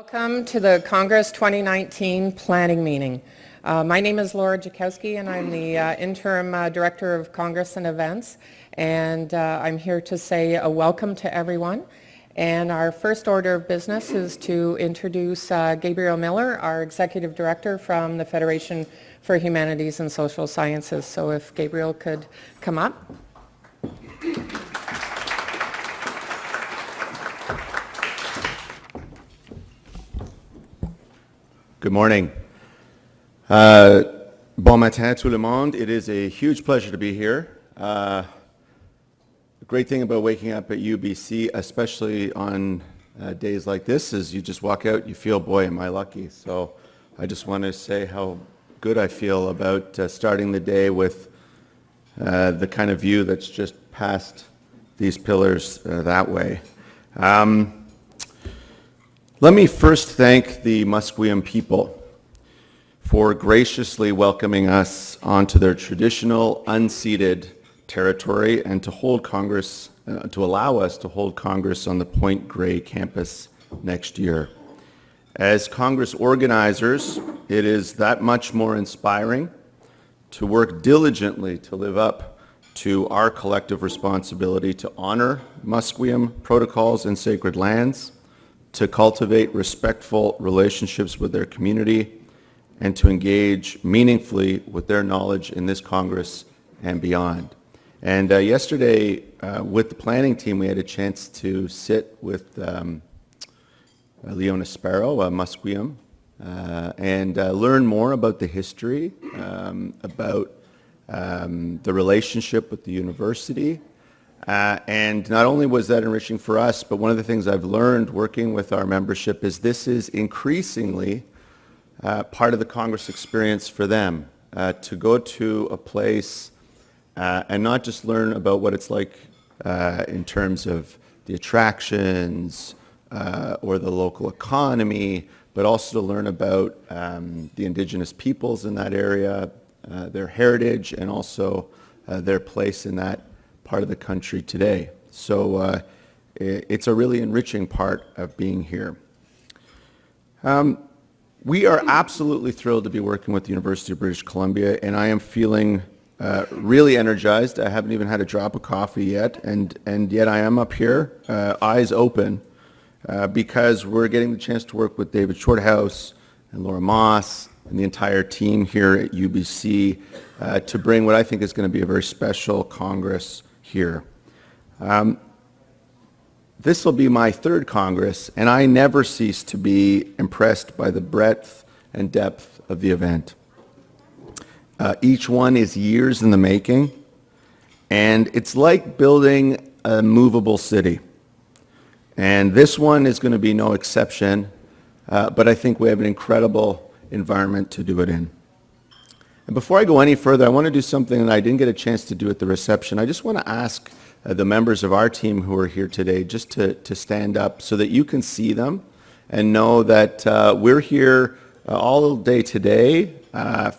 Welcome to the Congress 2019 planning meeting. My name is Laura Jakowski and I'm the interim director of Congress and events, and I'm here to say a welcome to everyone. And our first order of business is to introduce Gabriel Miller, our executive director from the Federation for Humanities and Social Sciences. So if Gabriel could come up. Good morning. Bon matin tout le monde. It is a huge pleasure to be here. The great thing about waking up at UBC, especially on days like this, is you just walk out, you feel, boy, am I lucky. So I just want to say how good I feel about starting the day with the kind of view that's just past these pillars that way. Let me first thank the Musqueam people for graciously welcoming us onto their traditional unceded territory and to hold Congress, to allow us to hold Congress on the Point Grey campus next year. As Congress organizers, it is that much more inspiring to work diligently to live up to our collective responsibility to honor Musqueam protocols and sacred lands, to cultivate respectful relationships with their community, and to engage meaningfully with their knowledge in this Congress and beyond. And yesterday, with the planning team, we had a chance to sit with Leona Sparrow, Musqueam, and learn more about the history, about the relationship with the university. And not only was that enriching for us, but one of the things I've learned working with our membership is this is increasingly part of the Congress experience for them, to go to a place and not just learn about what it's like in terms of the attractions or the local economy, but also to learn about the indigenous peoples in that area, their heritage, and also their place in that part of the country today. So it's a really enriching part of being here. We are absolutely thrilled to be working with the University of British Columbia, and I am feeling really energized. I haven't even had a drop of coffee yet, and yet I am up here, eyes open, because we're getting the chance to work with David Shorthouse and Laura Moss and the entire team here at UBC to bring what I think is going to be a very special Congress here. This will be my third Congress, and I never cease to be impressed by the breadth and depth of the event. Each one is years in the making, and it's like building a movable city. And this one is going to be no exception, but I think we have an incredible environment to do it in. And before I go any further, I want to do something that I didn't get a chance to do at the reception. I just want to ask the members of our team who are here today just to stand up so that you can see them and know that we're here all day today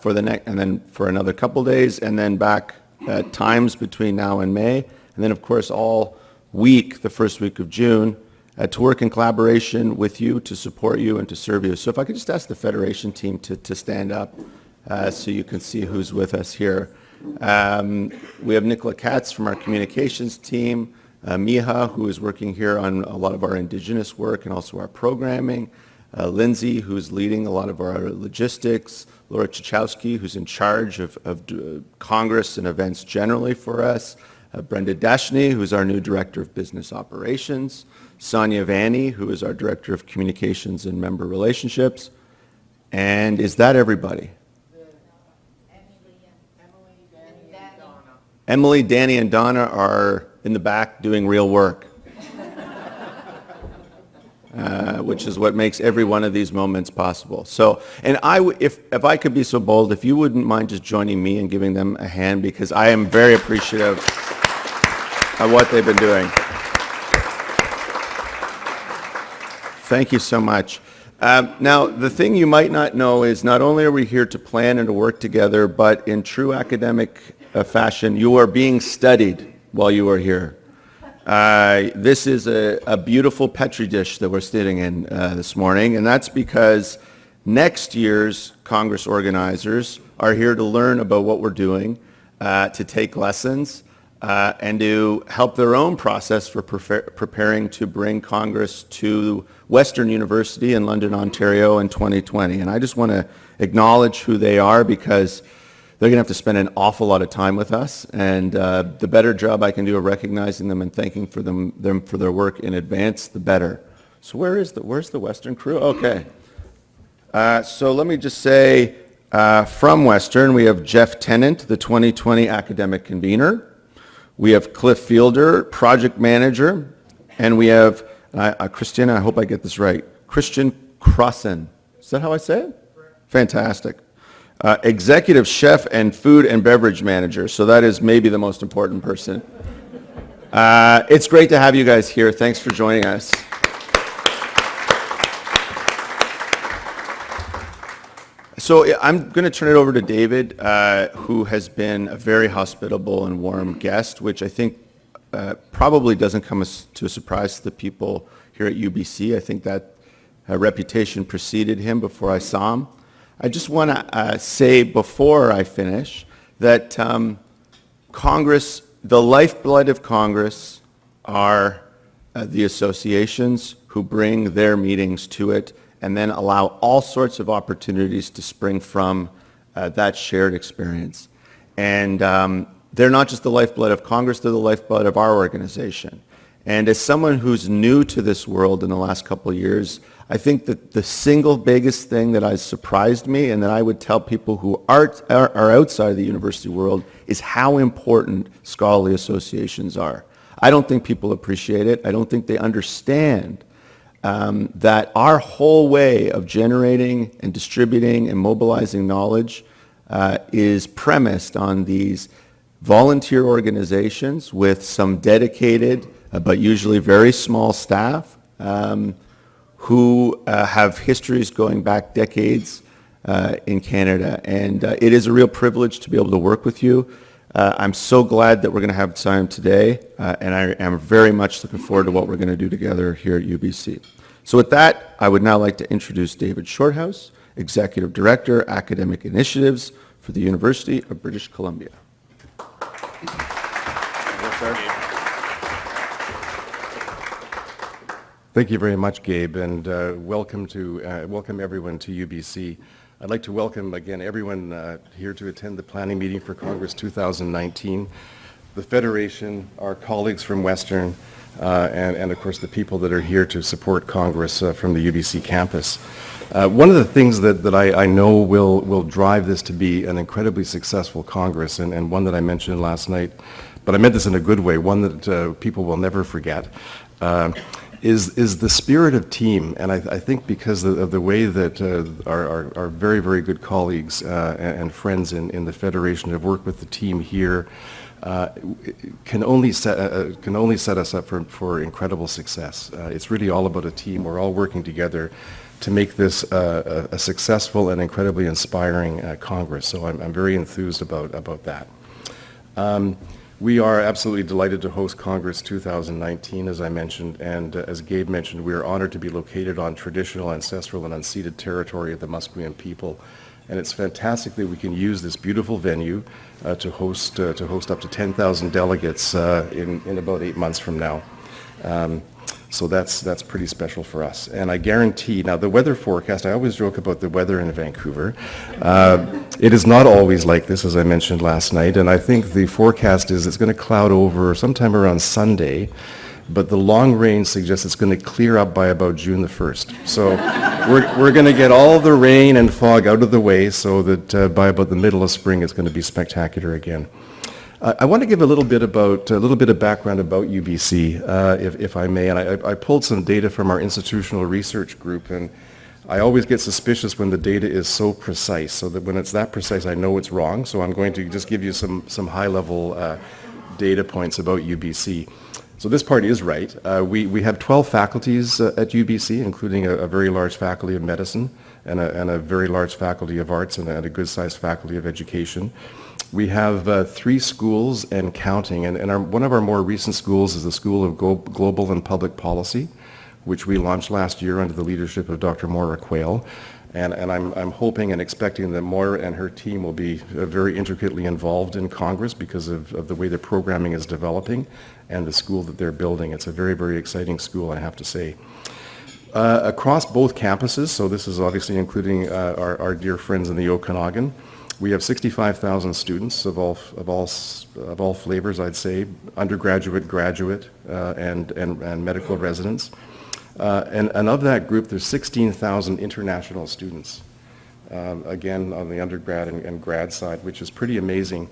for the next, and then for another couple days, and then back at times between now and May, and then of course all week, the first week of June, to work in collaboration with you, to support you, and to serve you. So if I could just ask the Federation team to stand up so you can see who's with us here. We have Nicola Katz from our communications team, Miha, who is working here on a lot of our indigenous work and also our programming, Lindsay, who's leading a lot of our logistics, Laura Chichowski, who's in charge of Congress and events generally for us, Brenda Dashny, who's our new Director of Business Operations, Sonia Vanny, who is our Director of Communications and Member Relationships, and is that everybody? Emily, Danny, and Donna are in the back doing real work, which is what makes every one of these moments possible. So, and if I could be so bold, if you wouldn't mind just joining me and giving them a hand, because I am very appreciative of what they've been doing. Thank you so much. Now, the thing you might not know is not only are we here to plan and to work together, but in true academic fashion, you are being studied while you are here. This is a beautiful Petri dish that we're sitting in this morning, and that's because next year's Congress organizers are here to learn about what we're doing, to take lessons, and to help their own process for preparing to bring Congress to Western University in London, Ontario in 2020. And I just want to acknowledge who they are because they're going to have to spend an awful lot of time with us, and the better job I can do of recognizing them and thanking for them for their work in advance, the better. So where's the Western crew? Okay. So let me just say, from Western, we have Jeff Tennant, the 2020 academic convener. We have Cliff Fielder, project manager, and we have Christina. I hope I get this right. Christian Crossan. Is that how I say it? Fantastic. Executive chef and food and beverage manager, so that is maybe the most important person. It's great to have you guys here. Thanks for joining us. So I'm going to turn it over to David, who has been a very hospitable and warm guest, which I think probably doesn't come as to a surprise to the people here at UBC. I think that reputation preceded him before I saw him. I just want to say before I finish that Congress, the lifeblood of Congress, are the associations who bring their meetings to it and then allow all sorts of opportunities to spring from that shared experience. And they're not just the lifeblood of Congress, they're the lifeblood of our organization. And as someone who's new to this world in the last couple of years, I think that the single biggest thing that has surprised me and that I would tell people who are outside the university world is how important scholarly associations are. I don't think people appreciate it. I don't think they understand that our whole way of generating and distributing and mobilizing knowledge is premised on these volunteer organizations with some dedicated but usually very small staff who have histories going back decades in Canada. And it is a real privilege to be able to work with you. I'm so glad that we're going to have time today, and I am very much looking forward to what we're going to do together here at UBC. So with that, I would now like to introduce David Shorthouse, Executive Director, Academic Initiatives for the University of British Columbia. Thank you very much, Gabe, and welcome everyone to UBC. I'd like to welcome again everyone here to attend the planning meeting for Congress 2019, the Federation, our colleagues from Western, and of course the people that are here to support Congress from the UBC campus. One of the things that I know will drive this to be an incredibly successful Congress, and one that I mentioned last night, but I meant this in a good way, one that people will never forget, is the spirit of team. And I think because of the way that our very, very good colleagues and friends in the Federation have worked with the team here, can only set us up for incredible success. It's really all about a team. We're all working together to make this a successful and incredibly inspiring Congress. So I'm very enthused about that. We are absolutely delighted to host Congress 2019, as I mentioned, and as Gabe mentioned, we are honored to be located on traditional, ancestral, and unceded territory of the Musqueam people. And it's fantastic that we can use this beautiful venue to host up to 10,000 delegates in about 8 months from now. So that's pretty special for us. And I guarantee, now the weather forecast, I always joke about the weather in Vancouver. It is not always like this, as I mentioned last night, and I think the forecast is it's going to cloud over sometime around Sunday, but the long range suggests it's going to clear up by about June the 1st. So we're going to get all the rain and fog out of the way so that by about the middle of spring it's going to be spectacular again. I want to give a little bit of background about UBC, if I may, and I pulled some data from our institutional research group, and I always get suspicious when the data is so precise, so that when it's that precise, I know it's wrong. So I'm going to just give you some high-level data points about UBC. So this part is right. We have 12 faculties at UBC, including a very large faculty of medicine and a very large faculty of arts and a good-sized faculty of education. We have 3 schools and counting, and one of our more recent schools is the School of Global and Public Policy, which we launched last year under the leadership of Dr. Maura Quayle. And I'm hoping and expecting that Maura and her team will be very intricately involved in Congress because of the way the programming is developing and the school that they're building. It's a very, very exciting school, I have to say. Across both campuses, so this is obviously including our dear friends in the Okanagan, we have 65,000 students of all flavors, I'd say, undergraduate, graduate, and medical residents. And of that group, there's 16,000 international students, again, on the undergrad and grad side, which is pretty amazing,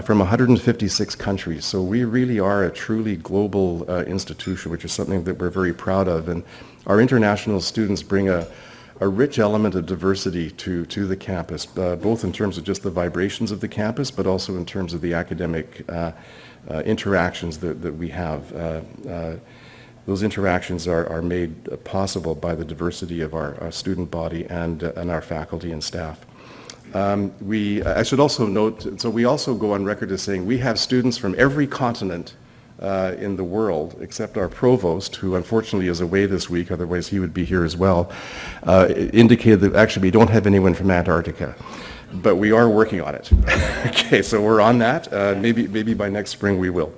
from 156 countries. So we really are a truly global institution, which is something that we're very proud of. And our international students bring a rich element of diversity to the campus, both in terms of just the vibrations of the campus, but also in terms of the academic interactions that we have. Those interactions are made possible by the diversity of our student body and our faculty and staff. I should also note, so we also go on record as saying we have students from every continent in the world, except our provost, who unfortunately is away this week, otherwise he would be here as well, indicated that actually we don't have anyone from Antarctica. But we are working on it. Okay, so we're on that. Maybe by next spring we will.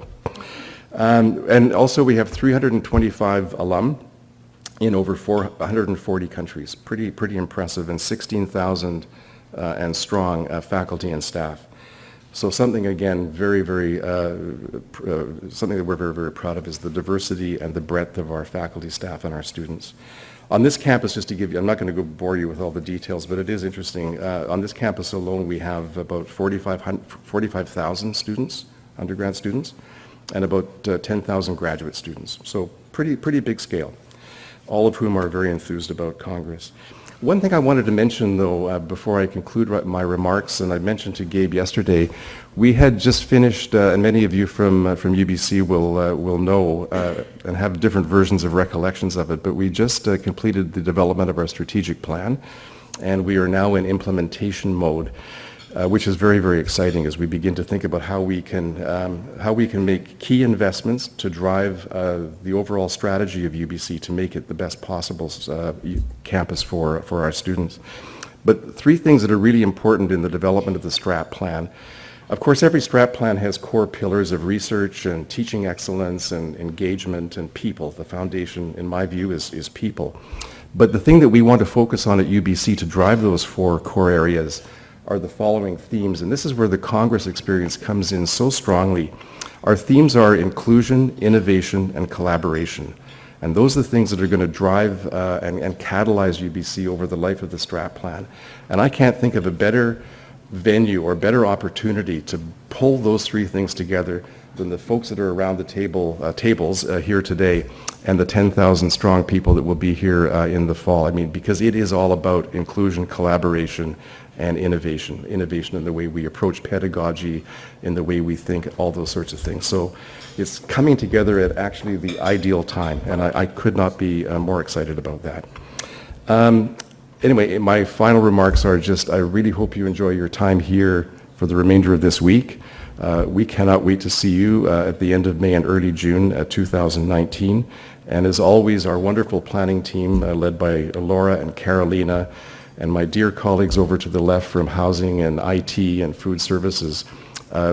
And also we have 325 alum in over 140 countries. Pretty impressive, and 16,000 and strong faculty and staff. So something, again, something that we're very, very proud of is the diversity and the breadth of our faculty, staff, and our students. On this campus, just to give you, I'm not going to bore you with all the details, but it is interesting. On this campus alone, we have about 45,000 students, undergrad students, and about 10,000 graduate students. So pretty big scale, all of whom are very enthused about Congress. One thing I wanted to mention, though, before I conclude my remarks, and I mentioned to Gabe yesterday, we had just finished, and many of you from UBC will know and have different versions of recollections of it, but we just completed the development of our strategic plan, and we are now in implementation mode. Which is very, very exciting as we begin to think about how we can make key investments to drive the overall strategy of UBC to make it the best possible campus for our students. But 3 things that are really important in the development of the STRAT plan. Of course, every STRAT plan has core pillars of research and teaching excellence and engagement and people. The foundation, in my view, is people. But the thing that we want to focus on at UBC to drive those 4 core areas are the following themes, and this is where the Congress experience comes in so strongly. Our themes are inclusion, innovation, and collaboration. And those are the things that are going to drive and catalyze UBC over the life of the STRAT plan. And I can't think of a better venue or better opportunity to pull those 3 things together than the folks that are around the tables here today and the 10,000 strong people that will be here in the fall. I mean, because it is all about inclusion, collaboration, and innovation in the way we approach pedagogy, in the way we think, all those sorts of things. So it's coming together at actually the ideal time, and I could not be more excited about that. Anyway, my final remarks are just, I really hope you enjoy your time here for the remainder of this week. We cannot wait to see you at the end of May and early June 2019. And as always, our wonderful planning team led by Laura and Carolina, and my dear colleagues over to the left from Housing and IT and Food Services,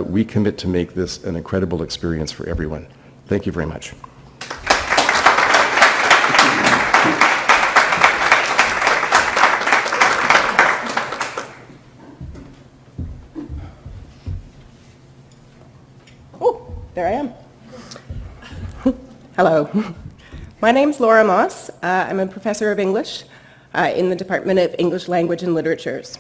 we commit to make this an incredible experience for everyone. Thank you very much. Oh, there I am. Hello. My name's Laura Moss. I'm a professor of English in the Department of English Language and Literatures.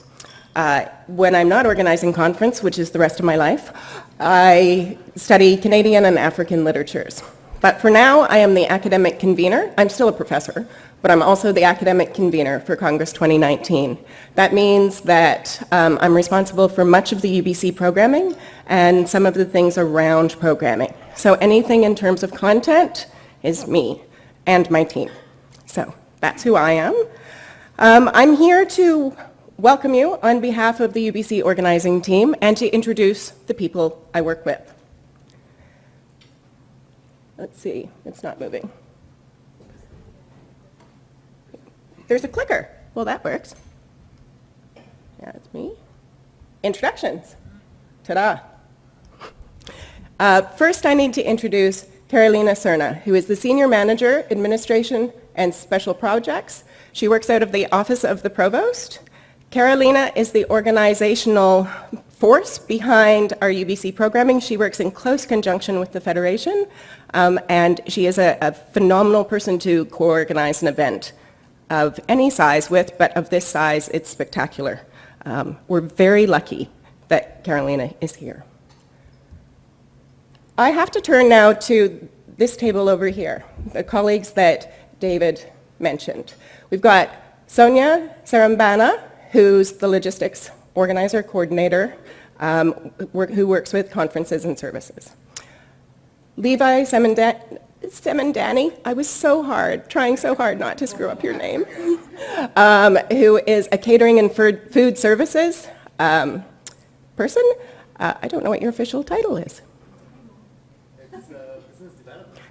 When I'm not organizing conference, which is the rest of my life, I study Canadian and African literatures. But for now, I am the academic convener. I'm still a professor, but I'm also the academic convener for Congress 2019. That means that I'm responsible for much of the UBC programming and some of the things around programming. So anything in terms of content is me and my team. So that's who I am. I'm here to welcome you on behalf of the UBC organizing team and to introduce the people I work with. Let's see, it's not moving. There's a clicker. Well, that works. Yeah, it's me. Introductions. Ta-da. First, I need to introduce Carolina Serna, who is the Senior Manager, Administration and Special Projects. She works out of the Office of the Provost. Carolina is the organizational force behind our UBC programming. She works in close conjunction with the Federation, and she is a phenomenal person to co-organize an event of any size with, but of this size, it's spectacular. We're very lucky that Carolina is here. I have to turn now to this table over here, the colleagues that David mentioned. We've got Sonia Sarambana, who's the logistics organizer, coordinator, who works with conferences and services. Levi Semendani, I was trying so hard not to screw up your name, who is a catering and food services person. I don't know what your official title is. It's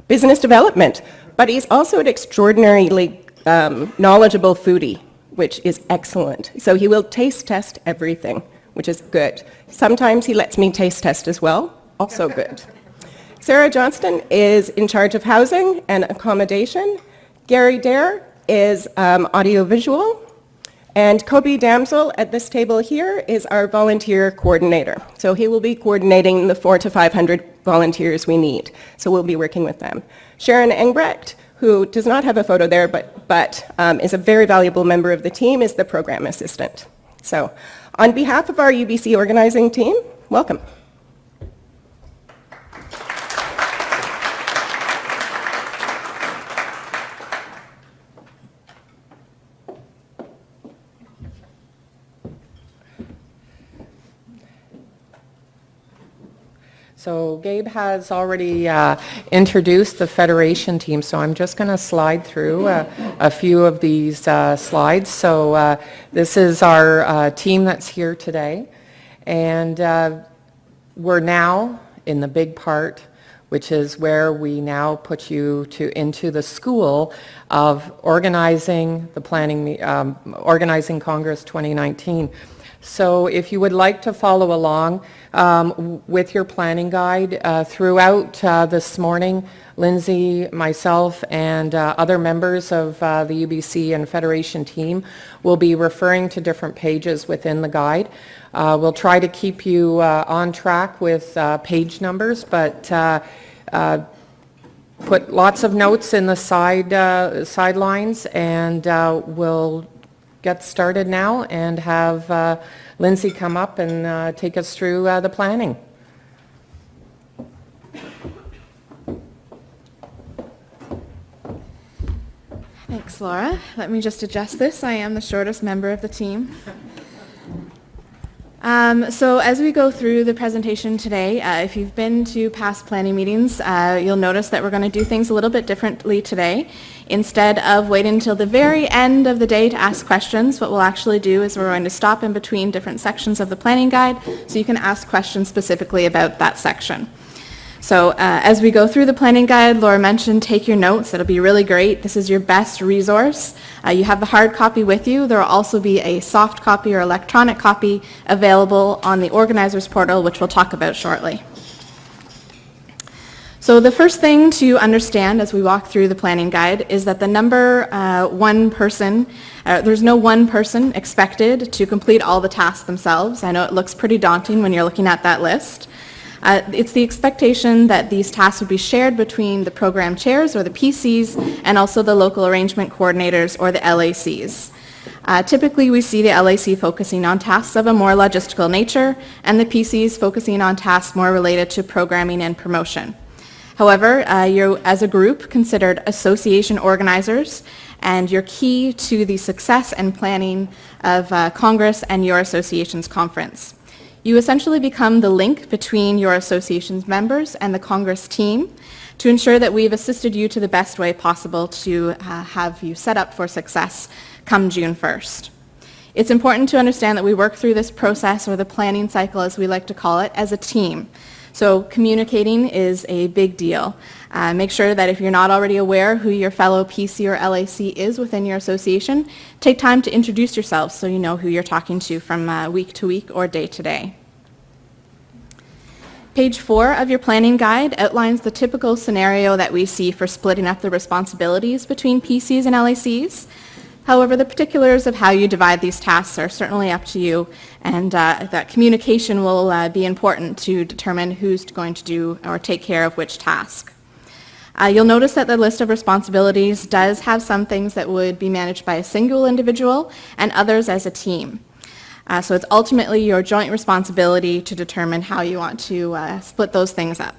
business development. But he's also an extraordinarily knowledgeable foodie, which is excellent. So he will taste test everything, which is good. Sometimes he lets me taste test as well, also good. Sarah Johnston is in charge of housing and accommodation. Gary Dare is audiovisual. And Kobe Damsel at this table here is our volunteer coordinator. So he will be coordinating the 400 to 500 volunteers we need. So we'll be working with them. Sharon Engbrecht, who does not have a photo there, but is a very valuable member of the team, is the program assistant. So on behalf of our UBC organizing team, welcome. So Gabe has already introduced the Federation team, so I'm just going to slide through a few of these slides. So this is our team that's here today, and we're now in the big part, which is where we now put you into the school of organizing organizing Congress 2019. So if you would like to follow along with your planning guide, throughout this morning, Lindsay, myself, and other members of the UBC and Federation team will be referring to different pages within the guide. We'll try to keep you on track with page numbers, but put lots of notes in the sidelines, and we'll get started now and have Lindsay come up and take us through the planning. Thanks, Laura. Let me just adjust this. I am the shortest member of the team. So as we go through the presentation today, if you've been to past planning meetings, you'll notice that we're going to do things a little bit differently today. Instead of waiting until the very end of the day to ask questions, what we'll actually do is we're going to stop in between different sections of the planning guide so you can ask questions specifically about that section. So as we go through the planning guide, Laura mentioned take your notes. That'll be really great. This is your best resource. You have the hard copy with you. There will also be a soft copy or electronic copy available on the organizers portal, which we'll talk about shortly. So the first thing to understand as we walk through the planning guide is that the number one person, there's no one person expected to complete all the tasks themselves. I know it looks pretty daunting when you're looking at that list. It's the expectation that these tasks would be shared between the program chairs or the PCs and also the local arrangement coordinators or the LACs. Typically we see the LAC focusing on tasks of a more logistical nature and the PCs focusing on tasks more related to programming and promotion. However, you're as a group considered association organizers, and you're key to the success and planning of Congress and your association's conference. You essentially become the link between your association's members and the Congress team to ensure that we've assisted you to the best way possible to have you set up for success come June 1st. It's important to understand that we work through this process, or the planning cycle as we like to call it, as a team. So communicating is a big deal. Make sure that if you're not already aware who your fellow PC or LAC is within your association, take time to introduce yourselves so you know who you're talking to from week to week or day to day. Page 4 of your planning guide outlines the typical scenario that we see for splitting up the responsibilities between PCs and LACs. However, the particulars of how you divide these tasks are certainly up to you, and that communication will be important to determine who's going to do or take care of which task. You'll notice that the list of responsibilities does have some things that would be managed by a single individual and others as a team. So it's ultimately your joint responsibility to determine how you want to split those things up.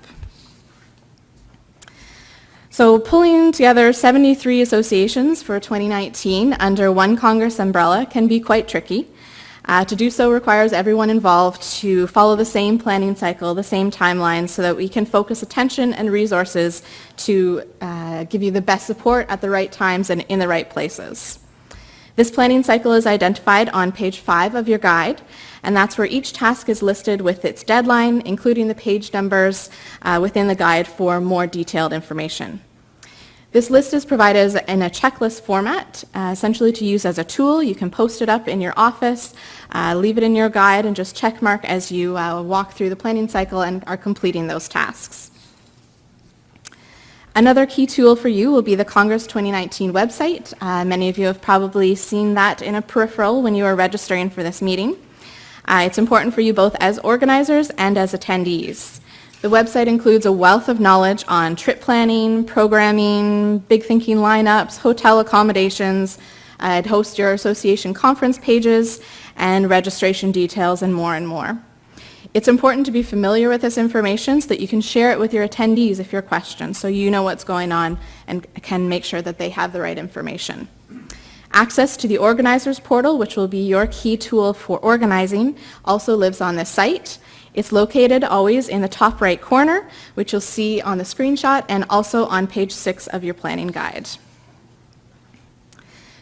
So pulling together 73 associations for 2019 under one Congress umbrella can be quite tricky. To do so requires everyone involved to follow the same planning cycle, the same timeline, so that we can focus attention and resources to give you the best support at the right times and in the right places. This planning cycle is identified on page 5 of your guide, and that's where each task is listed with its deadline, including the page numbers within the guide for more detailed information. This list is provided in a checklist format, essentially to use as a tool. You can post it up in your office, leave it in your guide, and just check mark as you walk through the planning cycle and are completing those tasks. Another key tool for you will be the Congress 2019 website. Many of you have probably seen that in a peripheral when you are registering for this meeting. It's important for you both as organizers and as attendees. The website includes a wealth of knowledge on trip planning, programming, big thinking lineups, hotel accommodations. It hosts your association conference pages and registration details and more. It's important to be familiar with this information so that you can share it with your attendees if you're questioned, so you know what's going on and can make sure that they have the right information. Access to the organizers portal, which will be your key tool for organizing, also lives on this site. It's located always in the top right corner, which you'll see on the screenshot and also on page 6 of your planning guide.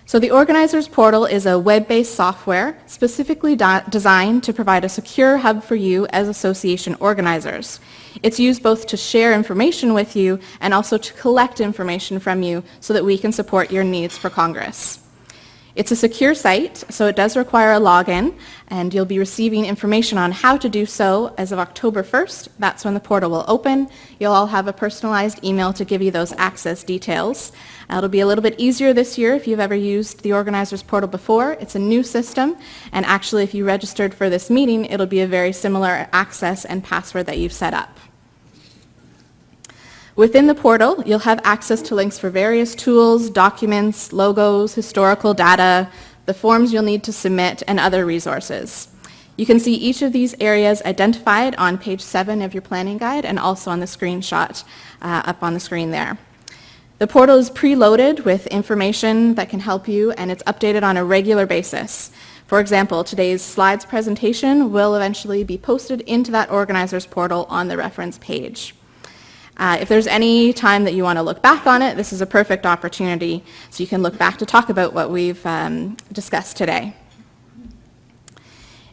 So the Organizers Portal is a web-based software specifically designed to provide a secure hub for you as association organizers. It's used both to share information with you and also to collect information from you so that we can support your needs for Congress. It's a secure site, so it does require a login, and you'll be receiving information on how to do so as of October 1st. That's when the portal will open. You'll all have a personalized email to give you those access details. It'll be a little bit easier this year if you've ever used the Organizers Portal before. It's a new system, and actually if you registered for this meeting, it'll be a very similar access and password that you've set up. Within the portal, you'll have access to links for various tools, documents, logos, historical data, the forms you'll need to submit, and other resources. You can see each of these areas identified on page 7 of your planning guide and also on the screenshot up on the screen there. The portal is preloaded with information that can help you, and it's updated on a regular basis. For example, today's slides presentation will eventually be posted into that organizers portal on the reference page. If there's any time that you want to look back on it, this is a perfect opportunity so you can look back to talk about what we've discussed today.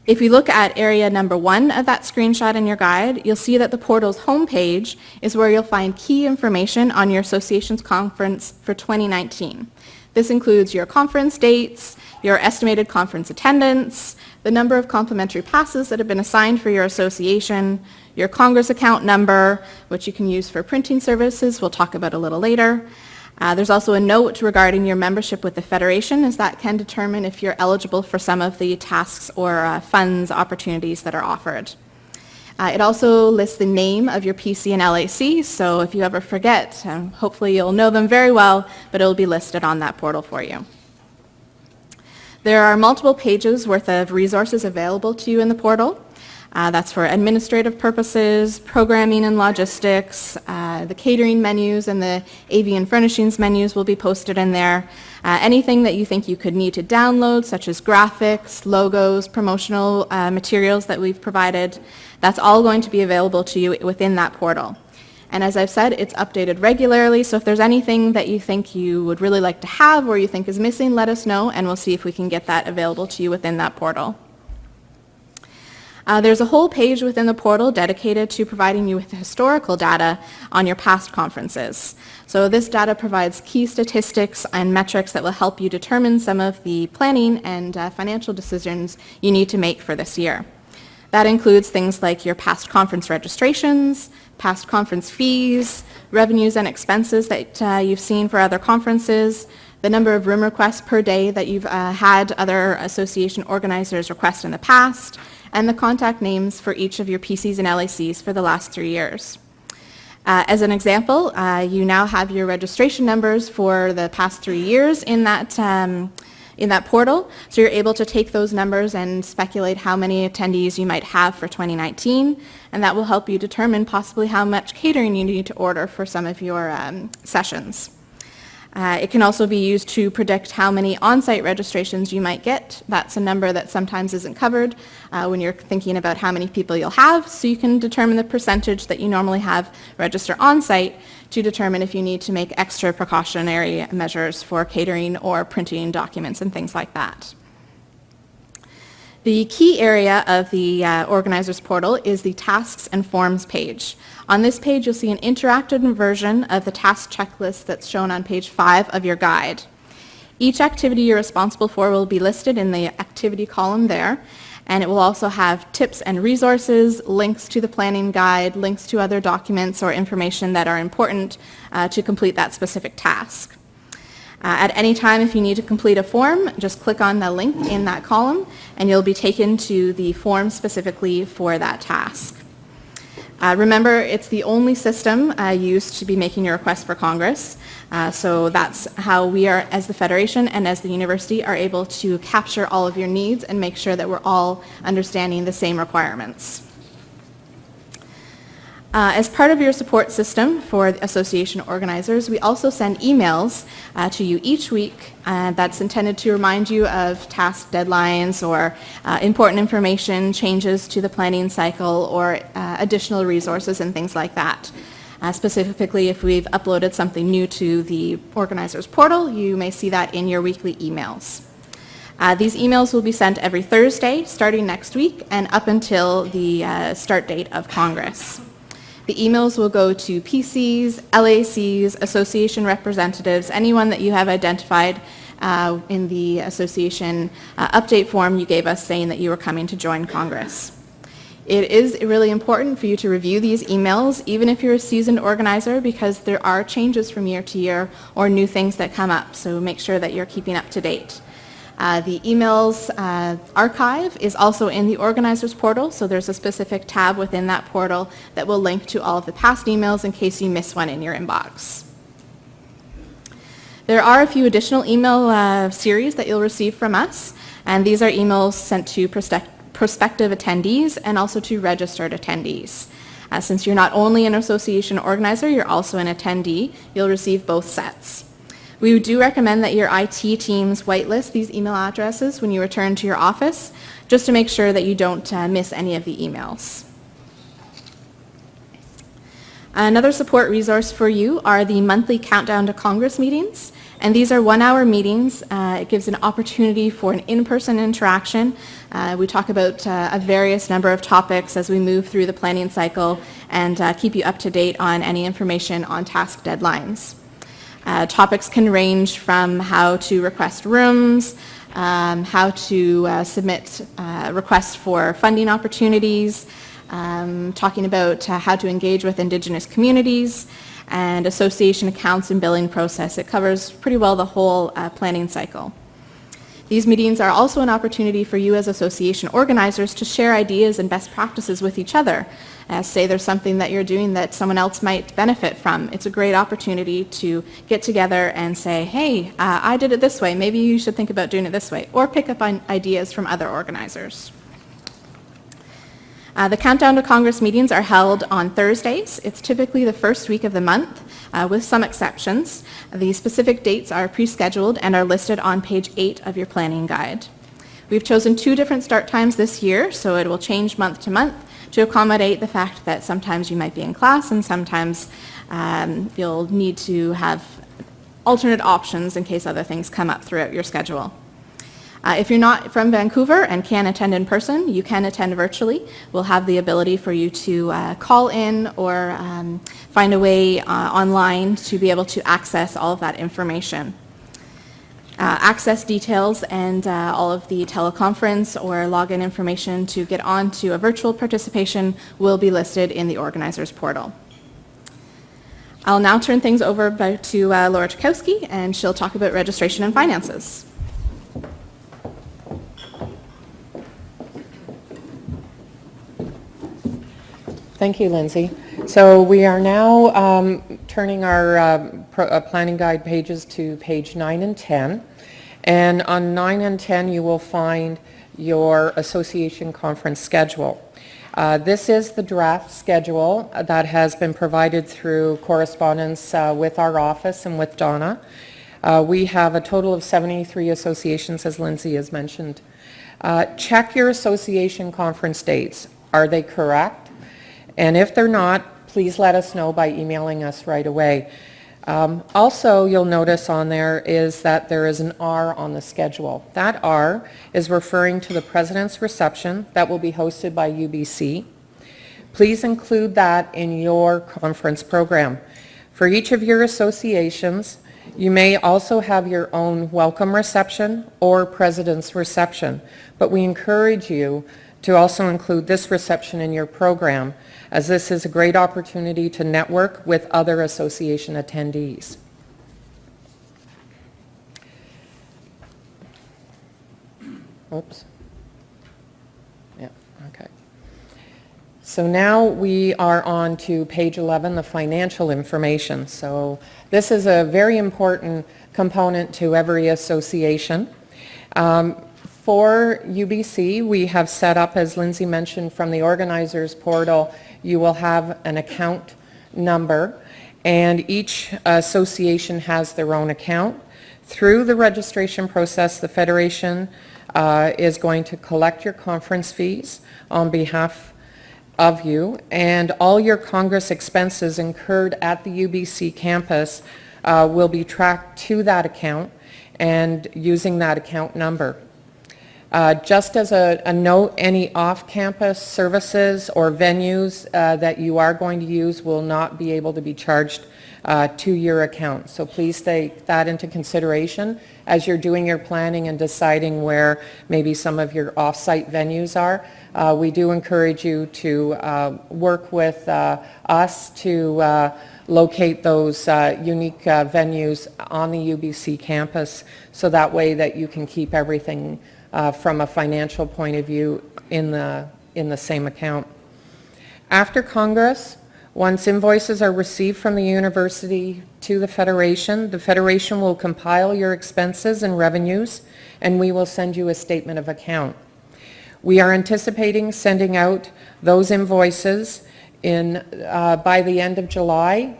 If you look at area number 1 of that screenshot in your guide, you'll see that the portal's homepage is where you'll find key information on your association's conference for 2019. This includes your conference dates, your estimated conference attendance, the number of complimentary passes that have been assigned for your association, your Congress account number, which you can use for printing services, we'll talk about a little later. There's also a note regarding your membership with the Federation, as that can determine if you're eligible for some of the tasks or funds opportunities that are offered. It also lists the name of your PC and LAC, so if you ever forget, hopefully you'll know them very well, but it'll be listed on that portal for you. There are multiple pages worth of resources available to you in the portal. That's for administrative purposes, programming and logistics, the catering menus and the avian furnishings menus will be posted in there. Anything that you think you could need to download, such as graphics, logos, promotional materials that we've provided, that's all going to be available to you within that portal. And as I've said, it's updated regularly, so if there's anything that you think you would really like to have or you think is missing, let us know, and we'll see if we can get that available to you within that portal. There's a whole page within the portal dedicated to providing you with historical data on your past conferences. So this data provides key statistics and metrics that will help you determine some of the planning and financial decisions you need to make for this year. That includes things like your past conference registrations, past conference fees, revenues and expenses that you've seen for other conferences, the number of room requests per day that you've had other association organizers request in the past, and the contact names for each of your PCs and LACs for the last 3 years. As an example, you now have your registration numbers for the past 3 years in that portal, so you're able to take those numbers and speculate how many attendees you might have for 2019, and that will help you determine possibly how much catering you need to order for some of your sessions. It can also be used to predict how many on-site registrations you might get. That's a number that sometimes isn't covered when you're thinking about how many people you'll have, so you can determine the percentage that you normally have register on-site to determine if you need to make extra precautionary measures for catering or printing documents and things like that. The key area of the organizers portal is the tasks and forms page. On this page, you'll see an interactive version of the task checklist that's shown on page 5 of your guide. Each activity you're responsible for will be listed in the activity column there, and it will also have tips and resources, links to the planning guide, links to other documents or information that are important to complete that specific task. At any time, if you need to complete a form, just click on the link in that column, and you'll be taken to the form specifically for that task. Remember, it's the only system used to be making your request for Congress, so that's how we are, as the Federation and as the university, are able to capture all of your needs and make sure that we're all understanding the same requirements. As part of your support system for the association organizers, we also send emails to you each week that's intended to remind you of task deadlines or important information, changes to the planning cycle, or additional resources and things like that. Specifically, if we've uploaded something new to the organizers portal, you may see that in your weekly emails. These emails will be sent every Thursday, starting next week, and up until the start date of Congress. The emails will go to PCs, LACs, association representatives, anyone that you have identified in the association update form you gave us saying that you were coming to join Congress. It is really important for you to review these emails, even if you're a seasoned organizer, because there are changes from year to year or new things that come up, so make sure that you're keeping up to date. The emails archive is also in the organizers portal, so there's a specific tab within that portal that will link to all of the past emails in case you miss one in your inbox. There are a few additional email series that you'll receive from us, and these are emails sent to prospective attendees and also to registered attendees. Since you're not only an association organizer, you're also an attendee, you'll receive both sets. We do recommend that your IT teams whitelist these email addresses when you return to your office, just to make sure that you don't miss any of the emails. Another support resource for you are the monthly Countdown to Congress meetings, and these are 1-hour meetings. It gives an opportunity for an in-person interaction. We talk about a various number of topics as we move through the planning cycle and keep you up to date on any information on task deadlines. Topics can range from how to request rooms, how to submit requests for funding opportunities, talking about how to engage with Indigenous communities, and association accounts and billing process. It covers pretty well the whole planning cycle. These meetings are also an opportunity for you as association organizers to share ideas and best practices with each other. Say there's something that you're doing that someone else might benefit from. It's a great opportunity to get together and say, hey, I did it this way, maybe you should think about doing it this way, or pick up on ideas from other organizers. The Countdown to Congress meetings are held on Thursdays. It's typically the first week of the month, with some exceptions. The specific dates are pre-scheduled and are listed on page 8 of your planning guide. We've chosen 2 different start times this year, so it will change month to month, to accommodate the fact that sometimes you might be in class and sometimes you'll need to have alternate options in case other things come up throughout your schedule. If you're not from Vancouver and can't attend in person, you can attend virtually. We'll have the ability for you to call in or find a way online to be able to access all of that information. Access details and all of the teleconference or login information to get on to a virtual participation will be listed in the organizers portal. I'll now turn things over to Laura Chakowski, and she'll talk about registration and finances. Thank you, Lindsay. So we are now turning our planning guide pages to page 9 and 10. And on 9 and 10, you will find your association conference schedule. This is the draft schedule that has been provided through correspondence with our office and with Donna. We have a total of 73 associations, as Lindsay has mentioned. Check your association conference dates. Are they correct? And if they're not, please let us know by emailing us right away. Also, you'll notice on there is that there is an R on the schedule. That R is referring to the President's Reception that will be hosted by UBC. Please include that in your conference program. For each of your associations, you may also have your own welcome reception or President's Reception, but we encourage you to also include this reception in your program, as this is a great opportunity to network with other association attendees. Oops. Yeah, okay. So now we are on to page 11, the financial information. So this is a very important component to every association. For UBC, we have set up, as Lindsay mentioned, from the organizers portal, you will have an account number, and each association has their own account. Through the registration process, the Federation is going to collect your conference fees on behalf of you, and all your Congress expenses incurred at the UBC campus will be tracked to that account and using that account number. Just as a note, any off-campus services or venues that you are going to use will not be able to be charged to your account. So please take that into consideration as you're doing your planning and deciding where maybe some of your off-site venues are. We do encourage you to work with us to locate those unique venues on the UBC campus, so that way that you can keep everything from a financial point of view in the same account. After Congress, once invoices are received from the university to the Federation will compile your expenses and revenues, and we will send you a statement of account. We are anticipating sending out those invoices by the end of July,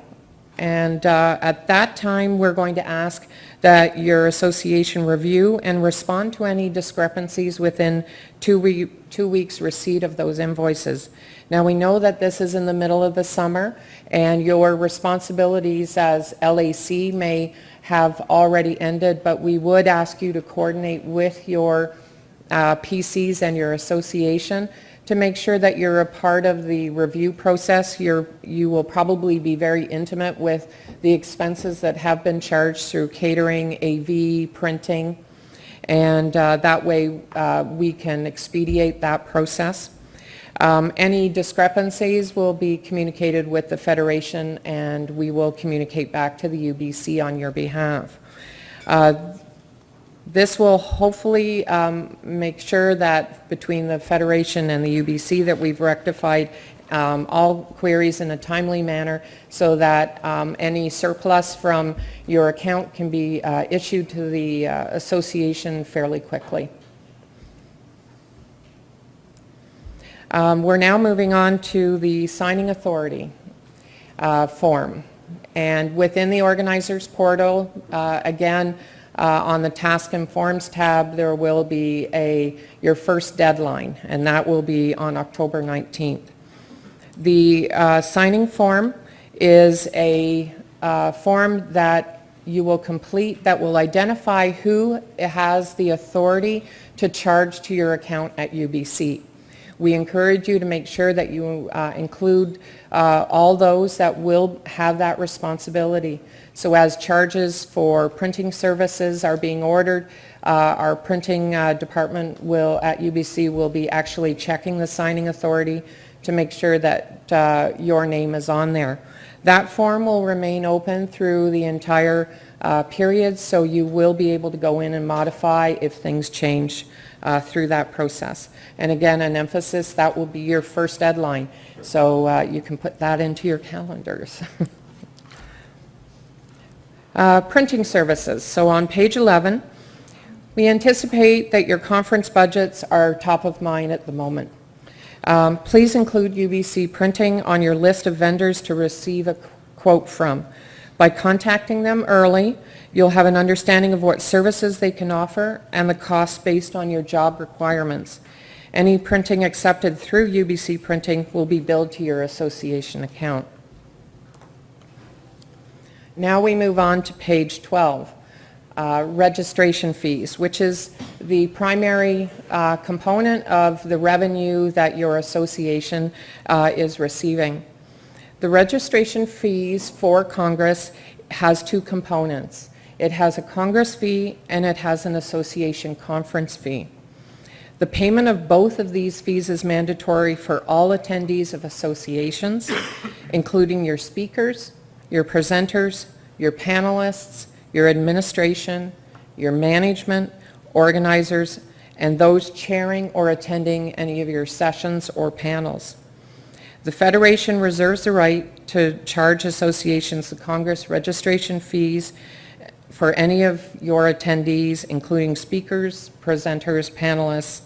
and at that time we're going to ask that your association review and respond to any discrepancies within 2 weeks receipt of those invoices. Now, we know that this is in the middle of the summer, and your responsibilities as LAC may have already ended, but we would ask you to coordinate with your PCs and your association to make sure that you're a part of the review process. You will probably be very intimate with the expenses that have been charged through catering, AV, printing, and that way we can expedite that process. Any discrepancies will be communicated with the Federation, and we will communicate back to the UBC on your behalf. This will hopefully make sure that between the Federation and the UBC that we've rectified all queries in a timely manner, so that any surplus from your account can be issued to the association fairly quickly. We're now moving on to the signing authority form. And within the organizers portal, again, on the Task and Forms tab, there will be your first deadline, and that will be on October 19th. The signing form is a form that you will complete that will identify who has the authority to charge to your account at UBC. We encourage you to make sure that you include all those that will have that responsibility. So as charges for printing services are being ordered, our printing department at UBC will be actually checking the signing authority to make sure that your name is on there. That form will remain open through the entire period, so you will be able to go in and modify if things change through that process. And again, an emphasis, that will be your first deadline, so you can put that into your calendars. Printing services. So on page 11, we anticipate that your conference budgets are top of mind at the moment. Please include UBC Printing on your list of vendors to receive a quote from. By contacting them early, you'll have an understanding of what services they can offer and the costs based on your job requirements. Any printing accepted through UBC Printing will be billed to your association account. Now we move on to page 12, registration fees, which is the primary component of the revenue that your association is receiving. The registration fees for Congress has two components. It has a Congress fee and it has an association conference fee. The payment of both of these fees is mandatory for all attendees of associations, including your speakers, your presenters, your panelists, your administration, your management, organizers, and those chairing or attending any of your sessions or panels. The Federation reserves the right to charge associations the Congress registration fees for any of your attendees, including speakers, presenters, panelists,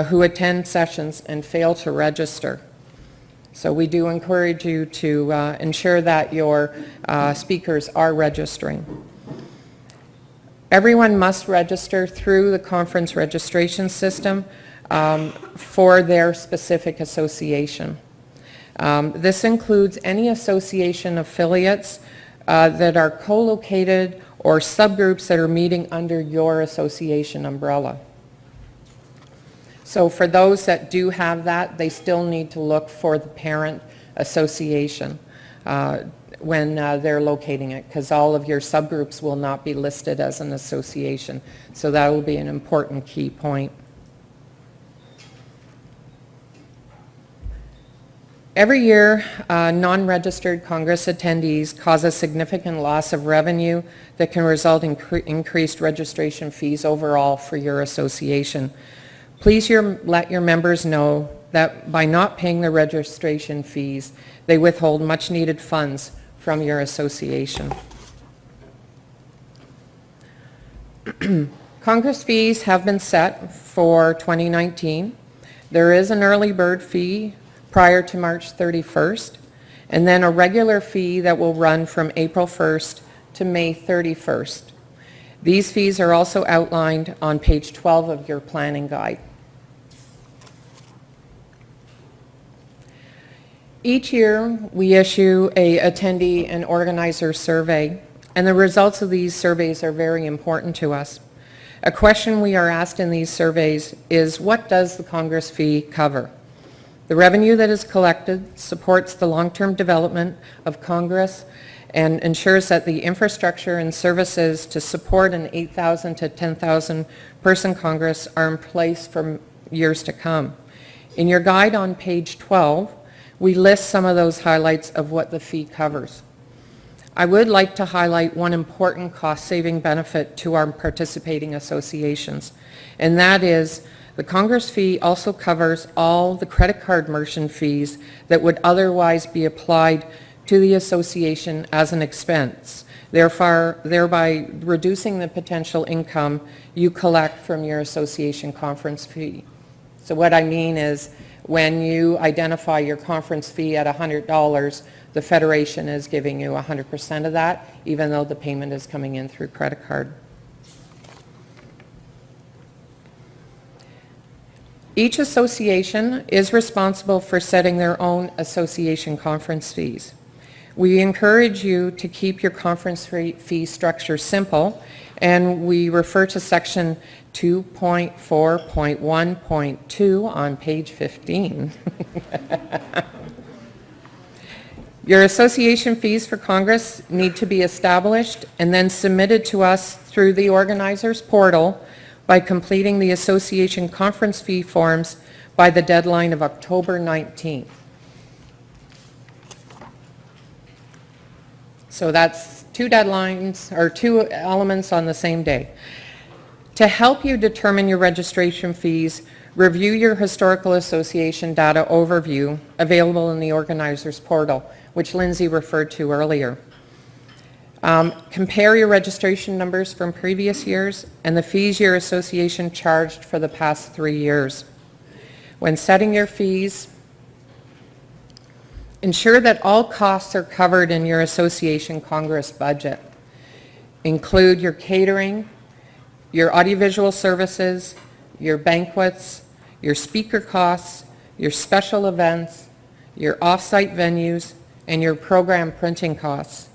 who attend sessions and fail to register. So we do encourage you to ensure that your speakers are registering. Everyone must register through the conference registration system for their specific association. This includes any association affiliates that are co-located or subgroups that are meeting under your association umbrella. So for those that do have that, they still need to look for the parent association when they're locating it, because all of your subgroups will not be listed as an association. So that will be an important key point. Every year, non-registered Congress attendees cause a significant loss of revenue that can result in increased registration fees overall for your association. Please let your members know that by not paying the registration fees, they withhold much needed funds from your association. Congress fees have been set for 2019. There is an early bird fee prior to March 31st, and then a regular fee that will run from April 1st to May 31st. These fees are also outlined on page 12 of your planning guide. Each year, we issue a attendee and organizer survey, and the results of these surveys are very important to us. A question we are asked in these surveys is, what does the Congress fee cover? The revenue that is collected supports the long-term development of Congress and ensures that the infrastructure and services to support an 8,000 to 10,000 person Congress are in place for years to come. In your guide on page 12, we list some of those highlights of what the fee covers. I would like to highlight one important cost-saving benefit to our participating associations, and that is the Congress fee also covers all the credit card merchant fees that would otherwise be applied to the association as an expense, thereby reducing the potential income you collect from your association conference fee. So what I mean is, when you identify your conference fee at $100, the Federation is giving you 100% of that, even though the payment is coming in through credit card. Each association is responsible for setting their own association conference fees. We encourage you to keep your conference fee structure simple, and we refer to section 2.4.1.2 on page 15. Your association fees for Congress need to be established and then submitted to us through the organizer's portal by completing the association conference fee forms by the deadline of October 19th. So that's two deadlines, or two elements on the same day. To help you determine your registration fees, review your Historical Association data overview available in the organizer's portal, which Lindsay referred to earlier. Compare your registration numbers from previous years and the fees your association charged for the past 3 years. When setting your fees, ensure that all costs are covered in your association Congress budget. Include your catering, your audiovisual services, your banquets, your speaker costs, your special events, your off-site venues, and your program printing costs.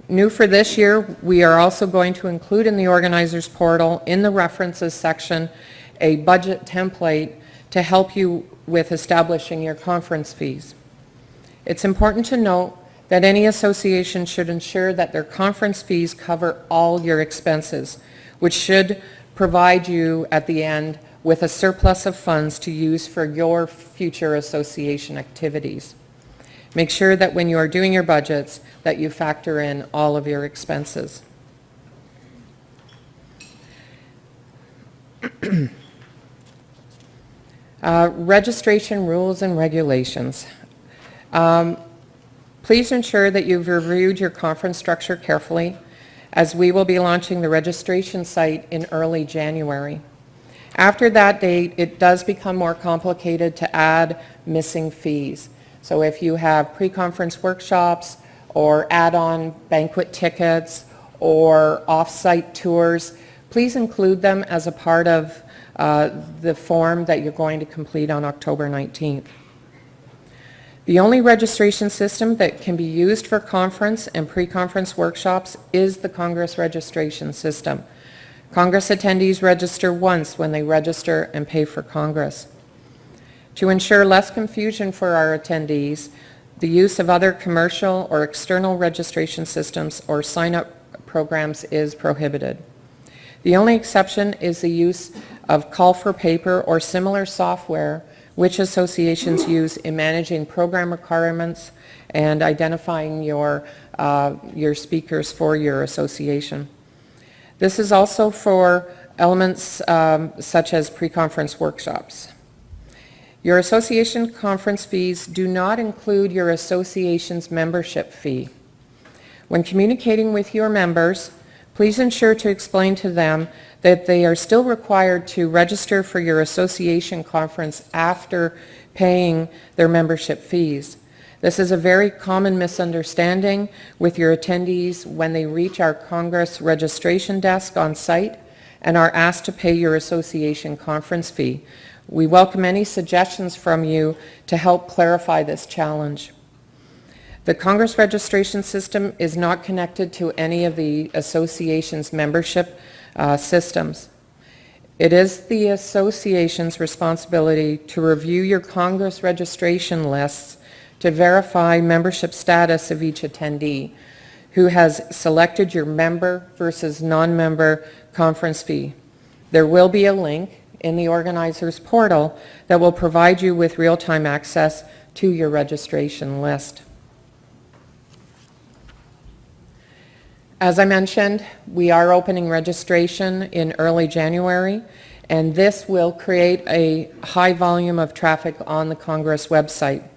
New for this year, we are also going to include in the organizer's portal, in the references section, a budget template to help you with establishing your conference fees. It's important to note that any association should ensure that their conference fees cover all your expenses, which should provide you at the end with a surplus of funds to use for your future association activities. Make sure that when you are doing your budgets that you factor in all of your expenses. Registration rules and regulations. Please ensure that you've reviewed your conference structure carefully, as we will be launching the registration site in early January. After that date, it does become more complicated to add missing fees. So if you have pre-conference workshops or add-on banquet tickets or off-site tours, please include them as a part of the form that you're going to complete on October 19th. The only registration system that can be used for conference and pre-conference workshops is the Congress registration system. Congress attendees register once when they register and pay for Congress. To ensure less confusion for our attendees, the use of other commercial or external registration systems or sign-up programs is prohibited. The only exception is the use of call for paper or similar software which associations use in managing program requirements and identifying your speakers for your association. This is also for elements such as pre-conference workshops. Your association conference fees do not include your association's membership fee. When communicating with your members, please ensure to explain to them that they are still required to register for your association conference after paying their membership fees. This is a very common misunderstanding with your attendees when they reach our Congress registration desk on site and are asked to pay your association conference fee. We welcome any suggestions from you to help clarify this challenge. The Congress registration system is not connected to any of the association's membership systems. It is the association's responsibility to review your Congress registration lists to verify membership status of each attendee who has selected your member versus non-member conference fee. There will be a link in the organizer's portal that will provide you with real-time access to your registration list. As I mentioned, we are opening registration in early January, and this will create a high volume of traffic on the Congress website.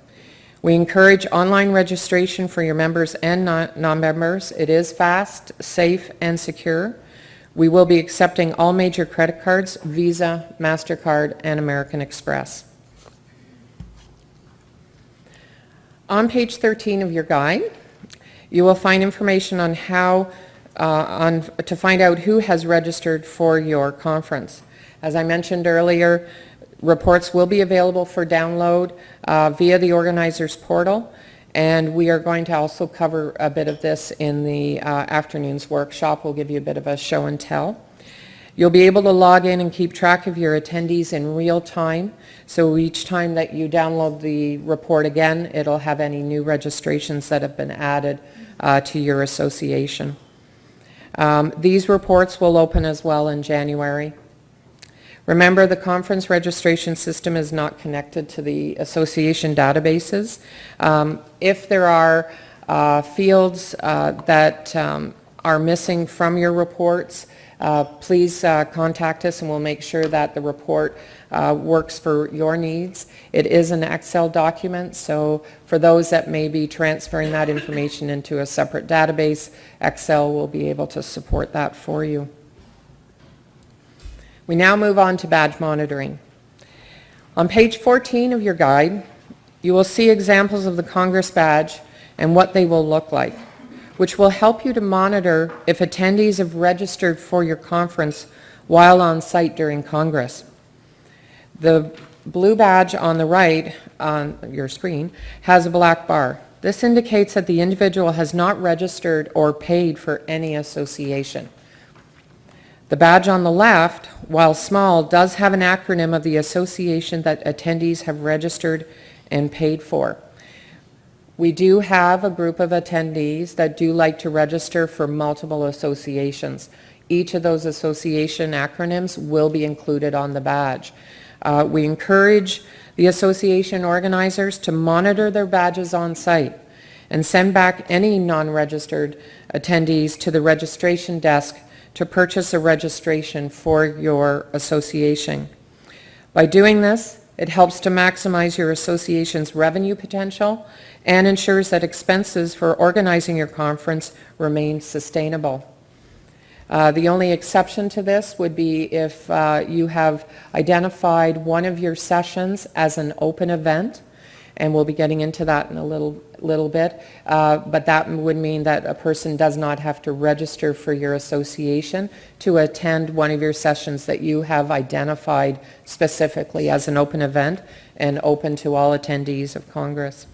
We encourage online registration for your members and non-members. It is fast, safe, and secure. We will be accepting all major credit cards, Visa, MasterCard, and American Express. On page 13 of your guide, you will find information on how to find out who has registered for your conference. As I mentioned earlier, reports will be available for download via the organizers portal, and we are going to also cover a bit of this in the afternoon's workshop. We'll give you a bit of a show and tell. You'll be able to log in and keep track of your attendees in real time. So each time that you download the report again, it'll have any new registrations that have been added to your association. These reports will open as well in January. Remember, the conference registration system is not connected to the association databases. If there are fields that are missing from your reports, please contact us and we'll make sure that the report works for your needs. It is an Excel document, so for those that may be transferring that information into a separate database, Excel will be able to support that for you. We now move on to badge monitoring. On page 14 of your guide, you will see examples of the Congress badge and what they will look like, which will help you to monitor if attendees have registered for your conference while on site during Congress. The blue badge on the right on your screen has a black bar. This indicates that the individual has not registered or paid for any association. The badge on the left, while small, does have an acronym of the association that attendees have registered and paid for. We do have a group of attendees that do like to register for multiple associations. Each of those association acronyms will be included on the badge. We encourage the association organizers to monitor their badges on site and send back any non-registered attendees to the registration desk to purchase a registration for your association. By doing this, it helps to maximize your association's revenue potential and ensures that expenses for organizing your conference remain sustainable. The only exception to this would be if you have identified one of your sessions as an open event, and we'll be getting into that in a little bit, but that would mean that a person does not have to register for your association to attend one of your sessions that you have identified specifically as an open event and open to all attendees of Congress.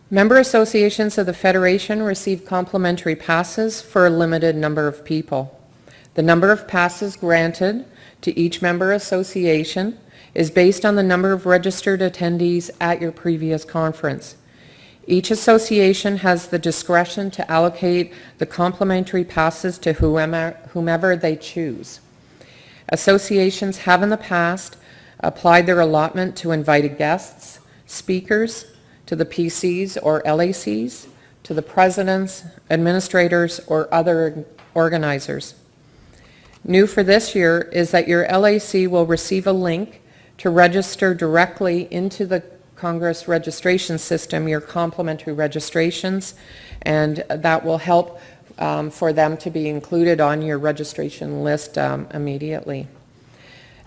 Member associations of the Federation receive complimentary passes for a limited number of people. The number of passes granted to each member association is based on the number of registered attendees at your previous conference. Each association has the discretion to allocate the complimentary passes to whomever they choose. Associations have in the past applied their allotment to invited guests, speakers, to the PCs or LACs, to the presidents, administrators, or other organizers. New for this year is that your LAC will receive a link to register directly into the Congress registration system, your complimentary registrations, and that will help for them to be included on your registration list immediately.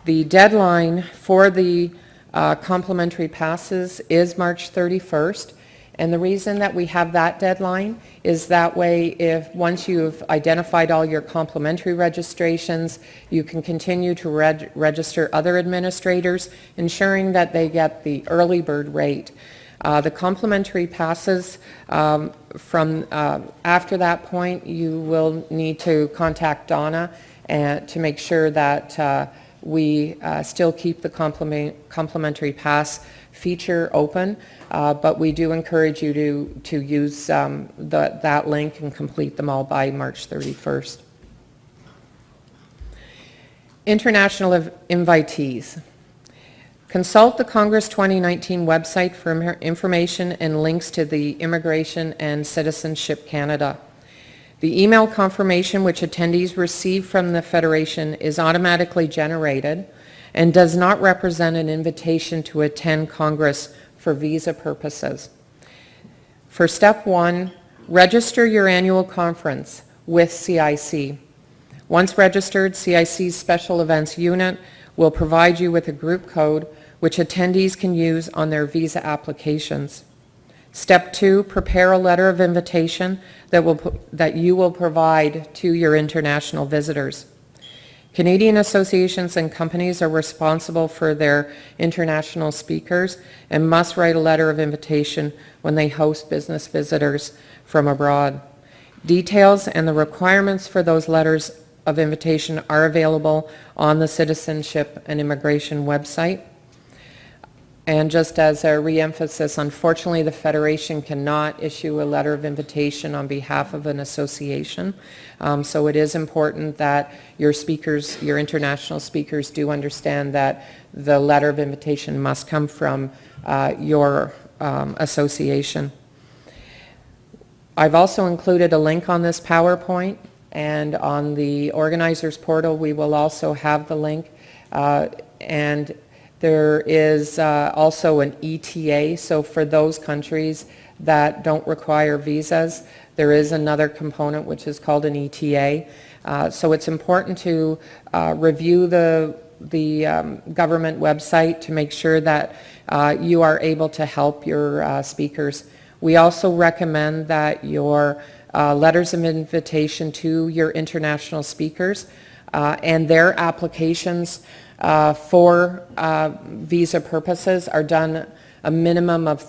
The deadline for the complimentary passes is March 31st, and the reason that we have that deadline is that way if once you've identified all your complimentary registrations, you can continue to register other administrators, ensuring that they get the early bird rate. The complimentary passes from after that point, you will need to contact Donna to make sure that we still keep the complimentary pass feature open, but we do encourage you to use that link and complete them all by March 31st. International invitees. Consult the Congress 2019 website for information and links to the Immigration and Citizenship Canada. The email confirmation which attendees receive from the Federation is automatically generated and does not represent an invitation to attend Congress for visa purposes. For step 1, register your annual conference with CIC. Once registered, CIC's Special Events Unit will provide you with a group code which attendees can use on their visa applications. Step 2, prepare a letter of invitation that you will provide to your international visitors. Canadian associations and companies are responsible for their international speakers and must write a letter of invitation when they host business visitors from abroad. Details and the requirements for those letters of invitation are available on the Citizenship and Immigration website. And just as a re-emphasis, unfortunately, the Federation cannot issue a letter of invitation on behalf of an association. So it is important that your speakers, your international speakers, do understand that the letter of invitation must come from your association. I've also included a link on this PowerPoint, and on the organizers portal we will also have the link, and there is also an ETA, so for those countries that don't require visas, there is another component which is called an ETA. So it's important to review the government website to make sure that you are able to help your speakers. We also recommend that your letters of invitation to your international speakers and their applications for visa purposes are done a minimum of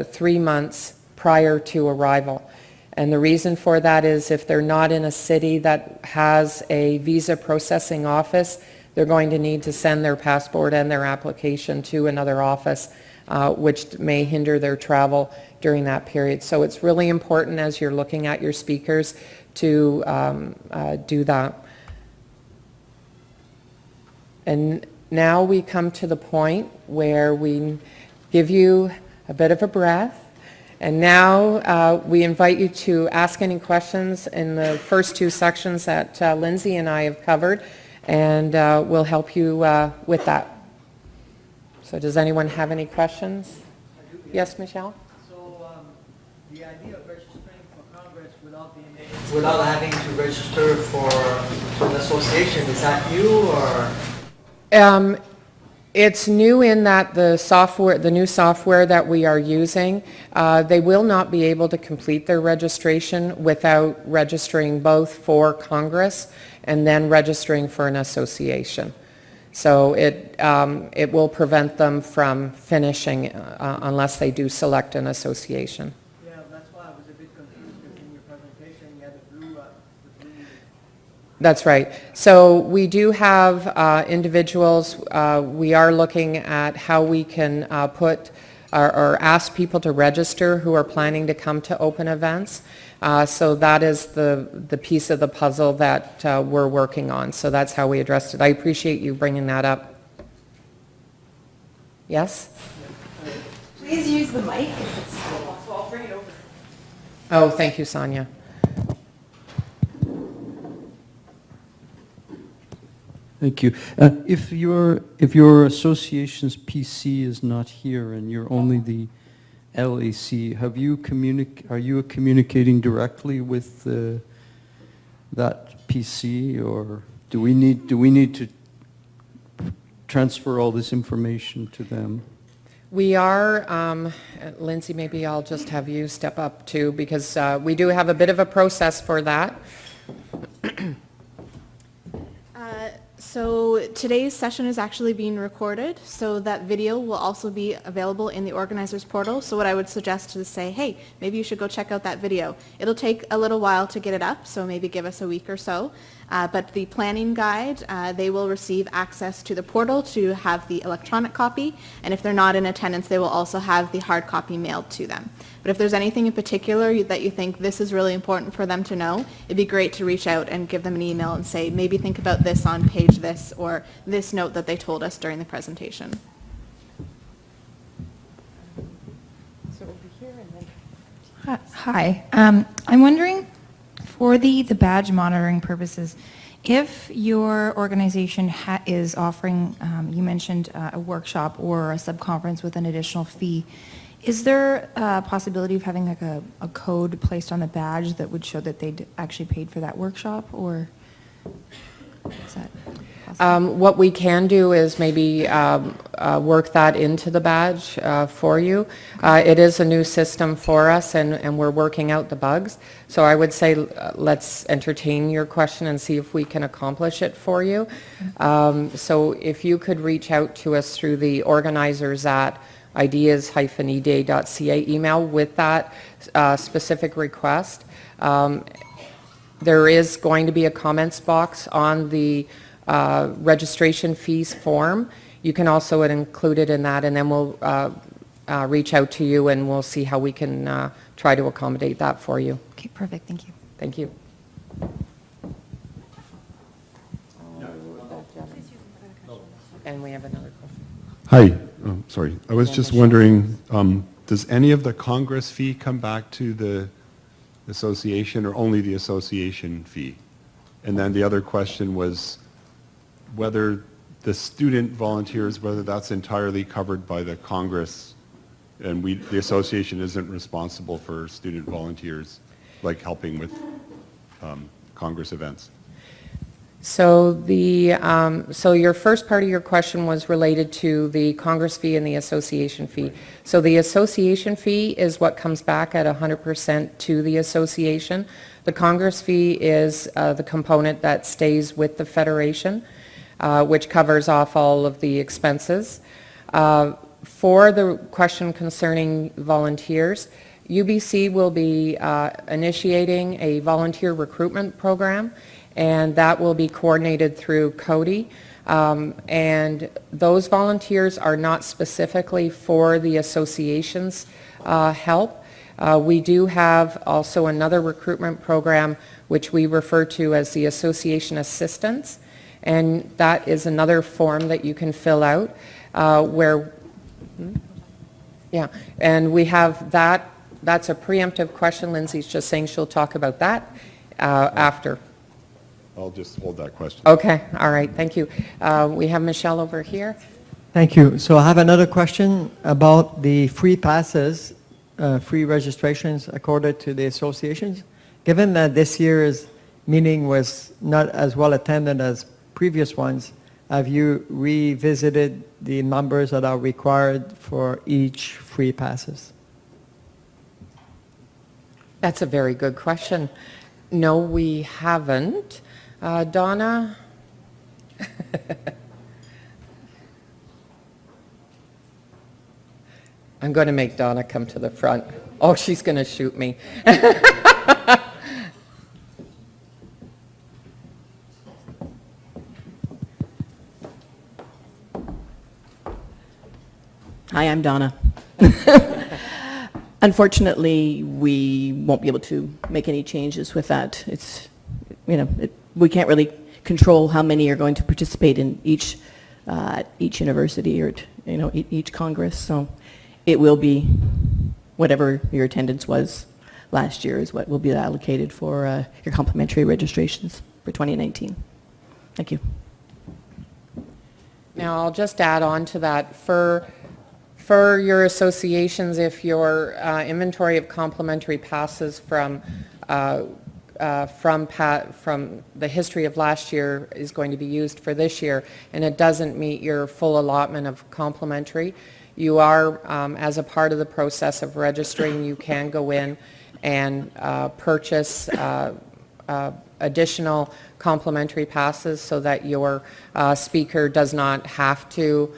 3 months prior to arrival. And the reason for that is if they're not in a city that has a visa processing office, they're going to need to send their passport and their application to another office, which may hinder their travel during that period. So it's really important as you're looking at your speakers to do that. And now we come to the point where we give you a bit of a breath. And now we invite you to ask any questions in the first 2 sections that Lindsay and I have covered, and we'll help you with that. So does anyone have any questions? Yes, Michelle? So the idea of registering for Congress without having to register for an association, is that new or? It's new in that the new software that we are using, they will not be able to complete their registration without registering both for Congress and then registering for an association. So it will prevent them from finishing unless they do select an association. Yeah, that's why I was a bit confused because in your presentation you had the blue. That's right. So we do have individuals, we are looking at how we can put or ask people to register who are planning to come to open events. So that is the piece of the puzzle that we're working on. So that's how we addressed it. I appreciate you bringing that up. Yes? Please use the mic if it's possible. I'll bring it over. Oh, thank you, Sonia. Thank you. If your association's PC is not here and you're only the LAC, are you communicating directly with that PC, or do we need to transfer all this information to them? We are, Lindsay, maybe I'll just have you step up too, because we do have a bit of a process for that. So today's session is actually being recorded, so that video will also be available in the organizers portal. So what I would suggest is say, hey, maybe you should go check out that video. It'll take a little while to get it up, so maybe give us a week or so. But the planning guide, they will receive access to the portal to have the electronic copy, and if they're not in attendance, they will also have the hard copy mailed to them. But if there's anything in particular that you think this is really important for them to know, it'd be great to reach out and give them an email and say, maybe think about this on page this, or this note that they told us during the presentation. Hi. I'm wondering, for the badge monitoring purposes, if your organization is offering, you mentioned a workshop or a sub-conference with an additional fee, is there a possibility of having like a code placed on the badge that would show that they'd actually paid for that workshop, or is that possible? What we can do is maybe work that into the badge for you. It is a new system for us, and we're working out the bugs. So I would say let's entertain your question and see if we can accomplish it for you. So if you could reach out to us through the organizers at ideas-eday.ca email with that specific request. There is going to be a comments box on the registration fees form. You can also include it in that, and then we'll reach out to you and we'll see how we can try to accommodate that for you. Okay, perfect, thank you. Thank you. And we have another question. Hi, sorry. I was just wondering, does any of the Congress fee come back to the association or only the association fee? And then the other question was whether the student volunteers, whether that's entirely covered by the Congress and the association isn't responsible for student volunteers, like helping with Congress events. So so your first part of your question was related to the Congress fee and the association fee. So the association fee is what comes back at 100% to the association. The Congress fee is the component that stays with the Federation, which covers off all of the expenses. For the question concerning volunteers, UBC will be initiating a volunteer recruitment program, and that will be coordinated through Cody. And those volunteers are not specifically for the association's help. We do have also another recruitment program which we refer to as the Association Assistance, and that is another form that you can fill out yeah, and we have that. That's a preemptive question. Lindsay's just saying she'll talk about that after. I'll just hold that question. Okay, all right, thank you. We have Michelle over here. Thank you. So I have another question about the free passes, free registrations accorded to the associations. Given that this year's meeting was not as well attended as previous ones, have you revisited the numbers that are required for each free passes? That's a very good question. No, we haven't. Donna? I'm going to make Donna come to the front. Oh, she's going to shoot me. Hi, I'm Donna. Unfortunately, we won't be able to make any changes with that. It's, we can't really control how many are going to participate in each university or each Congress. So it will be whatever your attendance was last year is what will be allocated for your complimentary registrations for 2019. Thank you. Now, I'll just add on to that. For your associations, if your inventory of complimentary passes from the history of last year is going to be used for this year, and it doesn't meet your full allotment of complimentary, you are, as a part of the process of registering, you can go in and purchase additional complimentary passes so that your speaker doesn't have to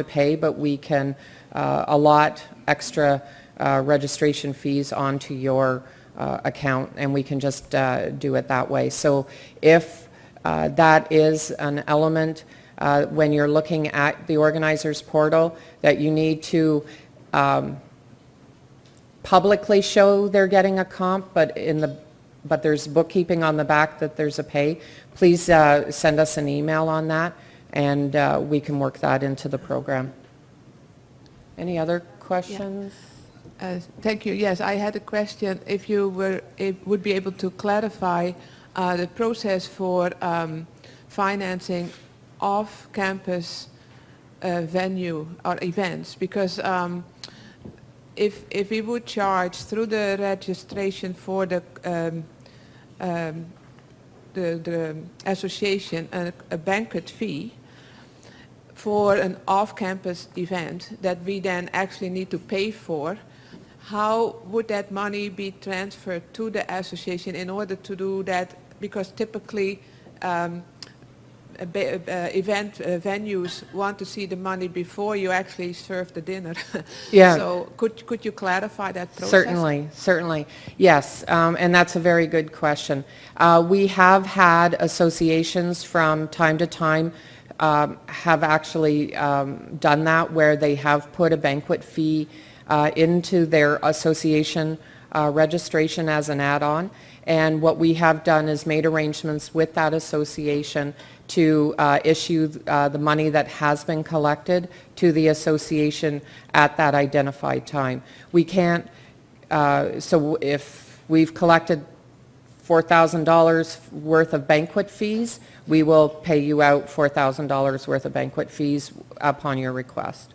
pay, but we can allot extra registration fees onto your account, and we can just do it that way. So if that is an element when you're looking at the organizer's portal that you need to publicly show they're getting a comp, but there's bookkeeping on the back that there's a pay, please send us an email on that, and we can work that into the program. Any other questions? Thank you. Yes, I had a question. If you would be able to clarify the process for financing off-campus venue or events, because if we would charge through the registration for the the association a banquet fee for an off-campus event that we then actually need to pay for, how would that money be transferred to the association in order to do that? Because typically event venues want to see the money before you actually serve the dinner. Yeah. So could you clarify that process? Certainly, certainly. Yes, and that's a very good question. We have had associations from time to time have actually done that, where they have put a banquet fee into their association registration as an add-on. And what we have done is made arrangements with that association to issue the money that has been collected to the association at that identified time. We can't, so if we've collected $4,000 worth of banquet fees, we will pay you out $4,000 worth of banquet fees upon your request.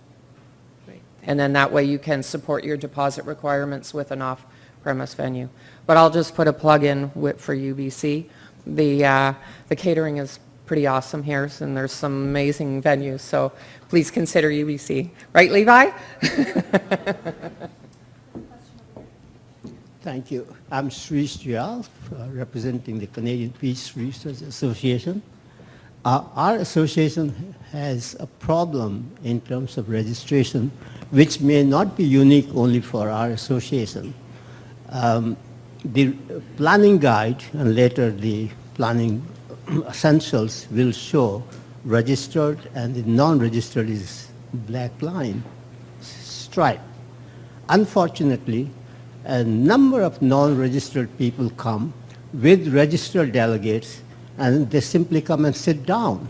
Great. And then that way you can support your deposit requirements with an off-premise venue. But I'll just put a plug in for UBC. The catering is pretty awesome here, and there's some amazing venues, so please consider UBC. Right, Levi? Thank you. I'm Srish Jyal, representing the Canadian Peace Research Association. Our association has a problem in terms of registration, which may not be unique only for our association. The planning guide and later the planning essentials will show registered, and the non-registered is black line stripe. Unfortunately, a number of non-registered people come with registered delegates, and they simply come and sit down.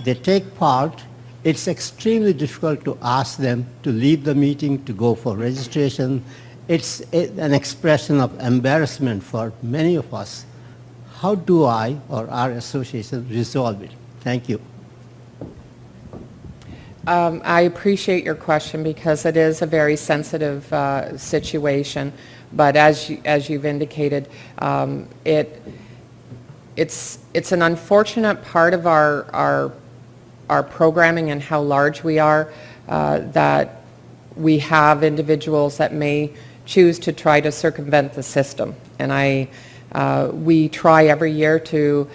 They take part. It's extremely difficult to ask them to leave the meeting to go for registration. It's an expression of embarrassment for many of us. How do I or our association resolve it? Thank you. I appreciate your question because it is a very sensitive situation. But as you've indicated, it's an unfortunate part of our programming and how large we are that we have individuals that may choose to try to circumvent the system. And we try every year to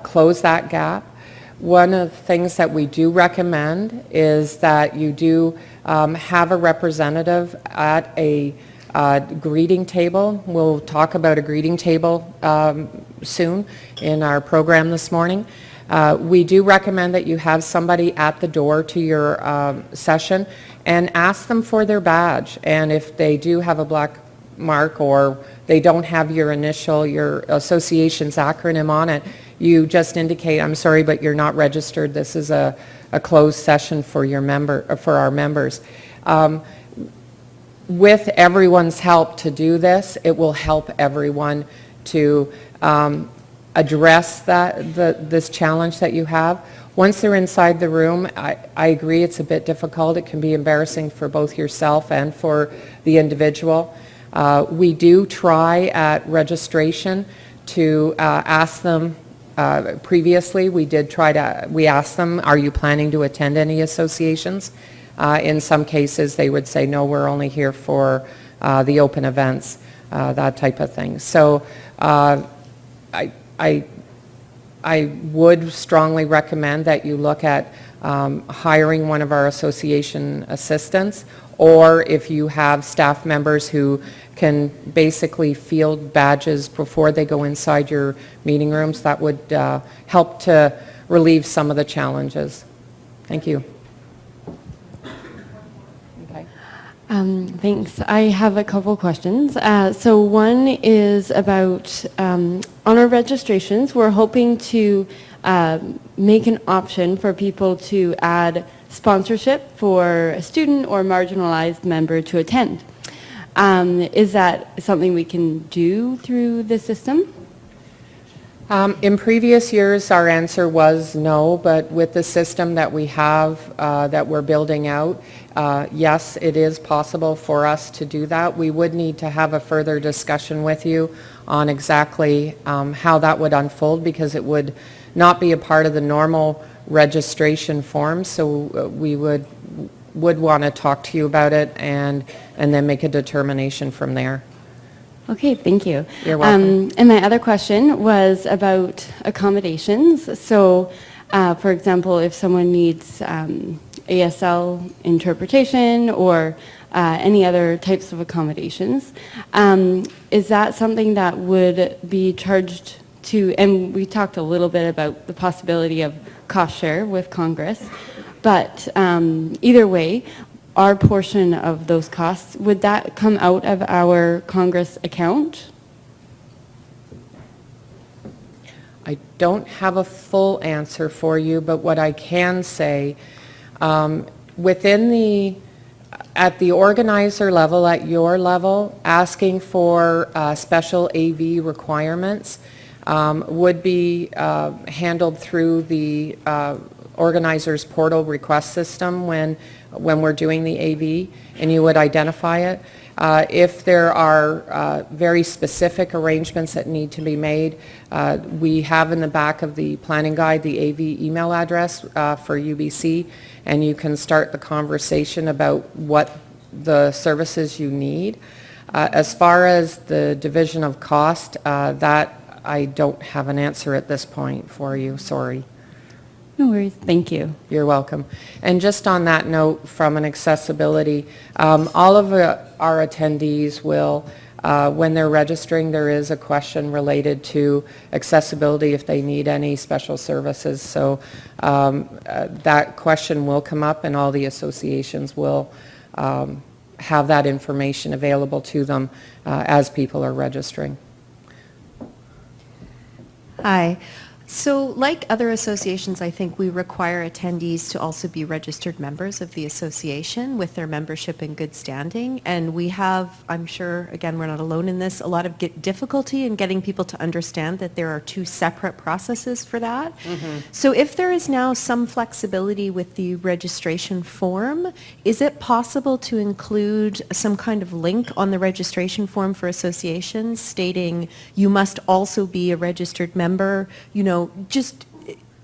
close that gap. One of the things that we do recommend is that you do have a representative at a greeting table. We'll talk about a greeting table soon in our program this morning. We do recommend that you have somebody at the door to your session and ask them for their badge. And if they do have a black mark or they don't have your initial, your association's acronym on it, you just indicate, I'm sorry, but you're not registered. This is a closed session for our members. With everyone's help to do this, it will help everyone to address this challenge that you have. Once they're inside the room, I agree it's a bit difficult. It can be embarrassing for both yourself and for the individual. We do try at registration to ask them. Previously, we asked them, are you planning to attend any associations? In some cases, they would say, no, we're only here for the open events, that type of thing. So I would strongly recommend that you look at hiring one of our association assistants, or if you have staff members who can basically field badges before they go inside your meeting rooms, that would help to relieve some of the challenges. Thank you. Okay. Thanks. I have a couple questions. So one is about, on our registrations, we're hoping to make an option for people to add sponsorship for a student or marginalized member to attend. Is that something we can do through the system? In previous years, our answer was no, but with the system that we have, that we're building out, yes, it is possible for us to do that. We would need to have a further discussion with you on exactly how that would unfold, because it would not be a part of the normal registration form. So we would want to talk to you about it and then make a determination from there. Okay, thank you. You're welcome. And my other question was about accommodations. So, for example, if someone needs ASL interpretation or any other types of accommodations, is that something that would be charged to, and we talked a little bit about the possibility of cost share with Congress, but either way, our portion of those costs, would that come out of our Congress account? I don't have a full answer for you, but what I can say, at the organizer level, at your level, asking for special AV requirements would be handled through the organizer's portal request system when we're doing the AV, and you would identify it. If there are very specific arrangements that need to be made, we have in the back of the planning guide the AV email address for UBC, and you can start the conversation about what the services you need. As far as the division of cost, that I don't have an answer at this point for you, sorry. No worries, thank you. You're welcome. And just on that note, from an accessibility, all of our attendees will, when they're registering, there is a question related to accessibility if they need any special services. So that question will come up, and all the associations will have that information available to them as people are registering. Hi. So like other associations, I think we require attendees to also be registered members of the association with their membership in good standing. And we have, I'm sure, again, we're not alone in this, a lot of difficulty in getting people to understand that there are two separate processes for that. So if there is now some flexibility with the registration form, is it possible to include some kind of link on the registration form for associations stating you must also be a registered member, you know, just,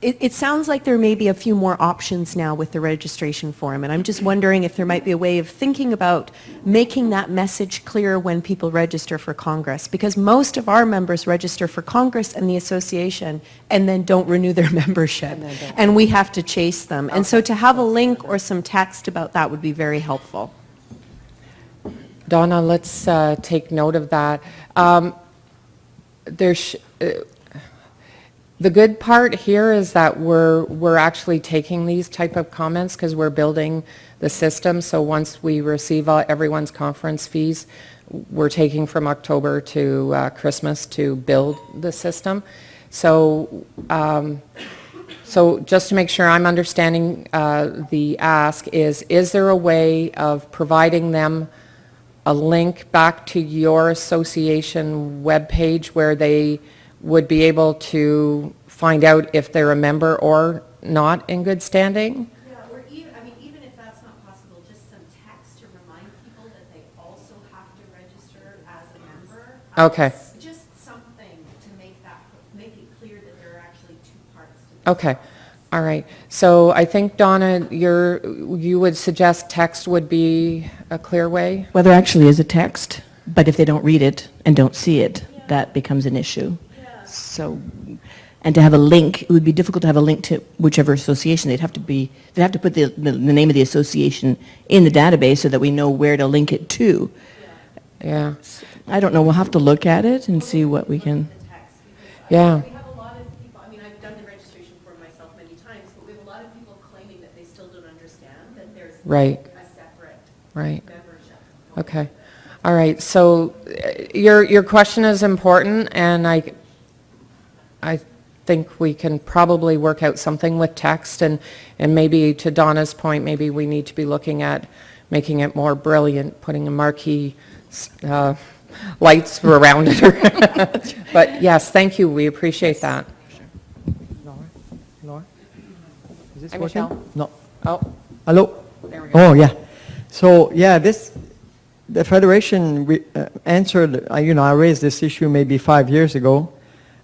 it sounds like there may be a few more options now with the registration form, and I'm just wondering if there might be a way of thinking about making that message clear when people register for Congress, because most of our members register for Congress and the association and then don't renew their membership, and we have to chase them. And so to have a link or some text about that would be very helpful. Donna, let's take note of that. The good part here is that we're actually taking these type of comments because we're building the system. So once we receive everyone's conference fees, we're taking from October to Christmas to build the system. So so just to make sure I'm understanding the ask is there a way of providing them a link back to your association webpage where they would be able to find out if they're a member or not in good standing? Yeah, or even, I mean, even if that's not possible, just some text to remind people that they also have to register as a member. Okay. Just something to make it clear that there are actually two parts to this. Okay. All right. So I think, Donna, you would suggest text would be a clear way? Well, there actually is a text, but if they don't read it and don't see it, that becomes an issue. So, and to have a link, it would be difficult to have a link to whichever association. They'd have to put the name of the association in the database so that we know where to link it to. Yeah. I don't know, we'll have to look at it and see what we can. Yeah. We have a lot of people, I mean, I've done the registration form myself many times, but we have a lot of people claiming that they still don't understand that there's Right. a separate Right. membership. Okay. All right. So your question is important, and I think we can probably work out something with text, and maybe to Donna's point, maybe we need to be looking at making it more brilliant, putting a marquee lights around it. But yes, thank you. We appreciate that. Laura? Is this Hi, working? Michelle. No. Oh, Hello? there we go. Oh, yeah. So, yeah, the Federation answered, I raised this issue maybe 5 years ago.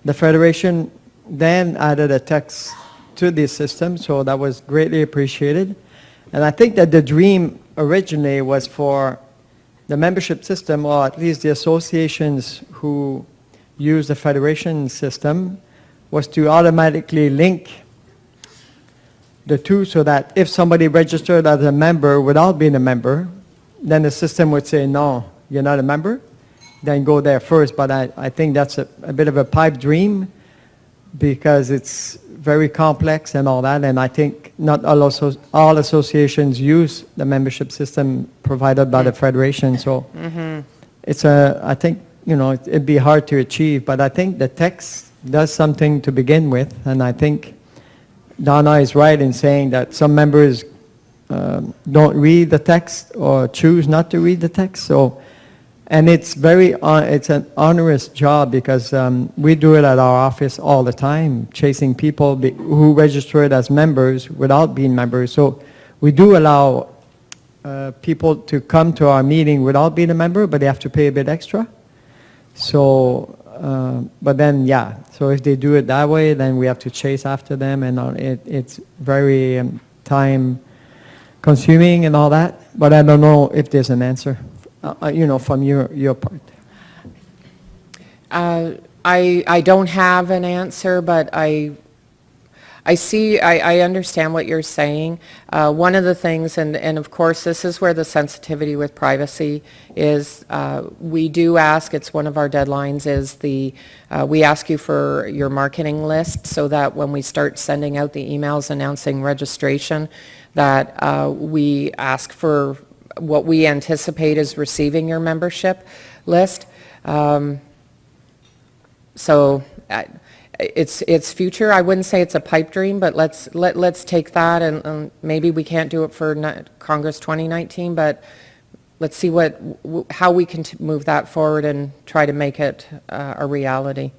The Federation then added a text to the system, so that was greatly appreciated. And I think that the dream originally was for the membership system, or at least the associations who use the Federation system, was to automatically link the two, so that if somebody registered as a member without being a member, then the system would say, no, you're not a member, then go there first. But I think that's a bit of a pipe dream, because it's very complex and all that, and I think not all associations use the membership system provided by the Federation, so it's I think, it'd be hard to achieve, but I think the text does something to begin with, and I think Donna is right in saying that some members don't read the text or choose not to read the text. And it's it's an onerous job, because we do it at our office all the time, chasing people who registered as members without being members. So we do allow people to come to our meeting without being a member, but they have to pay a bit extra. So, but then, so if they do it that way, then we have to chase after them, and it's very time consuming and all that. But I don't know if there's an answer. From your part. I don't have an answer, but I understand what you're saying. One of the things, and of course this is where the sensitivity with privacy is, we do ask, it's one of our deadlines, is we ask you for your marketing list, so that when we start sending out the emails announcing registration, that we ask for what we anticipate is receiving your membership list. So it's future. I wouldn't say it's a pipe dream, but let's take that, and maybe we can't do it for Congress 2019, but let's see how we can move that forward and try to make it a reality.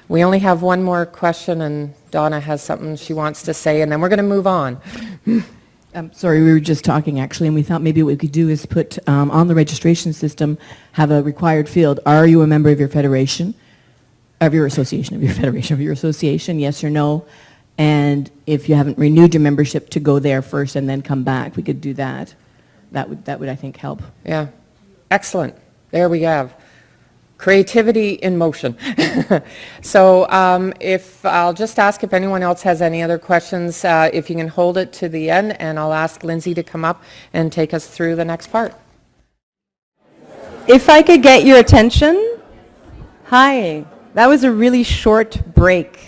We only have one more question, and Donna has something she wants to say, and then we're going to move on. Sorry, we were just talking actually, and we thought maybe what we could do is put on the registration system, have a required field. Are you a member of your federation, of your association, yes or no? And if you haven't renewed your membership, to go there first and then come back. We could do that. That would I think help. Yeah, excellent. There we have creativity in motion. So if I'll just ask if anyone else has any other questions, if you can hold it to the end, and I'll ask Lindsay to come up and take us through the next part. If I could get your attention. Hi, that was a really short break.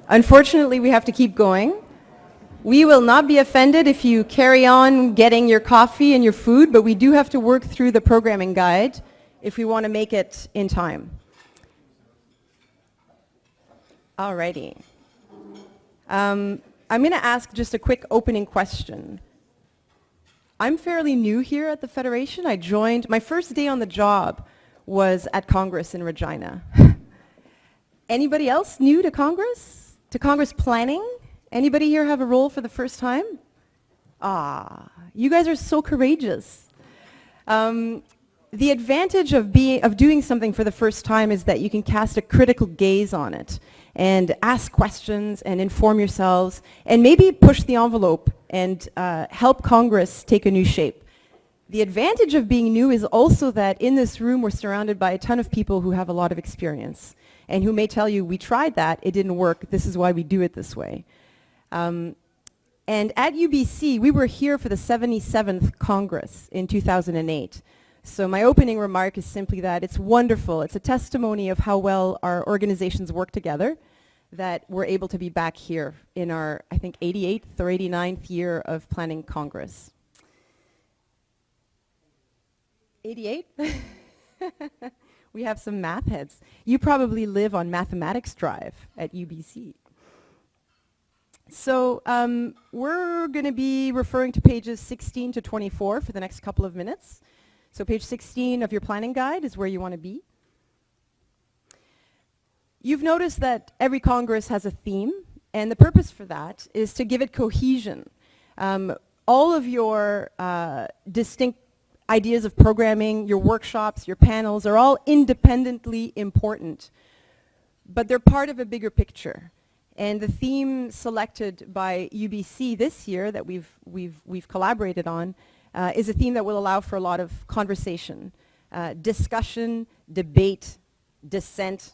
Unfortunately, we have to keep going. We will not be offended if you carry on getting your coffee and your food, but we do have to work through the programming guide if we want to make it in time. Alrighty. I'm going to ask just a quick opening question. I'm fairly new here at the Federation. My first day on the job was at Congress in Regina. Anybody else new to Congress? To Congress planning? Anybody here have a role for the first time? You guys are so courageous. The advantage of doing something for the first time is that you can cast a critical gaze on it and ask questions and inform yourselves and maybe push the envelope and help Congress take a new shape. The advantage of being new is also that in this room we're surrounded by a ton of people who have a lot of experience and who may tell you, we tried that, it didn't work, this is why we do it this way. And at UBC, we were here for the 77th Congress in 2008. So my opening remark is simply that it's wonderful. It's a testimony of how well our organizations work together that we're able to be back here in our, I think, 88th or 89th year of planning Congress. 88? We have some math heads. You probably live on Mathematics Drive at UBC. So we're going to be referring to pages 16 to 24 for the next couple of minutes. So page 16 of your planning guide is where you want to be. You've noticed that every Congress has a theme, and the purpose for that is to give it cohesion. All of your distinct ideas of programming, your workshops, your panels are all independently important, but they're part of a bigger picture. And the theme selected by UBC this year that we've collaborated on is a theme that will allow for a lot of conversation, discussion, debate, dissent,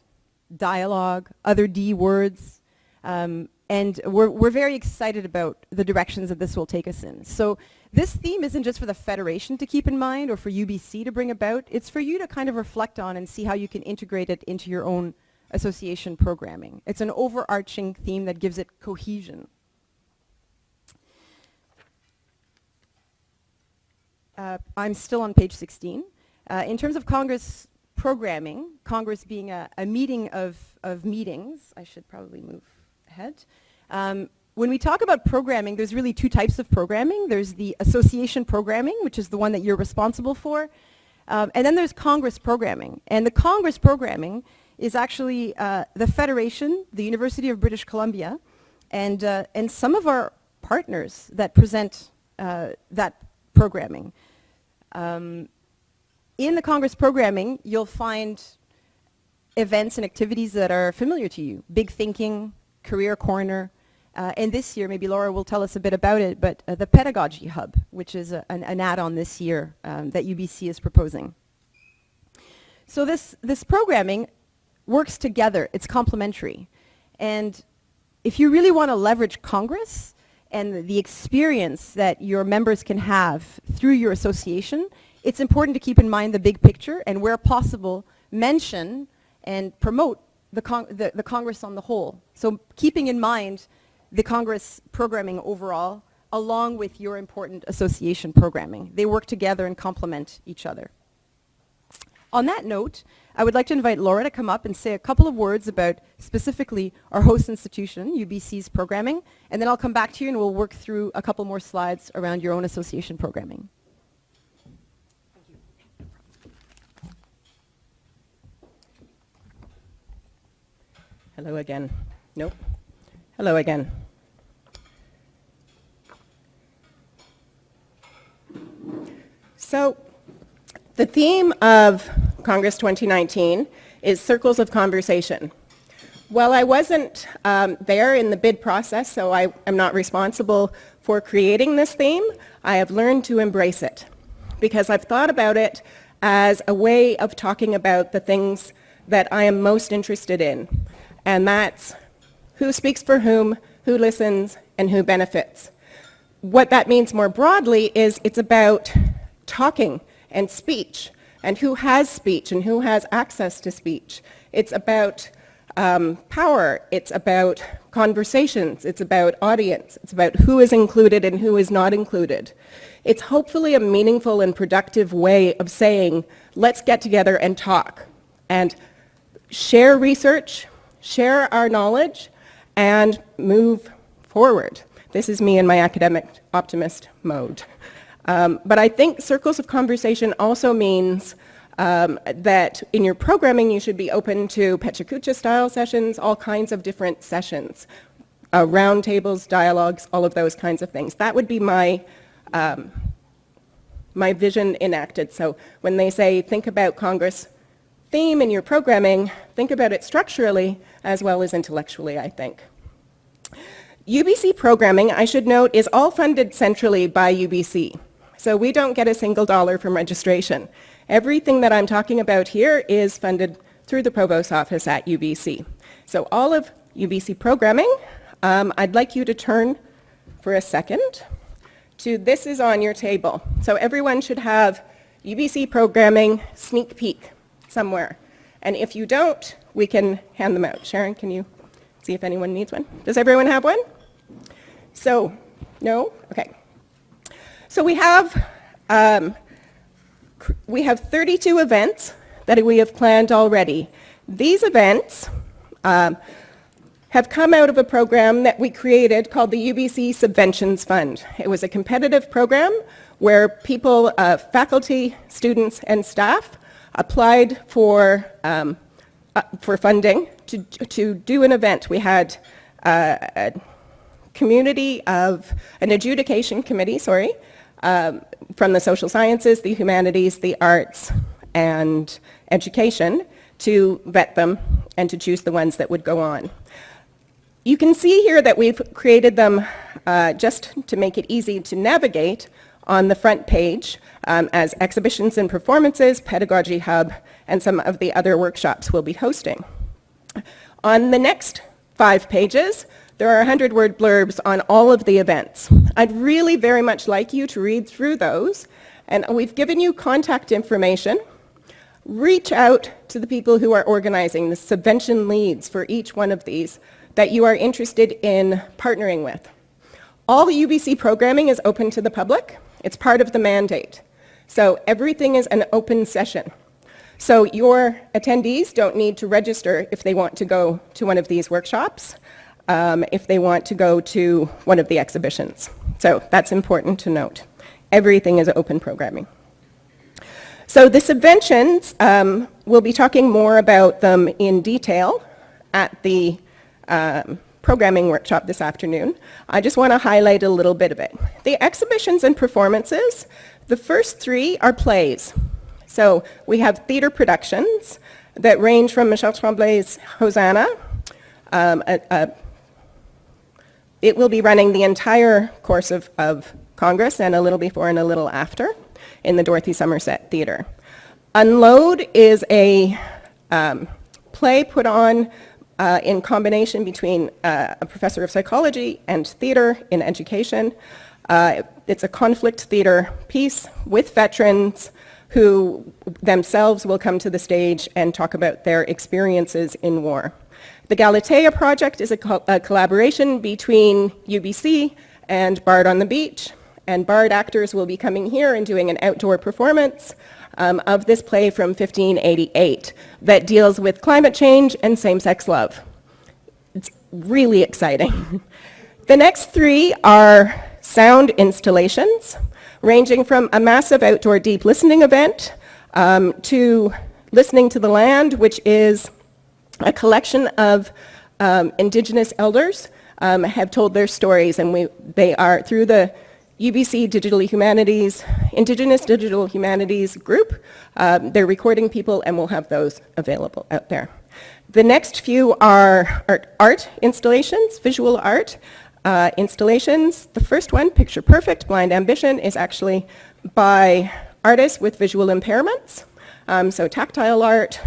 dialogue, other D words, and we're very excited about the directions that this will take us in. So this theme isn't just for the Federation to keep in mind or for UBC to bring about, it's for you to kind of reflect on and see how you can integrate it into your own association programming. It's an overarching theme that gives it cohesion. I'm still on page 16. In terms of Congress programming, Congress being a meeting of meetings, I should probably move ahead. When we talk about programming, there's really two types of programming. There's the association programming, which is the one that you're responsible for, and then there's Congress programming. And the Congress programming is actually the Federation, the University of British Columbia, and some of our partners that present that programming. In the Congress programming, you'll find events and activities that are familiar to you. Big Thinking, Career Corner, and this year, maybe Laura will tell us a bit about it, but the Pedagogy Hub, which is an add-on this year that UBC is proposing. So this programming works together. It's complementary. And if you really want to leverage Congress and the experience that your members can have through your association, it's important to keep in mind the big picture and, where possible, mention and promote the Congress on the whole. So keeping in mind the Congress programming overall, along with your important association programming. They work together and complement each other. On that note, I would like to invite Laura to come up and say a couple of words about specifically our host institution, UBC's programming, and then I'll come back to you and we'll work through a couple more slides around your own association programming. Hello again. Nope. Hello again. So the theme of Congress 2019 is Circles of Conversation. Well, I wasn't there in the bid process, so I am not responsible for creating this theme. I have learned to embrace it because I've thought about it as a way of talking about the things that I am most interested in, and that's who speaks for whom, who listens, and who benefits. What that means more broadly is it's about talking and speech, and who has speech and who has access to speech. It's about power, it's about conversations, it's about audience, it's about who is included and who is not included. It's hopefully a meaningful and productive way of saying, let's get together and talk, and share research, share our knowledge, and move forward. This is me in my academic optimist mode. But I think Circles of Conversation also means that in your programming you should be open to Pechakucha-style sessions, all kinds of different sessions, roundtables, dialogues, all of those kinds of things. That would be my vision enacted. So when they say think about Congress theme in your programming, think about it structurally as well as intellectually, I think. UBC programming, I should note, is all funded centrally by UBC. So we don't get a single dollar from registration. Everything that I'm talking about here is funded through the Provost's office at UBC. So all of UBC programming, I'd like you to turn for a second to this is on your table. So everyone should have UBC programming sneak peek somewhere. And if you don't, we can hand them out. Sharon, can you see if anyone needs one? Does everyone have one? So, no? Okay. So we have 32 events that we have planned already. These events have come out of a program that we created called the UBC Subventions Fund. It was a competitive program where people, faculty, students, and staff applied for funding to do an event. We had an adjudication committee, from the social sciences, the humanities, the arts, and education to vet them and to choose the ones that would go on. You can see here that we've created them just to make it easy to navigate on the front page as exhibitions and performances, pedagogy hub, and some of the other workshops we'll be hosting. On the next 5 pages, there are 100-word blurbs on all of the events. I'd really very much like you to read through those, and we've given you contact information. Reach out to the people who are organizing, the subvention leads for each one of these that you are interested in partnering with. All the UBC programming is open to the public. It's part of the mandate. So everything is an open session. So your attendees don't need to register if they want to go to one of these workshops, if they want to go to one of the exhibitions. So that's important to note. Everything is open programming. So the subventions, we'll be talking more about them in detail at the programming workshop this afternoon. I just want to highlight a little bit of it. The exhibitions and performances, the first 3 are plays. So we have theater productions that range from Michel Tremblay's Hosanna. It will be running the entire course of Congress and a little before and a little after in the Dorothy Somerset Theatre. Unload is a play put on in combination between a professor of psychology and theater in education. It's a conflict theater piece with veterans who themselves will come to the stage and talk about their experiences in war. The Galatea project is a collaboration between UBC and Bard on the Beach, and Bard actors will be coming here and doing an outdoor performance of this play from 1588 that deals with climate change and same-sex love. It's really exciting. The next 3 are sound installations, ranging from a massive outdoor deep listening event to Listening to the Land, which is a collection of Indigenous elders have told their stories, and they are through the UBC Indigenous Digital Humanities group. They're recording people, and we'll have those available out there. The next few are art installations, visual art installations. The first one, Picture Perfect, Blind Ambition, is actually by artists with visual impairments. So tactile art,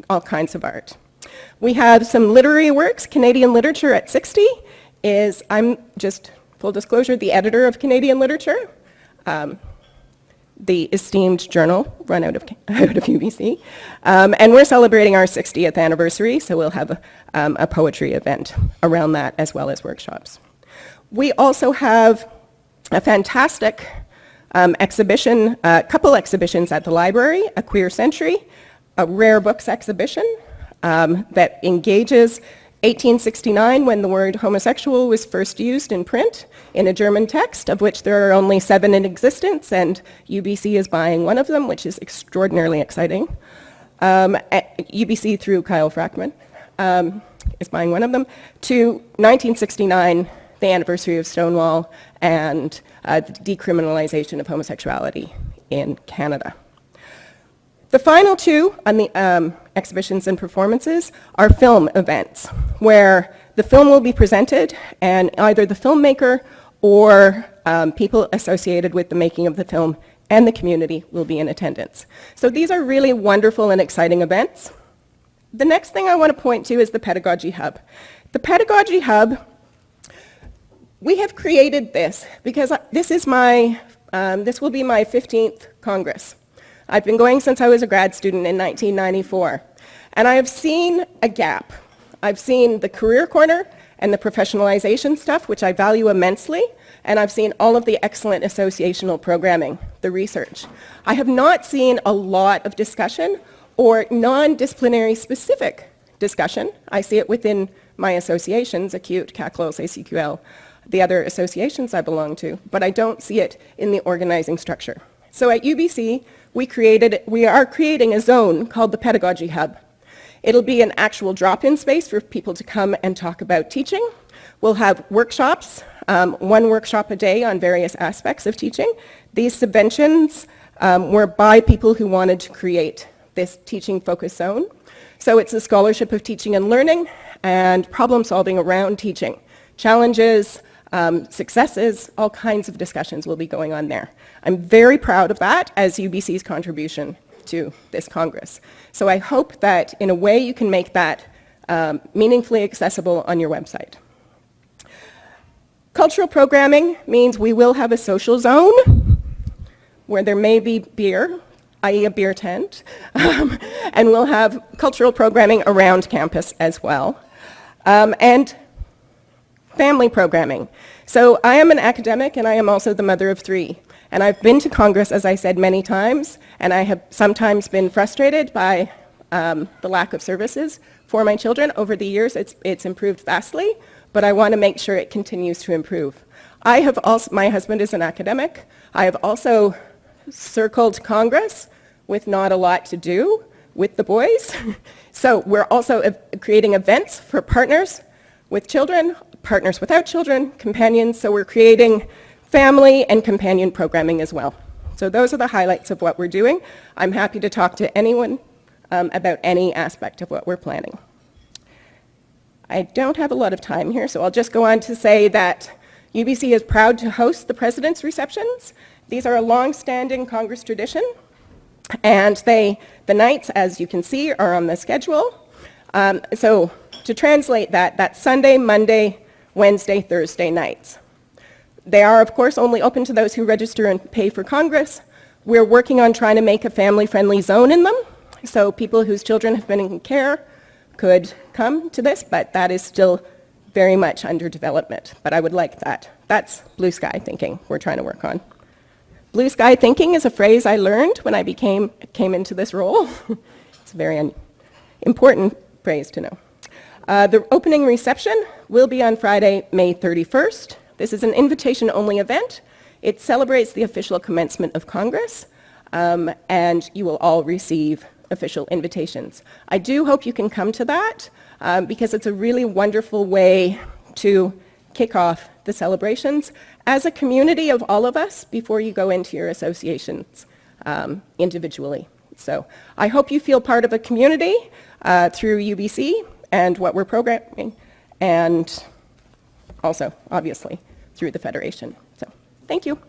all kinds of art. We have some literary works. Canadian Literature at 60 is, I'm just, full disclosure, the editor of Canadian Literature, the esteemed journal run out of UBC. And we're celebrating our 60th anniversary, so we'll have a poetry event around that as well as workshops. We also have a fantastic exhibition, a couple exhibitions at the library, A Queer Century, a rare books exhibition that engages 1869, when the word homosexual was first used in print in a German text, of which there are only 7 in existence, and UBC is buying one of them, which is extraordinarily exciting. UBC, through Kyle Frackman, is buying one of them, to 1969, the anniversary of Stonewall, and the decriminalization of homosexuality in Canada. The final 2 on the exhibitions and performances are film events, where the film will be presented and either the filmmaker or people associated with the making of the film and the community will be in attendance. So these are really wonderful and exciting events. The next thing I want to point to is the Pedagogy Hub. The Pedagogy Hub, we have created this because this will be my 15th Congress. I've been going since I was a grad student in 1994, and I have seen a gap. I've seen the career corner and the professionalization stuff, which I value immensely, and I've seen all of the excellent associational programming, the research. I have not seen a lot of discussion or non-disciplinary specific discussion. I see it within my associations, Acute, CACLOS, ACQL, the other associations I belong to, but I don't see it in the organizing structure. So at UBC, we are creating a zone called the Pedagogy Hub. It'll be an actual drop-in space for people to come and talk about teaching. We'll have workshops one workshop a day on various aspects of teaching. These subventions were by people who wanted to create this teaching focus zone. So it's a scholarship of teaching and learning and problem solving around teaching. Challenges, successes, all kinds of discussions will be going on there. I'm very proud of that as UBC's contribution to this Congress. So I hope that in a way you can make that meaningfully accessible on your website. Cultural programming means we will have a social zone where there may be beer, i.e. a beer tent, and we'll have cultural programming around campus as well. And family programming. So I am an academic and I am also the mother of three. And I've been to Congress, as I said, many times, and I have sometimes been frustrated by the lack of services for my children. Over the years, it's improved vastly, but I want to make sure it continues to improve. My husband is an academic. I have also circled Congress with not a lot to do with the boys. So we're also creating events for partners with children, partners without children, companions. So we're creating family and companion programming as well. So those are the highlights of what we're doing. I'm happy to talk to anyone about any aspect of what we're planning. I don't have a lot of time here, so I'll just go on to say that UBC is proud to host the President's Receptions. These are a long-standing Congress tradition, and the nights, as you can see, are on the schedule. So to translate that, that's Sunday, Monday, Wednesday, Thursday nights. They are, of course, only open to those who register and pay for Congress. We're working on trying to make a family-friendly zone in them, so people whose children have been in care could come to this, but that is still very much under development. But I would like that. That's blue sky thinking we're trying to work on. Blue sky thinking is a phrase I learned when I came into this role. It's a very important phrase to know. The opening reception will be on Friday, May 31st. This is an invitation-only event. It celebrates the official commencement of Congress, and you will all receive official invitations. I do hope you can come to that because it's a really wonderful way to kick off the celebrations as a community of all of us before you go into your associations individually. So I hope you feel part of a community through UBC and what we're programming, and also, obviously, through the Federation. So, thank you.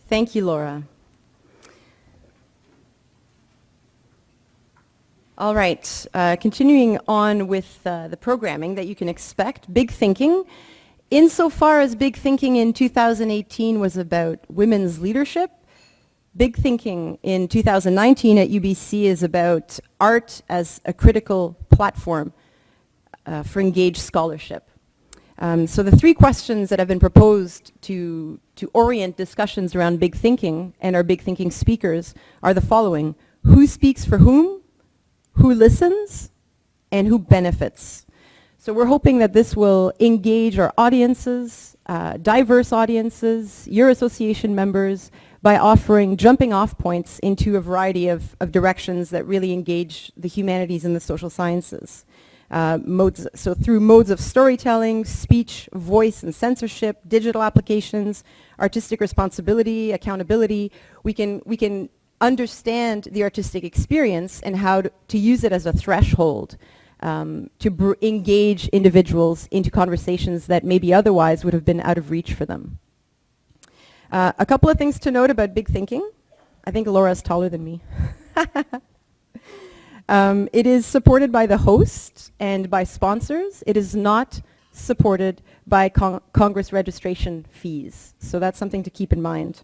Thank you, Laura. All right, continuing on with the programming that you can expect, Big Thinking. Insofar as Big Thinking in 2018 was about women's leadership, Big Thinking in 2019 at UBC is about art as a critical platform for engaged scholarship. So the three questions that have been proposed to orient discussions around Big Thinking and our Big Thinking speakers are the following: who speaks for whom, who listens, and who benefits? So we're hoping that this will engage our audiences, diverse audiences, your association members, by offering jumping off points into a variety of directions that really engage the humanities and the social sciences. So through modes of storytelling, speech, voice and censorship, digital applications, artistic responsibility, accountability, we can understand the artistic experience and how to use it as a threshold to engage individuals into conversations that maybe otherwise would have been out of reach for them. A couple of things to note about Big Thinking. I think Laura's taller than me. It is supported by the host and by sponsors. It is not supported by Congress registration fees. So that's something to keep in mind.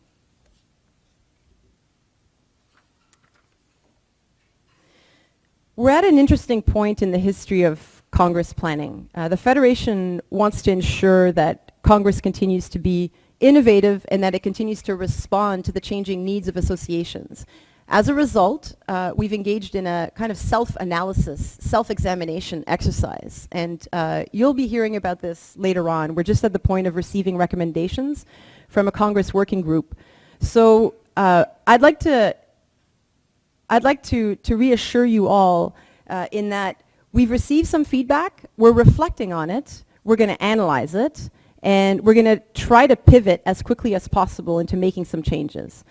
We're at an interesting point in the history of Congress planning. The Federation wants to ensure that Congress continues to be innovative and that it continues to respond to the changing needs of associations. As a result, we've engaged in a kind of self-analysis, self-examination exercise. And you'll be hearing about this later on. We're just at the point of receiving recommendations from a Congress working group. So I'd like to I'd like to reassure you all in that we've received some feedback, we're reflecting on it, we're going to analyze it, and we're going to try to pivot as quickly as possible into making some changes.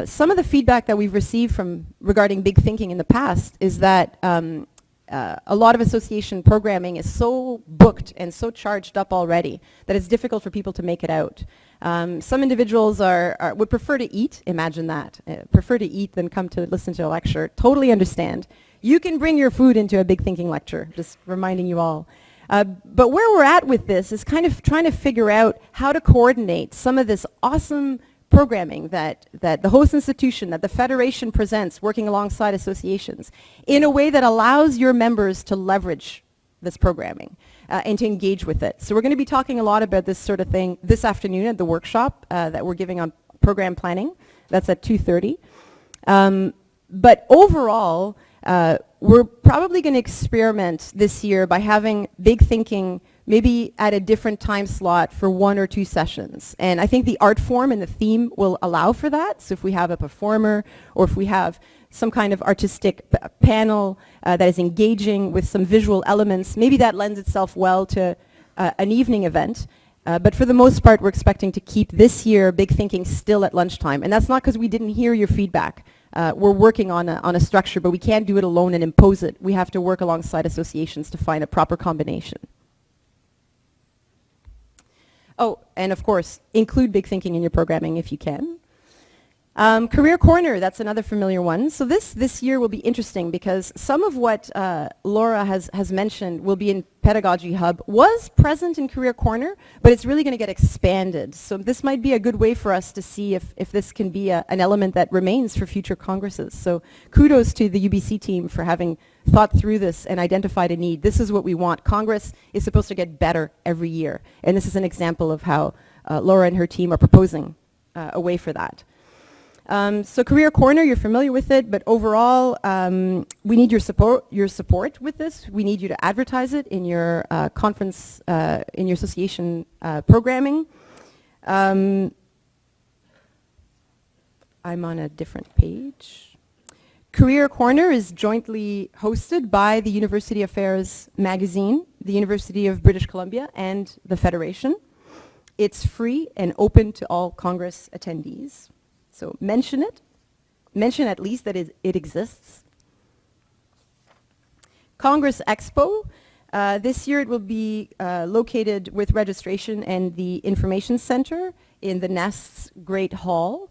Some of the feedback that we've received regarding big thinking in the past is that a lot of association programming is so booked and so charged up already that it's difficult for people to make it out. Some individuals would prefer to eat, imagine that, prefer to eat than come to listen to a lecture. Totally understand. You can bring your food into a big thinking lecture, just reminding you all. But where we're at with this is kind of trying to figure out how to coordinate some of this awesome programming that the host institution, that the Federation presents working alongside associations in a way that allows your members to leverage this programming and to engage with it. So we're going to be talking a lot about this sort of thing this afternoon at the workshop that we're giving on program planning. That's at 2:30. But overall, we're probably going to experiment this year by having big thinking maybe at a different time slot for 1 or 2 sessions. And I think the art form and the theme will allow for that. So if we have a performer or if we have some kind of artistic panel that is engaging with some visual elements, maybe that lends itself well to an evening event. But for the most part, we're expecting to keep this year big thinking still at lunchtime. And that's not because we didn't hear your feedback. We're working on a structure, but we can't do it alone and impose it. We have to work alongside associations to find a proper combination. Oh, and of course, include big thinking in your programming if you can. Career Corner, that's another familiar one. So this year will be interesting because some of what Laura has mentioned will be in Pedagogy Hub, was present in Career Corner, but it's really going to get expanded. So this might be a good way for us to see if this can be an element that remains for future congresses. So kudos to the UBC team for having thought through this and identified a need. This is what we want. Congress is supposed to get better every year. And this is an example of how Laura and her team are proposing a way for that. So Career Corner, you're familiar with it, but overall, we need your support with this. We need you to advertise it in your conference, in your association programming. I'm on a different page. Career Corner is jointly hosted by the University Affairs magazine, the University of British Columbia, and the Federation. It's free and open to all Congress attendees. So mention it. Mention at least that it exists. Congress Expo. This year it will be located with registration and the Information Center in the Nest's Great Hall.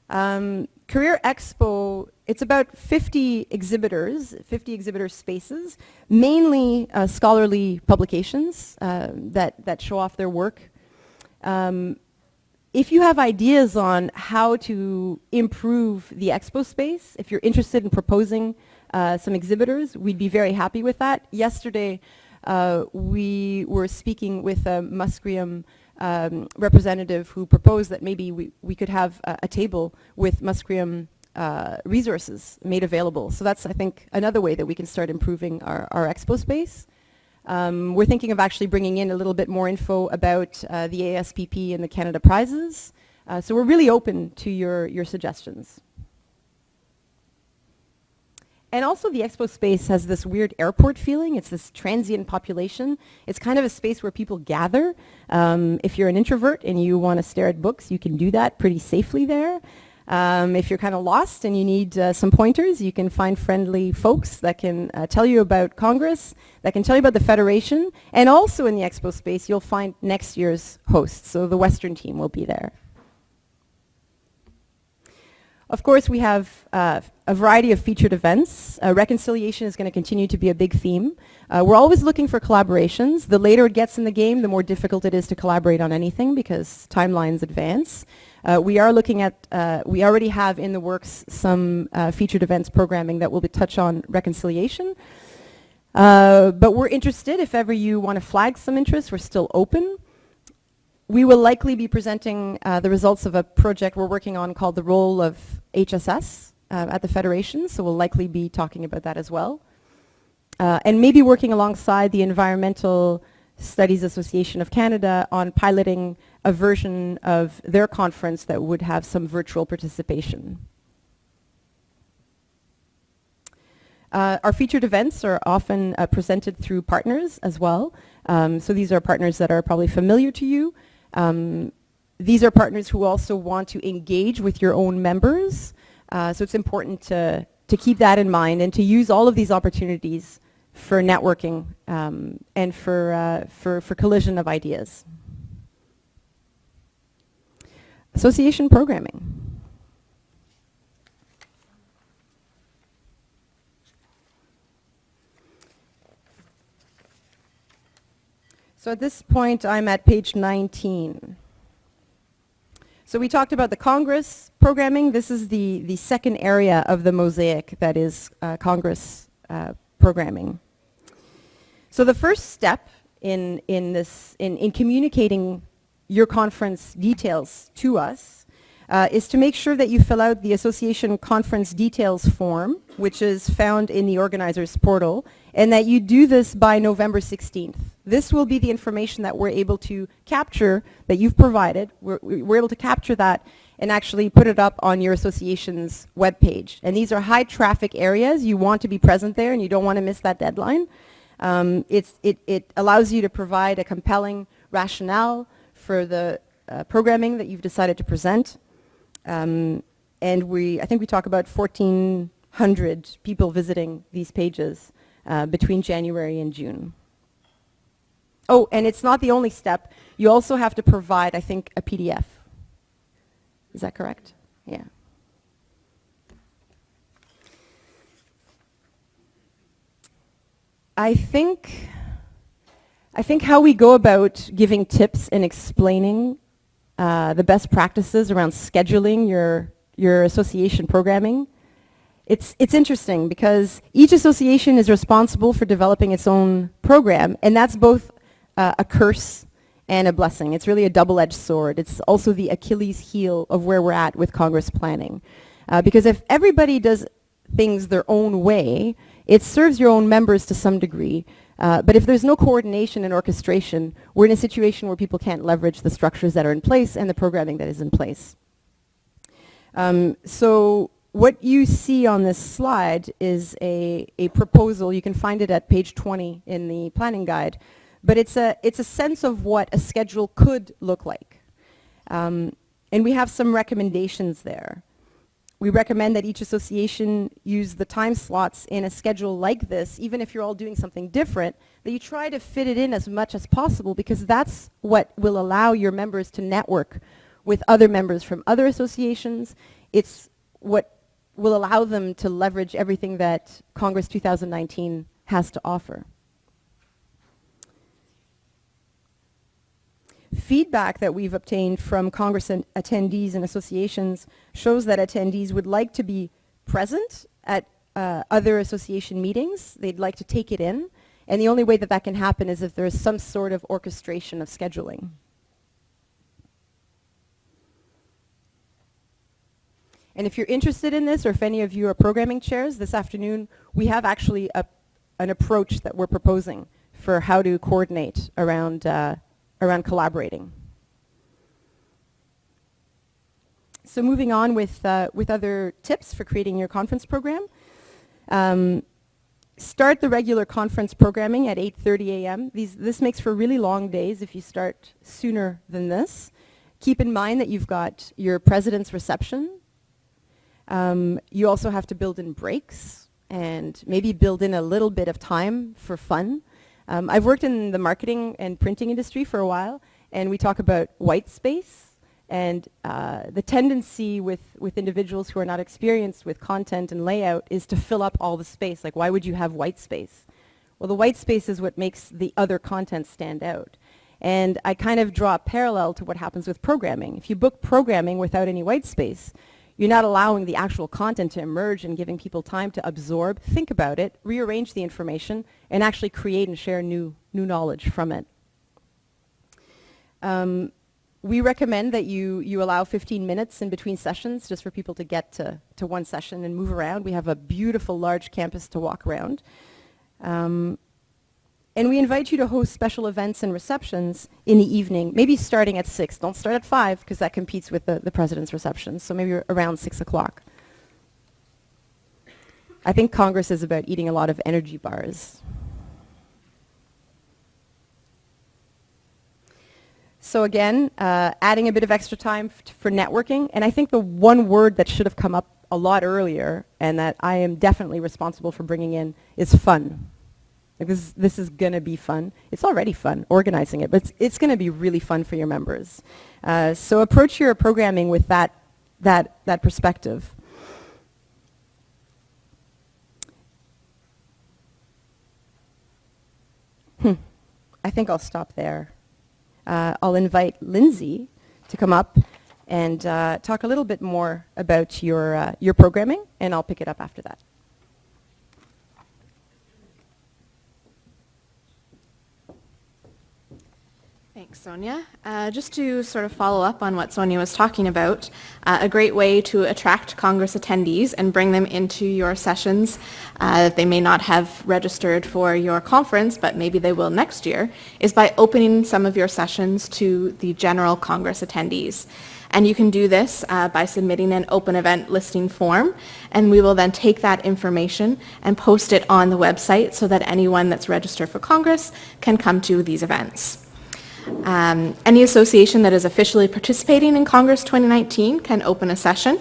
Career Expo, it's about 50 exhibitors, 50 exhibitor spaces, mainly scholarly publications that show off their work. If you have ideas on how to improve the expo space, if you're interested in proposing some exhibitors, we'd be very happy with that. Yesterday, we were speaking with a Musqueam representative who proposed that maybe we could have a table with Musqueam resources made available. So that's, I think, another way that we can start improving our expo space. We're thinking of actually bringing in a little bit more info about the ASPP and the Canada Prizes. So we're really open to your suggestions. And also the expo space has this weird airport feeling. It's this transient population. It's kind of a space where people gather. If you're an introvert and you want to stare at books, you can do that pretty safely there. If you're kind of lost and you need some pointers, you can find friendly folks that can tell you about Congress, that can tell you about the Federation, and also in the expo space, you'll find next year's hosts. So the Western team will be there. Of course, we have a variety of featured events. Reconciliation is going to continue to be a big theme. We're always looking for collaborations. The later it gets in the game, the more difficult it is to collaborate on anything because timelines advance. We are looking at, we already have in the works some featured events programming that will touch on reconciliation. But we're interested, if ever you want to flag some interest, we're still open. We will likely be presenting the results of a project we're working on called the Role of HSS at the Federation, so we'll likely be talking about that as well. And maybe working alongside the Environmental Studies Association of Canada on piloting a version of their conference that would have some virtual participation. Our featured events are often presented through partners as well. So these are partners that are probably familiar to you. These are partners who also want to engage with your own members. So it's important to keep that in mind and to use all of these opportunities for networking and for collision of ideas. Association programming. So at this point, I'm at page 19. So we talked about the Congress programming. This is the second area of the mosaic that is Congress programming. So the first step in communicating your conference details to us is to make sure that you fill out the association conference details form, which is found in the organizer's portal, and that you do this by November 16th. This will be the information that we're able to capture, that you've provided. We're able to capture that and actually put it up on your association's webpage. And these are high traffic areas. You want to be present there and you don't want to miss that deadline. It allows you to provide a compelling rationale for the programming that you've decided to present. And I think we talk about 1,400 people visiting these pages between January and June. Oh, and it's not the only step. You also have to provide, I think, a PDF. Is that correct? Yeah. I think how we go about giving tips and explaining the best practices around scheduling your association programming, it's interesting because each association is responsible for developing its own program, and that's both a curse and a blessing. It's really a double-edged sword. It's also the Achilles heel of where we're at with Congress planning. Because if everybody does things their own way, it serves your own members to some degree. But if there's no coordination and orchestration, we're in a situation where people can't leverage the structures that are in place and the programming that is in place. So what you see on this slide is a proposal. You can find it at page 20 in the planning guide. But it's a sense of what a schedule could look like. And we have some recommendations there. We recommend that each association use the time slots in a schedule like this, even if you're all doing something different, that you try to fit it in as much as possible, because that's what will allow your members to network with other members from other associations. It's what will allow them to leverage everything that Congress 2019 has to offer. Feedback that we've obtained from Congress attendees and associations shows that attendees would like to be present at other association meetings. They'd like to take it in. And the only way that that can happen is if there is some sort of orchestration of scheduling. And if you're interested in this, or if any of you are programming chairs, this afternoon we have actually an approach that we're proposing for how to coordinate around collaborating. So moving on with other tips for creating your conference program. Start the regular conference programming at 8:30 a.m. This makes for really long days if you start sooner than this. Keep in mind that you've got your president's reception. You also have to build in breaks and maybe build in a little bit of time for fun. I've worked in the marketing and printing industry for a while, and we talk about white space, and the tendency with individuals who are not experienced with content and layout is to fill up all the space. Like, why would you have white space? Well, the white space is what makes the other content stand out. And I kind of draw a parallel to what happens with programming. If you book programming without any white space, you're not allowing the actual content to emerge and giving people time to absorb, think about it, rearrange the information, and actually create and share new knowledge from it. We recommend that you allow 15 minutes in between sessions just for people to get to one session and move around. We have a beautiful large campus to walk around. And we invite you to host special events and receptions in the evening, maybe starting at 6. Don't start at 5 because that competes with the president's reception. So maybe around 6 o'clock. I think Congress is about eating a lot of energy bars. So again, adding a bit of extra time for networking, and I think the one word that should have come up a lot earlier, and that I am definitely responsible for bringing in, is fun. Like this is going to be fun. It's already fun, organizing it, but it's going to be really fun for your members. So approach your programming with that perspective. I think I'll stop there. I'll invite Lindsay to come up and talk a little bit more about your programming, and I'll pick it up after that. Thanks, Sonia. Just to sort of follow up on what Sonia was talking about, a great way to attract Congress attendees and bring them into your sessions that they may not have registered for your conference, but maybe they will next year, is by opening some of your sessions to the general Congress attendees. And you can do this by submitting an open event listing form, and we will then take that information and post it on the website so that anyone that's registered for Congress can come to these events. Any association that is officially participating in Congress 2019 can open a session,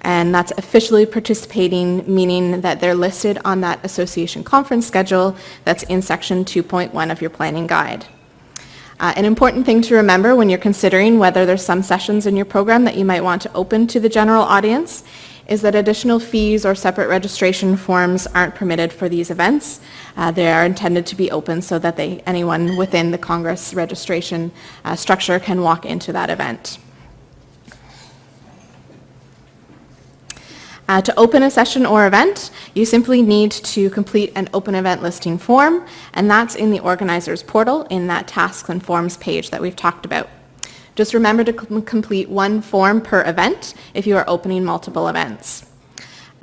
and that's officially participating, meaning that they're listed on that association conference schedule that's in section 2.1 of your planning guide. An important thing to remember when you're considering whether there's some sessions in your program that you might want to open to the general audience is that additional fees or separate registration forms aren't permitted for these events. They are intended to be open so that anyone within the Congress registration structure can walk into that event. To open a session or event, you simply need to complete an open event listing form, and that's in the organizer's portal in that tasks and forms page that we've talked about. Just remember to complete one form per event if you are opening multiple events.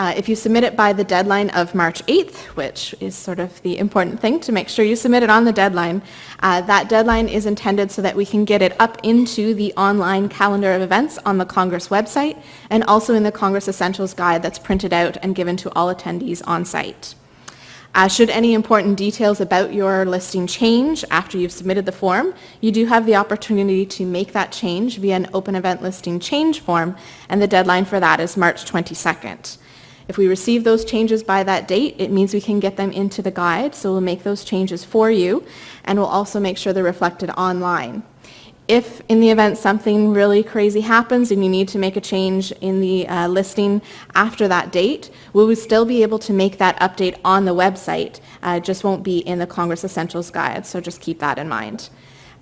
If you submit it by the deadline of March 8th, which is sort of the important thing to make sure you submit it on the deadline, that deadline is intended so that we can get it up into the online calendar of events on the Congress website and also in the Congress Essentials Guide that's printed out and given to all attendees on site. Should any important details about your listing change after you've submitted the form, you do have the opportunity to make that change via an open event listing change form, and the deadline for that is March 22nd. If we receive those changes by that date, it means we can get them into the guide, so we'll make those changes for you, and we'll also make sure they're reflected online. If in the event something really crazy happens and you need to make a change in the listing after that date, we will still be able to make that update on the website. It just won't be in the Congress Essentials Guide, so just keep that in mind.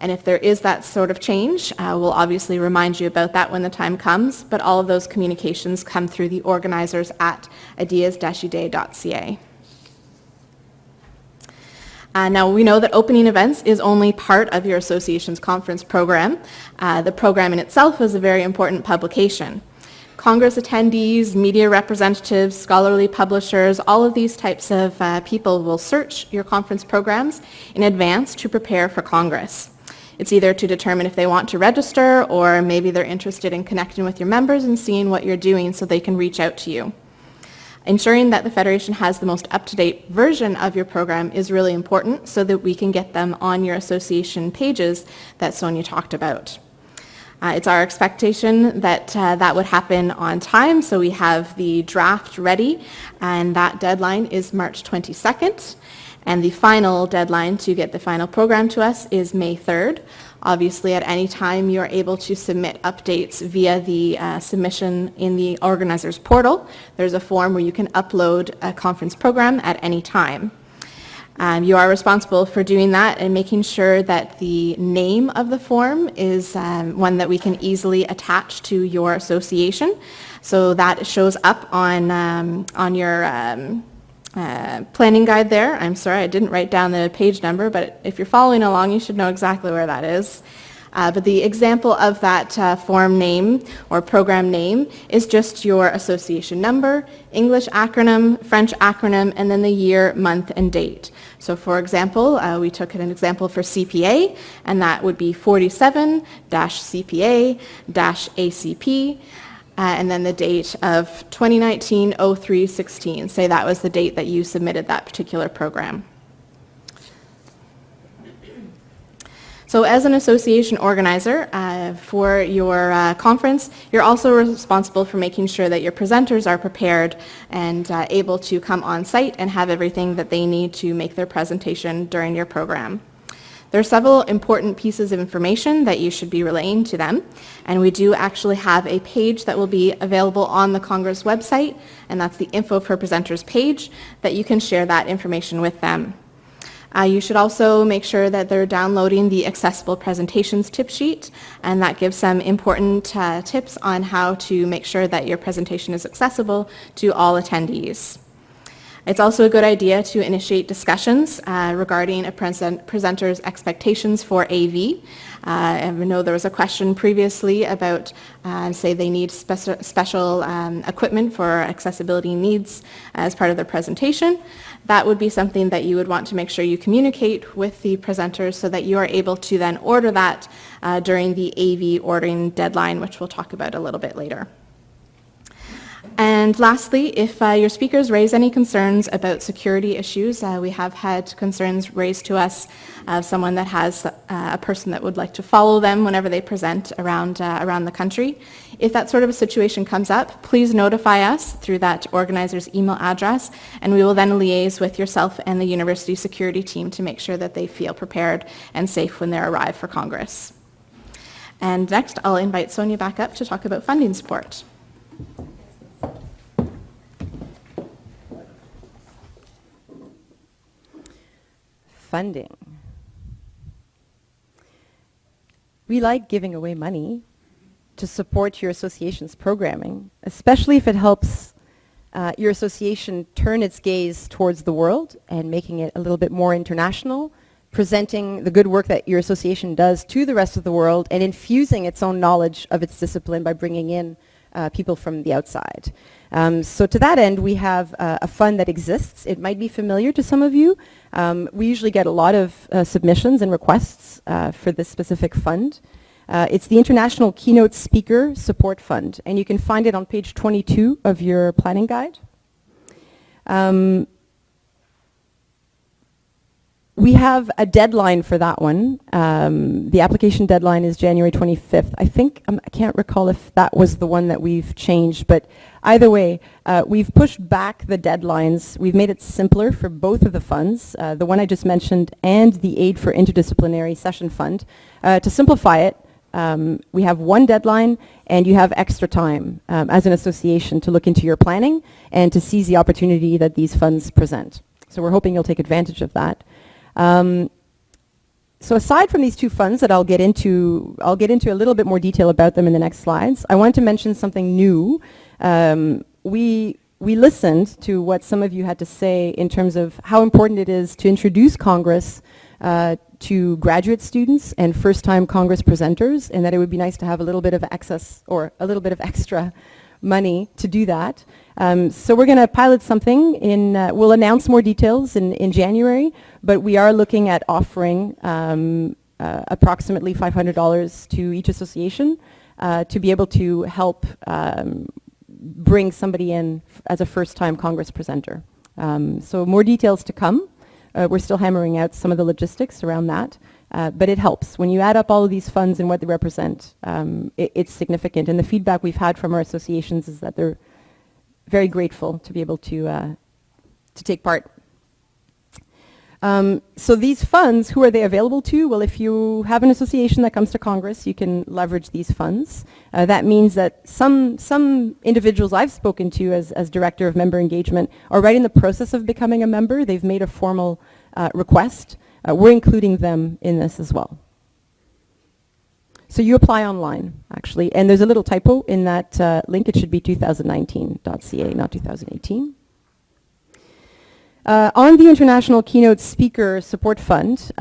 And if there is that sort of change, we'll obviously remind you about that when the time comes, but all of those communications come through the organizers at ideas-uday.ca. Now, we know that opening events is only part of your association's conference program. The program in itself is a very important publication. Congress attendees, media representatives, scholarly publishers, all of these types of people will search your conference programs in advance to prepare for Congress. It's either to determine if they want to register or maybe they're interested in connecting with your members and seeing what you're doing so they can reach out to you. Ensuring that the Federation has the most up-to-date version of your program is really important so that we can get them on your association pages that Sonia talked about. It's our expectation that that would happen on time, so we have the draft ready, and that deadline is March 22nd. And the final deadline to get the final program to us is May 3rd. Obviously, at any time, you're able to submit updates via the submission in the organizer's portal. There's a form where you can upload a conference program at any time. You are responsible for doing that and making sure that the name of the form is one that we can easily attach to your association. So that shows up on your planning guide there. I'm sorry, I didn't write down the page number, but if you're following along, you should know exactly where that is. But the example of that form name or program name is just your association number, English acronym, French acronym, and then the year, month, and date. So for example, we took an example for CPA, and that would be 47-CPA-ACP. and then the date of 2019-03-16. Say that was the date that you submitted that particular program. So as an association organizer for your conference, you're also responsible for making sure that your presenters are prepared and able to come on site and have everything that they need to make their presentation during your program. There are several important pieces of information that you should be relaying to them, and we do actually have a page that will be available on the Congress website, and that's the Info for Presenters page, that you can share that information with them. You should also make sure that they're downloading the Accessible Presentations tip sheet, and that gives some important tips on how to make sure that your presentation is accessible to all attendees. It's also a good idea to initiate discussions regarding a presenter's expectations for AV. I know there was a question previously about, say they need special equipment for accessibility needs as part of their presentation. That would be something that you would want to make sure you communicate with the presenters so that you are able to then order that during the AV ordering deadline, which we'll talk about a little bit later. And lastly, if your speakers raise any concerns about security issues, we have had concerns raised to us of someone that has a person that would like to follow them whenever they present around the country. If that sort of a situation comes up, please notify us through that organizer's email address, and we will then liaise with yourself and the university security team to make sure that they feel prepared and safe when they arrive for Congress. And next, I'll invite Sonia back up to talk about funding support. Funding. We like giving away money to support your association's programming, especially if it helps your association turn its gaze towards the world and making it a little bit more international, presenting the good work that your association does to the rest of the world, and infusing its own knowledge of its discipline by bringing in people from the outside. So to that end, we have a fund that exists. It might be familiar to some of you. We usually get a lot of submissions and requests for this specific fund. It's the International Keynote Speaker Support Fund, and you can find it on page 22 of your planning guide. We have a deadline for that one. The application deadline is January 25th. I think, I can't recall if that was the one that we've changed, but either way, we've pushed back the deadlines. We've made it simpler for both of the funds, the one I just mentioned and the Aid for Interdisciplinary Session Fund. To simplify it, we have one deadline and you have extra time as an association to look into your planning and to seize the opportunity that these funds present. So we're hoping you'll take advantage of that. So aside from these two funds that I'll get into a little bit more detail about them in the next slides, I want to mention something new. We listened to what some of you had to say in terms of how important it is to introduce Congress to graduate students and first-time Congress presenters, and that it would be nice to have a little bit of excess or a little bit of extra money to do that. So we're going to pilot something we'll announce more details in January, but we are looking at offering approximately $500 to each association to be able to help bring somebody in as a first-time Congress presenter. So more details to come. We're still hammering out some of the logistics around that, but it helps. When you add up all of these funds and what they represent, it's significant. And the feedback we've had from our associations is that they're very grateful to be able to take part. So these funds, who are they available to? Well, if you have an association that comes to Congress, you can leverage these funds. That means that some individuals I've spoken to as Director of Member Engagement are right in the process of becoming a member. They've made a formal request. We're including them in this as well. So you apply online, actually, and there's a little typo in that link. It should be 2019.ca, not 2018. On the International Keynote Speaker Support Fund,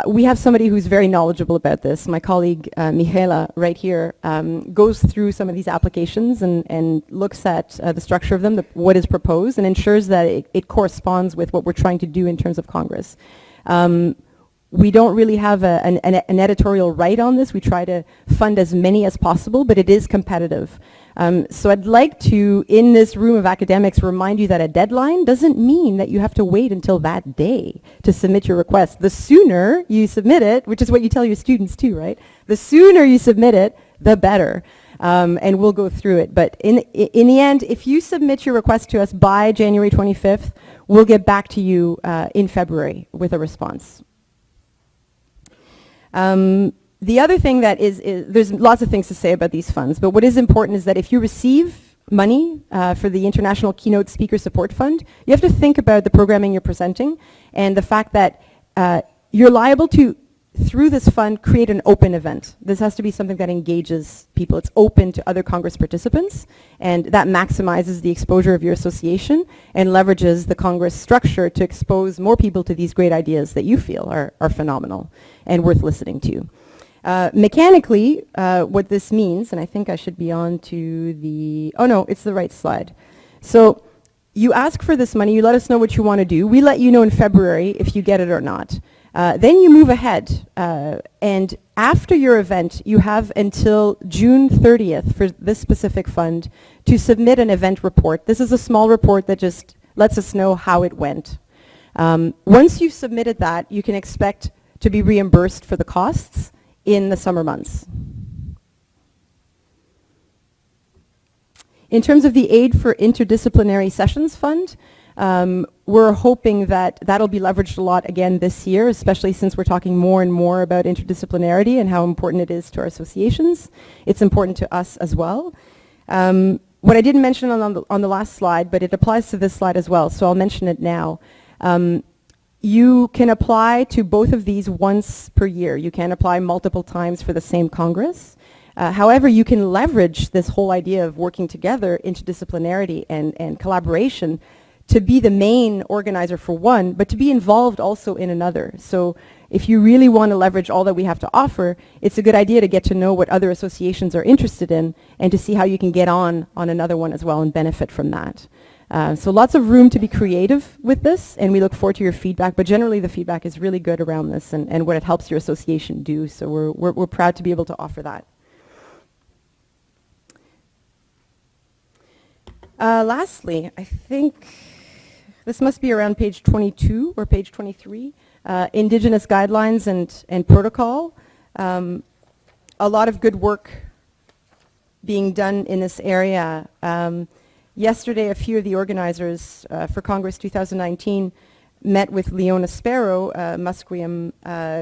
we have somebody who's very knowledgeable about this. My colleague, Michaela, right here, goes through some of these applications and looks at the structure of them, what is proposed, and ensures that it corresponds with what we're trying to do in terms of Congress. We don't really have an editorial right on this. We try to fund as many as possible, but it is competitive. So I'd like to, in this room of academics, remind you that a deadline doesn't mean that you have to wait until that day to submit your request. The sooner you submit it, which is what you tell your students too, right? The sooner you submit it, the better. And we'll go through it. But in the end, if you submit your request to us by January 25th, we'll get back to you in February with a response. The other thing that is, there's lots of things to say about these funds, but what is important is that if you receive money for the International Keynote Speaker Support Fund, you have to think about the programming you're presenting and the fact that you're liable to, through this fund, create an open event. This has to be something that engages people. It's open to other Congress participants, and that maximizes the exposure of your association and leverages the Congress structure to expose more people to these great ideas that you feel are phenomenal and worth listening to. Mechanically, what this means, and I think I should be on to the, oh no, it's the right slide. So you ask for this money, you let us know what you want to do. We let you know in February if you get it or not. Then you move ahead, and after your event, you have until June 30th for this specific fund to submit an event report. This is a small report that just lets us know how it went. Once you've submitted that, you can expect to be reimbursed for the costs in the summer months. In terms of the Aid for Interdisciplinary Sessions Fund, we're hoping that that'll be leveraged a lot again this year, especially since we're talking more and more about interdisciplinarity and how important it is to our associations. It's important to us as well. What I didn't mention on the last slide, but it applies to this slide as well, so I'll mention it now. You can apply to both of these once per year. You can apply multiple times for the same Congress. However, you can leverage this whole idea of working together, interdisciplinarity and collaboration, to be the main organizer for one, but to be involved also in another. So if you really want to leverage all that we have to offer, it's a good idea to get to know what other associations are interested in and to see how you can get on another one as well and benefit from that. So lots of room to be creative with this, and we look forward to your feedback, but generally the feedback is really good around this and what it helps your association do, so we're proud to be able to offer that. Lastly, I think this must be around page 22 or page 23, Indigenous Guidelines and Protocol. A lot of good work being done in this area. Yesterday, a few of the organizers for Congress 2019 met with Leona Sparrow, Musqueam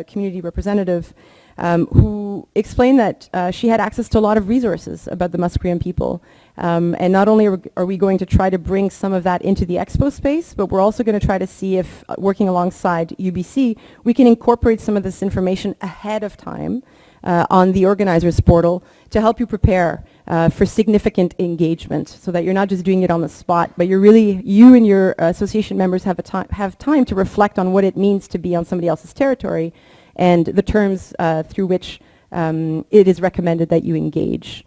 community representative, who explained that she had access to a lot of resources about the Musqueam people. And not only are we going to try to bring some of that into the expo space, but we're also going to try to see if, working alongside UBC, we can incorporate some of this information ahead of time on the organizers portal to help you prepare for significant engagement, so that you're not just doing it on the spot, but you're really, you and your association members have time to reflect on what it means to be on somebody else's territory and the terms through which it is recommended that you engage.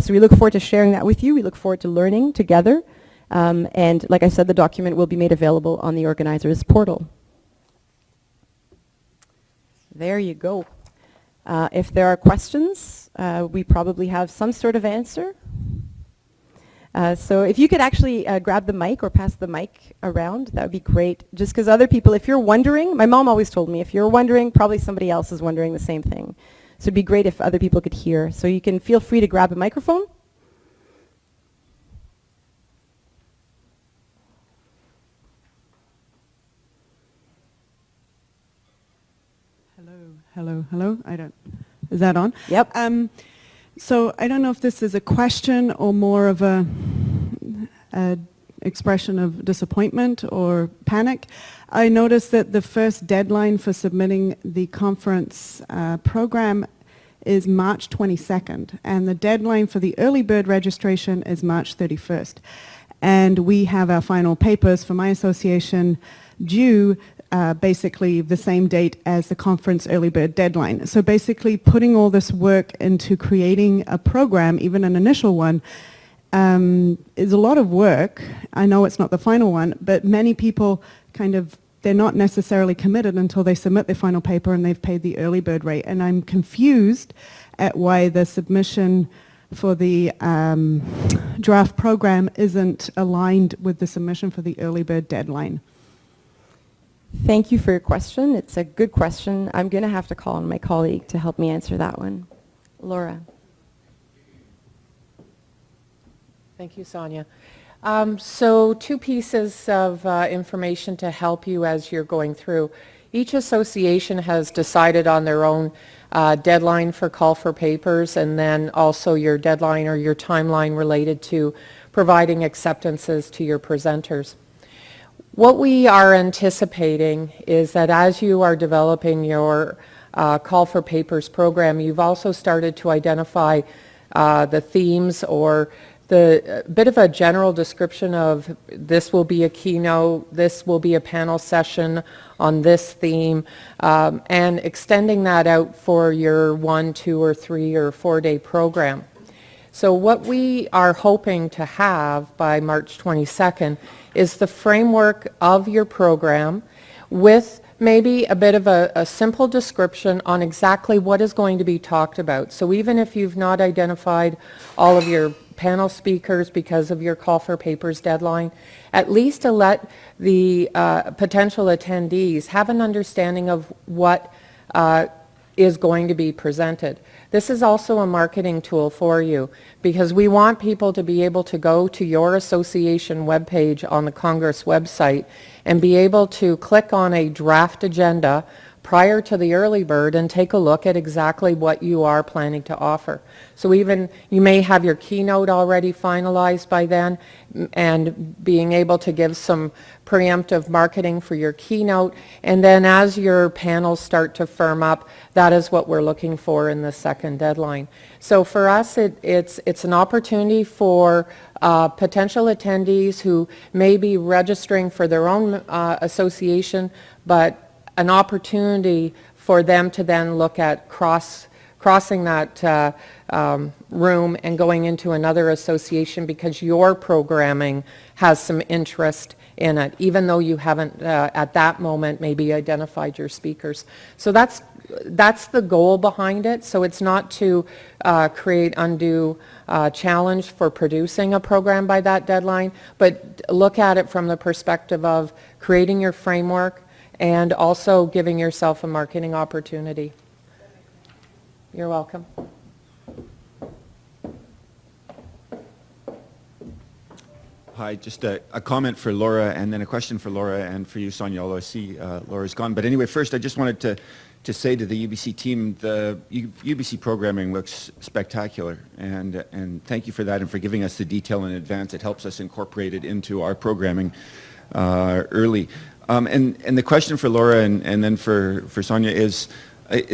So we look forward to sharing that with you. We look forward to learning together. And like I said, the document will be made available on the organizers portal. There you go. If there are questions, we probably have some sort of answer. So if you could actually grab the mic or pass the mic around, that would be great. Just because other people, if you're wondering, my mom always told me, if you're wondering, probably somebody else is wondering the same thing. So it'd be great if other people could hear. So you can feel free to grab a microphone. Hello. Is that on? Yep. So I don't know if this is a question or more of a expression of disappointment or panic. I noticed that the first deadline for submitting the conference program is March 22nd, and the deadline for the early bird registration is March 31st. And we have our final papers for my association due basically the same date as the conference early bird deadline. So basically putting all this work into creating a program, even an initial one, is a lot of work. I know it's not the final one, but many people kind of they're not necessarily committed until they submit their final paper and they've paid the early bird rate. And I'm confused at why the submission for the draft program isn't aligned with the submission for the early bird deadline. Thank you for your question. It's a good question. I'm going to have to call on my colleague to help me answer that one. Laura. Thank you, Sonia. So 2 pieces of information to help you as you're going through. Each association has decided on their own deadline for call for papers, and then also your deadline or your timeline related to providing acceptances to your presenters. What we are anticipating is that as you are developing your call for papers program, you've also started to identify the themes or the bit of a general description of this will be a keynote, this will be a panel session on this theme, and extending that out for your 1, 2, or 3, or 4-day program. So what we are hoping to have by March 22nd is the framework of your program with maybe a bit of a simple description on exactly what is going to be talked about. So even if you've not identified all of your panel speakers because of your call for papers deadline, at least to let the potential attendees have an understanding of what is going to be presented. This is also a marketing tool for you because we want people to be able to go to your association webpage on the Congress website and be able to click on a draft agenda prior to the early bird and take a look at exactly what you are planning to offer. So even you may have your keynote already finalized by then and being able to give some preemptive marketing for your keynote, and then as your panels start to firm up, that is what we're looking for in the second deadline. So for us, it's an opportunity for potential attendees who may be registering for their own association, but an opportunity for them to then look at crossing that room and going into another association because your programming has some interest in it, even though you haven't at that moment maybe identified your speakers. So that's the goal behind it. So it's not to create undue challenge for producing a program by that deadline, but look at it from the perspective of creating your framework and also giving yourself a marketing opportunity. You're welcome. Hi, just a comment for Laura and then a question for Laura and for you, Sonia, although I see Laura's gone. But anyway, first I just wanted to say to the UBC team, the UBC programming looks spectacular, and thank you for that and for giving us the detail in advance. It helps us incorporate it into our programming early. And the question for Laura and then for Sonia is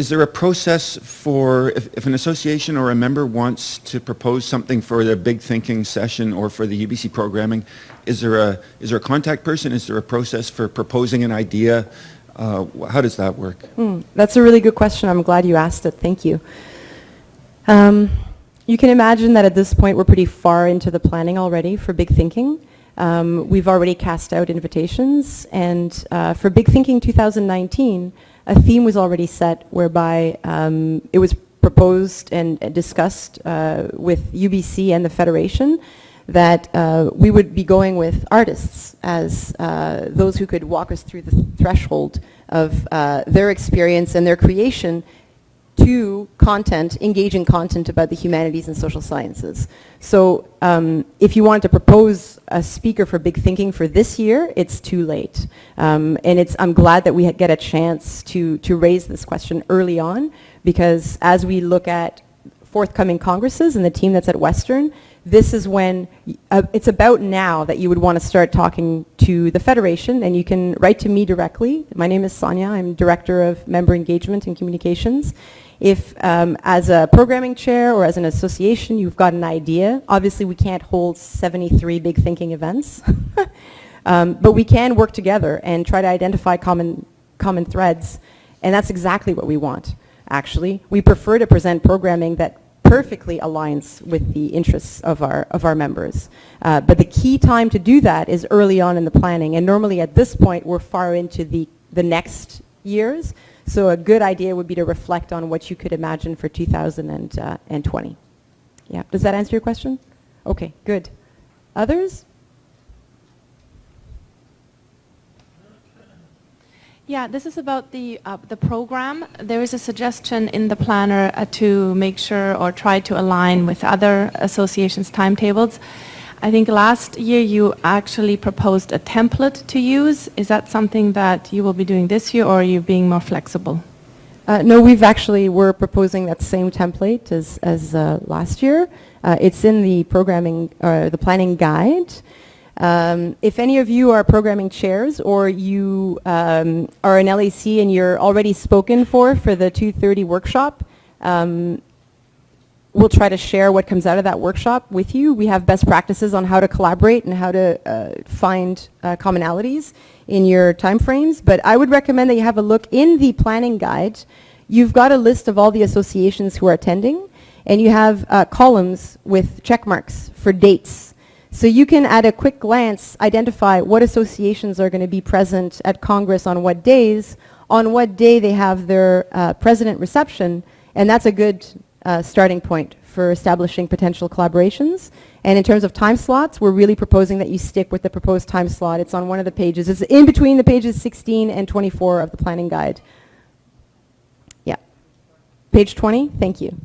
there a process for, if an association or a member wants to propose something for their big thinking session or for the UBC programming, is there a contact person? Is there a process for proposing an idea? How does that work? That's a really good question. I'm glad you asked it. Thank you. You can imagine that at this point we're pretty far into the planning already for big thinking. We've already cast out invitations, and for Big Thinking 2019, a theme was already set whereby it was proposed and discussed with UBC and the Federation that we would be going with artists as those who could walk us through the threshold of their experience and their creation to content, engaging content about the humanities and social sciences. So if you wanted to propose a speaker for Big Thinking for this year, it's too late. And I'm glad that we get a chance to raise this question early on, because as we look at forthcoming congresses and the team that's at Western, this is when, it's about now that you would want to start talking to the Federation, and you can write to me directly. My name is Sonia. I'm Director of Member Engagement and Communications. If as a programming chair or as an association you've got an idea, obviously we can't hold 73 big thinking events, but we can work together and try to identify common threads, and that's exactly what we want, actually. We prefer to present programming that perfectly aligns with the interests of our members. But the key time to do that is early on in the planning, and normally at this point we're far into the next years. So a good idea would be to reflect on what you could imagine for 2020. Yeah, does that answer your question? Okay, good. Others? Yeah, this is about the program. There is a suggestion in the planner to make sure or try to align with other associations' timetables. I think last year you actually proposed a template to use. Is that something that you will be doing this year, or are you being more flexible? No, we're proposing that same template as last year. It's in the programming, the planning guide. If any of you are programming chairs, or you are an LAC and you're already spoken for the 2:30 workshop, we'll try to share what comes out of that workshop with you. We have best practices on how to collaborate and how to find commonalities in your timeframes. But I would recommend that you have a look in the planning guide. You've got a list of all the associations who are attending, and you have columns with check marks for dates. So you can, at a quick glance, identify what associations are going to be present at Congress on what days, on what day they have their president reception, and that's a good starting point for establishing potential collaborations. And in terms of time slots, we're really proposing that you stick with the proposed time slot. It's on one of the pages. It's in between the pages 16 and 24 of the planning guide. Yeah. Page 20, thank you.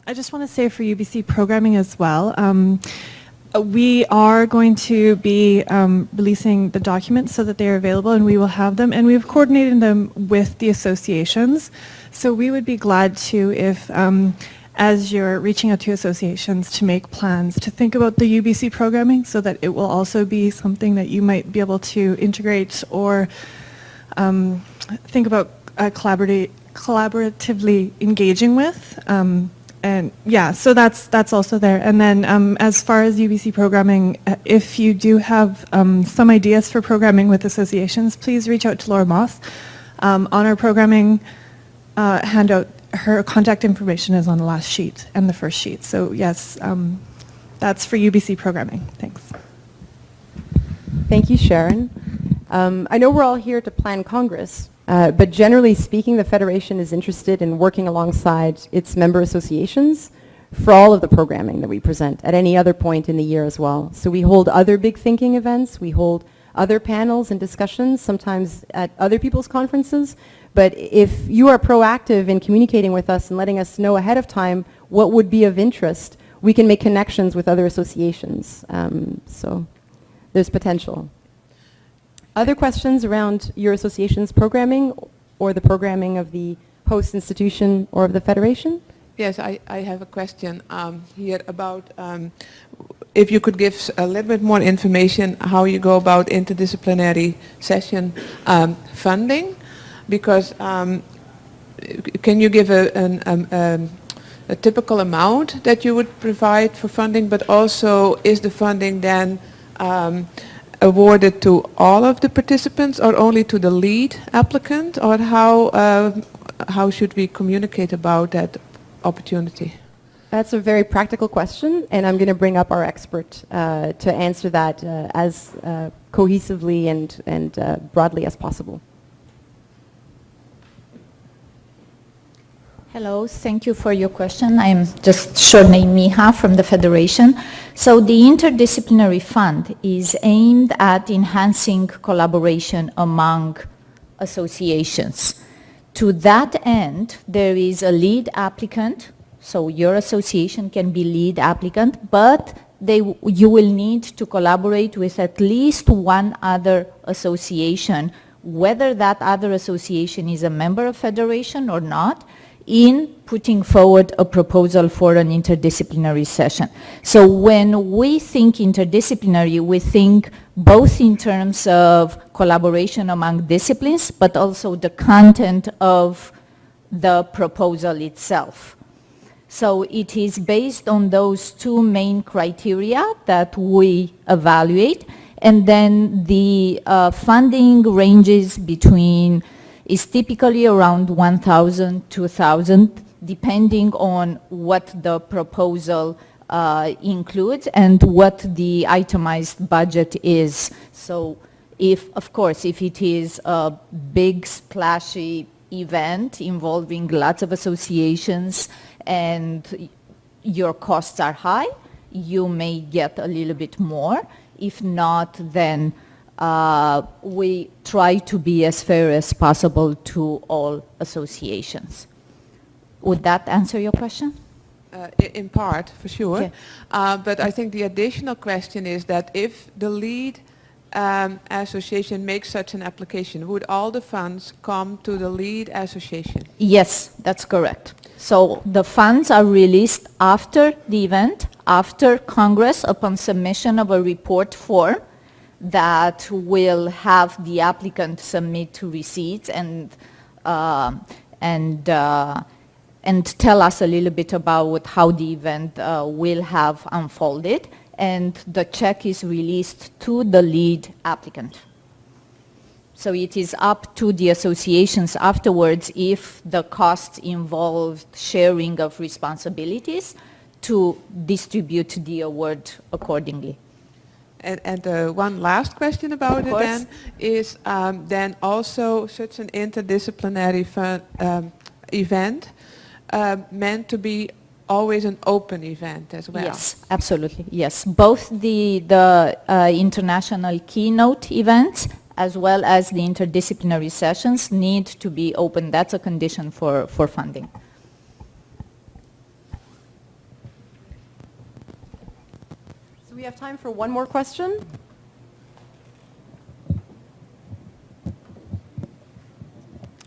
I just want to say for UBC programming as well, we are going to be releasing the documents so that they are available, and we will have them, and we've coordinated them with the associations. So we would be glad to, if as you're reaching out to associations, to make plans to think about the UBC programming, so that it will also be something that you might be able to integrate or think about collaboratively engaging with. And yeah, so that's also there. And then as far as UBC programming, if you do have some ideas for programming with associations, please reach out to Laura Moss. On our programming handout, her contact information is on the last sheet and the first sheet. So yes, that's for UBC programming. Thanks. Thank you, Sharon. I know we're all here to plan Congress. But generally speaking, the Federation is interested in working alongside its member associations for all of the programming that we present at any other point in the year as well. So we hold other big thinking events, we hold other panels and discussions, sometimes at other people's conferences. But if you are proactive in communicating with us and letting us know ahead of time what would be of interest, we can make connections with other associations. So there's potential. Other questions around your association's programming or the programming of the host institution or of the Federation? Yes, I have a question here about if you could give a little bit more information how you go about interdisciplinary session funding, because can you give a typical amount that you would provide for funding, but also is the funding then awarded to all of the participants or only to the lead applicant, or how should we communicate about that opportunity? That's a very practical question, and I'm going to bring up our expert to answer that as cohesively and broadly as possible. Hello, thank you for your question. I'm just short name Miha from the Federation. So the interdisciplinary fund is aimed at enhancing collaboration among associations. To that end, there is a lead applicant, so your association can be lead applicant, but you will need to collaborate with at least one other association, whether that other association is a member of Federation or not, in putting forward a proposal for an interdisciplinary session. So when we think interdisciplinary, we think both in terms of collaboration among disciplines, but also the content of the proposal itself. So it is based on those two main criteria that we evaluate, and then the funding ranges between is typically around 1,000, 2,000, depending on what the proposal includes and what the itemized budget is. So of course, if it is a big splashy event involving lots of associations and your costs are high, you may get a little bit more. If not, then we try to be as fair as possible to all associations. Would that answer your question? In part, for sure. Okay. But I think the additional question is that if the lead association makes such an application, would all the funds come to the lead association? Yes, that's correct. So the funds are released after the event, after Congress, upon submission of a report form that will have the applicant submit to receipts and tell us a little bit about how the event will have unfolded, and the check is released to the lead applicant. So it is up to the associations afterwards, if the costs involve sharing of responsibilities, to distribute the award accordingly. And one last question about it then is then also such an interdisciplinary event meant to be always an open event as well? Yes, absolutely, yes. Both the international keynote events as well as the interdisciplinary sessions need to be open. That's a condition for funding. So we have time for one more question.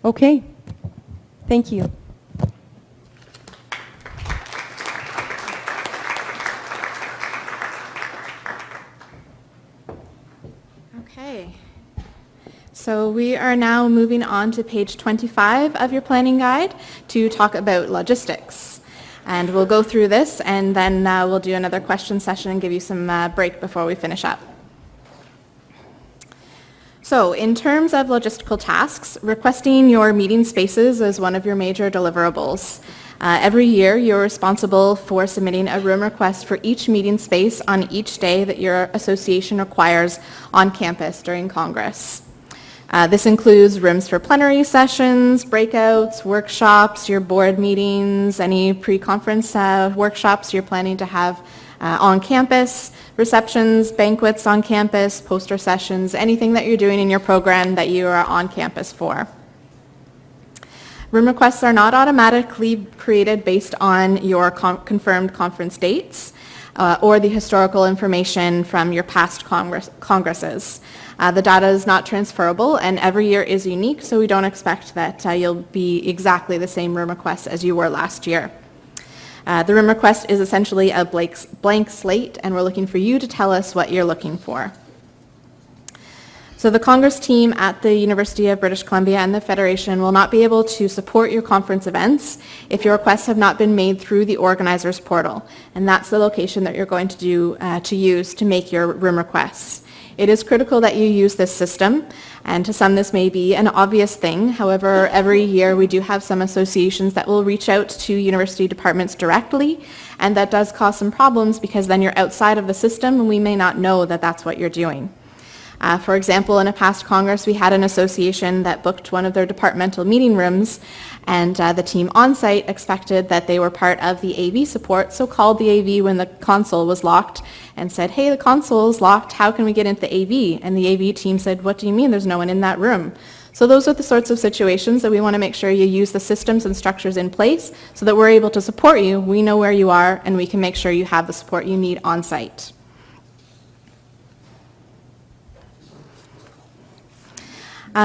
Okay, thank you. Okay. So we are now moving on to page 25 of your planning guide to talk about logistics. And we'll go through this, and then we'll do another question session and give you some break before we finish up. So in terms of logistical tasks, requesting your meeting spaces is one of your major deliverables. Every year, you're responsible for submitting a room request for each meeting space on each day that your association requires on campus during Congress. This includes rooms for plenary sessions, breakouts, workshops, your board meetings, any pre-conference workshops you're planning to have on campus, receptions, banquets on campus, poster sessions, anything that you're doing in your program that you are on campus for. Room requests are not automatically created based on your confirmed conference dates or the historical information from your past congresses. The data is not transferable, and every year is unique, so we don't expect that you'll be exactly the same room request as you were last year. The room request is essentially a blank slate, and we're looking for you to tell us what you're looking for. So the Congress team at the University of British Columbia and the Federation will not be able to support your conference events if your requests have not been made through the organizers portal, and that's the location that you're going to use to make your room requests. It is critical that you use this system, and to some this may be an obvious thing. However, every year we do have some associations that will reach out to university departments directly, and that does cause some problems because then you're outside of the system and we may not know that that's what you're doing. For example, in a past Congress, we had an association that booked one of their departmental meeting rooms, and the team on site expected that they were part of the AV support, so called the AV when the console was locked and said, hey, the console is locked, how can we get into the AV? And the AV team said, what do you mean there's no one in that room? So those are the sorts of situations that we want to make sure you use the systems and structures in place so that we're able to support you, we know where you are, and we can make sure you have the support you need on site.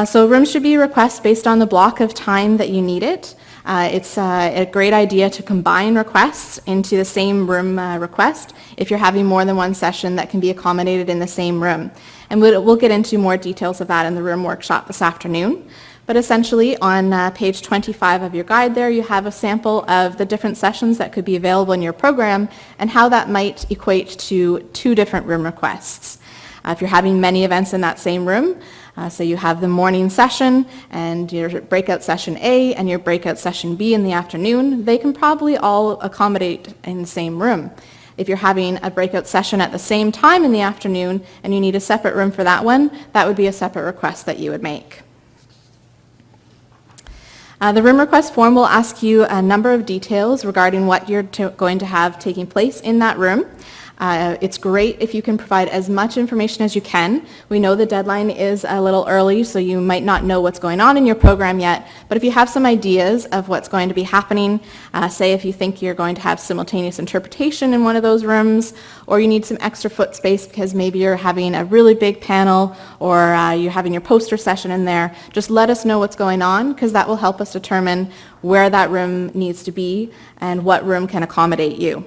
So rooms should be requested based on the block of time that you need it. It's a great idea to combine requests into the same room request if you're having more than one session that can be accommodated in the same room. And we'll get into more details of that in the room workshop this afternoon. But essentially on page 25 of your guide there, you have a sample of the different sessions that could be available in your program and how that might equate to 2 different room requests. If you're having many events in that same room, say you have the morning session and your breakout session A and your breakout session B in the afternoon, they can probably all accommodate in the same room. If you're having a breakout session at the same time in the afternoon and you need a separate room for that one, that would be a separate request that you would make. The room request form will ask you a number of details regarding what you're going to have taking place in that room. It's great if you can provide as much information as you can. We know the deadline is a little early, so you might not know what's going on in your program yet, but if you have some ideas of what's going to be happening, say if you think you're going to have simultaneous interpretation in one of those rooms, or you need some extra foot space because maybe you're having a really big panel, or you're having your poster session in there, just let us know what's going on, because that will help us determine where that room needs to be and what room can accommodate you.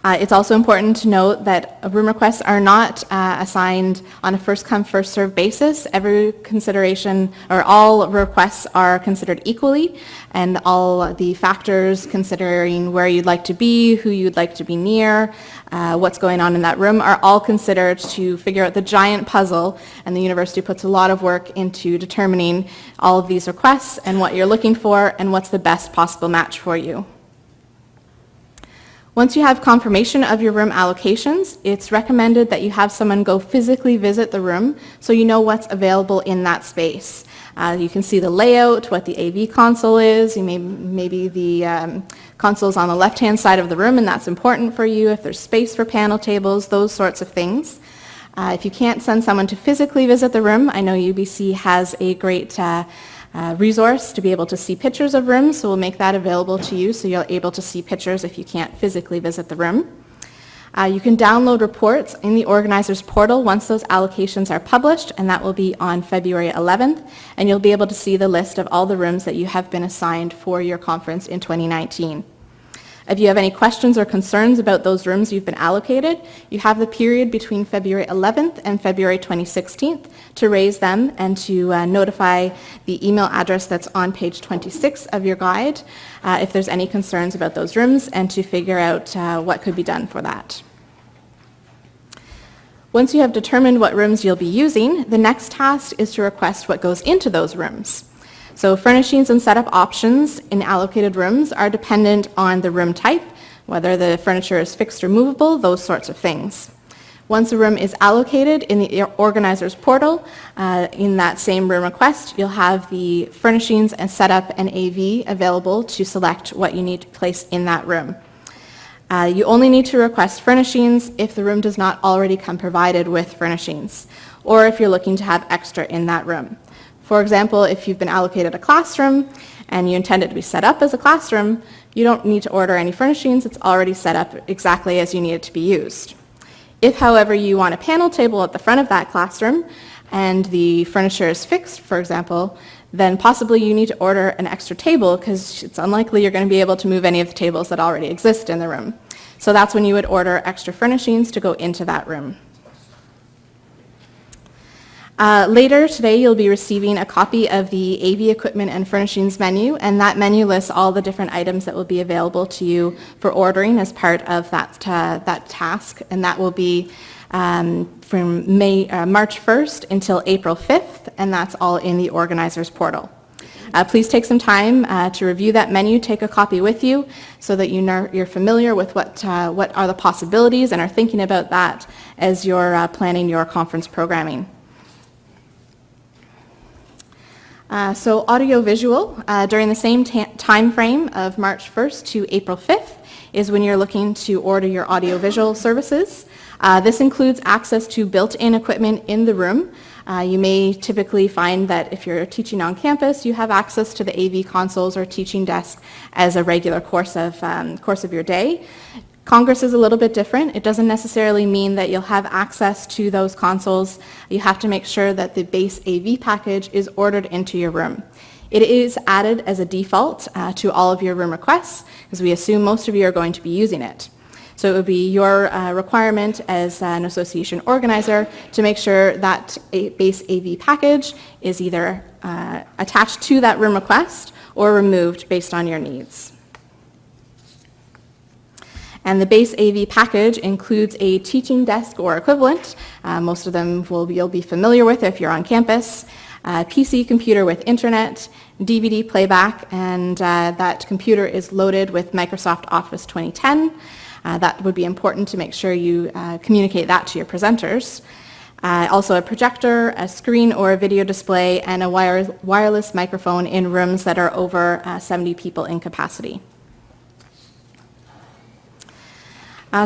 It's also important to note that room requests are not assigned on a first-come, first-served basis. Every consideration, or all requests are considered equally, and all the factors considering where you'd like to be, who you'd like to be near, what's going on in that room, are all considered to figure out the giant puzzle, and the university puts a lot of work into determining all of these requests and what you're looking for and what's the best possible match for you. Once you have confirmation of your room allocations, it's recommended that you have someone go physically visit the room so you know what's available in that space. You can see the layout, what the AV console is, maybe the console's on the left-hand side of the room and that's important for you, if there's space for panel tables, those sorts of things. If you can't send someone to physically visit the room, I know UBC has a great resource to be able to see pictures of rooms, so we'll make that available to you so you're able to see pictures if you can't physically visit the room. You can download reports in the organizer's portal once those allocations are published, and that will be on February 11th, and you'll be able to see the list of all the rooms that you have been assigned for your conference in 2019. If you have any questions or concerns about those rooms you've been allocated, you have the period between February 11th and February 26th to raise them and to notify the email address that's on page 26 of your guide if there's any concerns about those rooms, and to figure out what could be done for that. Once you have determined what rooms you'll be using, the next task is to request what goes into those rooms. So furnishings and setup options in allocated rooms are dependent on the room type, whether the furniture is fixed or movable, those sorts of things. Once a room is allocated in the organizer's portal, in that same room request, you'll have the furnishings and setup and AV available to select what you need to place in that room. You only need to request furnishings if the room does not already come provided with furnishings, or if you're looking to have extra in that room. For example, if you've been allocated a classroom and you intend it to be set up as a classroom, you don't need to order any furnishings. It's already set up exactly as you need it to be used. If, however, you want a panel table at the front of that classroom and the furniture is fixed, for example, then possibly you need to order an extra table because it's unlikely you're going to be able to move any of the tables that already exist in the room. So that's when you would order extra furnishings to go into that room. Later today, you'll be receiving a copy of the AV equipment and furnishings menu, and that menu lists all the different items that will be available to you for ordering as part of that task, and that will be from March 1st until April 5th, and that's all in the organizer's portal. Please take some time to review that menu, take a copy with you so that you're familiar with what are the possibilities and are thinking about that as you're planning your conference programming. So audio-visual, during the same time frame of March 1st to April 5th is when you're looking to order your audio-visual services. This includes access to built-in equipment in the room. You may typically find that if you're teaching on campus, you have access to the AV consoles or teaching desk as a regular course of your day. Congress is a little bit different. It doesn't necessarily mean that you'll have access to those consoles. You have to make sure that the base AV package is ordered into your room. It is added as a default to all of your room requests, because we assume most of you are going to be using it. So it would be your requirement as an association organizer to make sure that a base AV package is either attached to that room request or removed based on your needs. And the base AV package includes a teaching desk or equivalent. Most of them you'll be familiar with if you're on campus. A PC computer with internet, DVD playback, and that computer is loaded with Microsoft Office 2010. That would be important to make sure you communicate that to your presenters. Also a projector, a screen or a video display, and a wireless microphone in rooms that are over 70 people in capacity.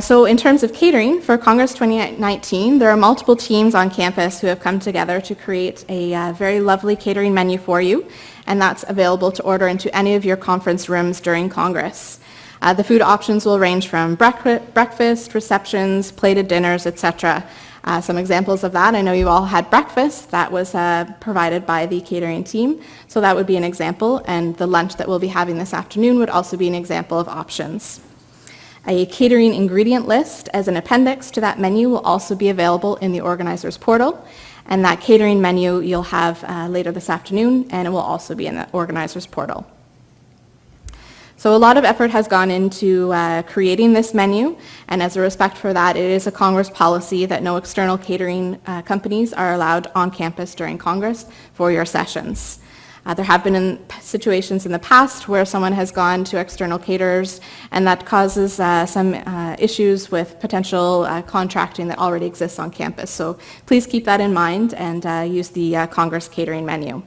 So in terms of catering, for Congress 2019, there are multiple teams on campus who have come together to create a very lovely catering menu for you, and that's available to order into any of your conference rooms during Congress. The food options will range from breakfast, receptions, plated dinners, etc. Some examples of that, I know you all had breakfast. That was provided by the catering team, so that would be an example, and the lunch that we'll be having this afternoon would also be an example of options. A catering ingredient list as an appendix to that menu will also be available in the organizer's portal, and that catering menu you'll have later this afternoon, and it will also be in the organizer's portal. So a lot of effort has gone into creating this menu, and as a respect for that, it is a Congress policy that no external catering companies are allowed on campus during Congress for your sessions. There have been situations in the past where someone has gone to external caterers, and that causes some issues with potential contracting that already exists on campus. So please keep that in mind and use the Congress catering menu.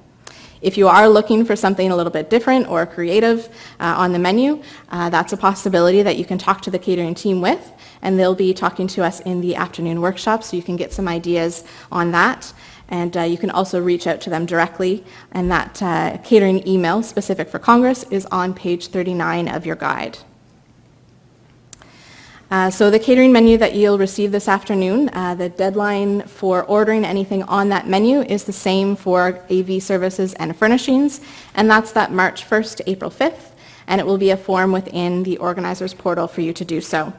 If you are looking for something a little bit different or creative on the menu, that's a possibility that you can talk to the catering team with, and they'll be talking to us in the afternoon workshop, so you can get some ideas on that. And you can also reach out to them directly, and that catering email specific for Congress is on page 39 of your guide. So the catering menu that you'll receive this afternoon, the deadline for ordering anything on that menu is the same for AV services and furnishings, and that's that March 1st to April 5th, and it will be a form within the organizer's portal for you to do so.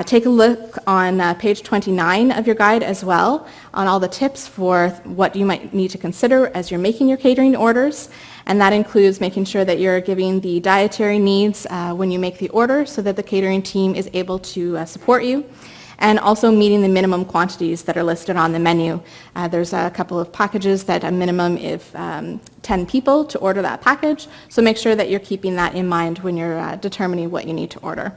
Take a look on page 29 of your guide as well on all the tips for what you might need to consider as you're making your catering orders, and that includes making sure that you're giving the dietary needs when you make the order so that the catering team is able to support you, and also meeting the minimum quantities that are listed on the menu. There's a couple of packages that a minimum of 10 people to order that package, so make sure that you're keeping that in mind when you're determining what you need to order.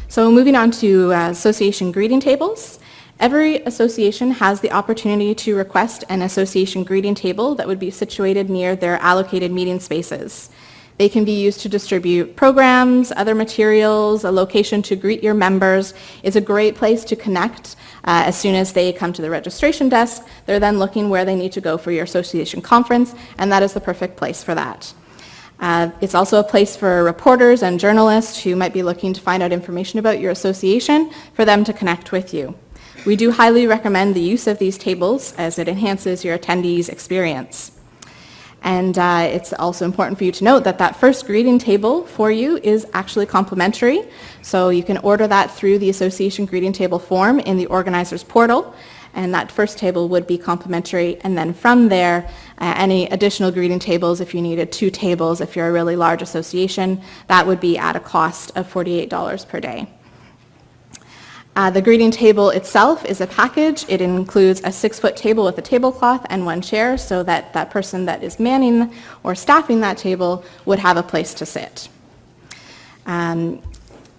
So moving on to association greeting tables. Every association has the opportunity to request an association greeting table that would be situated near their allocated meeting spaces. They can be used to distribute programs, other materials, a location to greet your members. It's a great place to connect as soon as they come to the registration desk. They're then looking where they need to go for your association conference, and that is the perfect place for that. It's also a place for reporters and journalists who might be looking to find out information about your association for them to connect with you. We do highly recommend the use of these tables as it enhances your attendees' experience. And it's also important for you to note that that first greeting table for you is actually complimentary. So you can order that through the association greeting table form in the organizer's portal. And that first table would be complimentary, and then from there, any additional greeting tables, if you needed 2 tables, if you're a really large association, that would be at a cost of $48 per day. The greeting table itself is a package. It includes a 6-foot table with a tablecloth and 1 chair, so that that person that is manning or staffing that table would have a place to sit.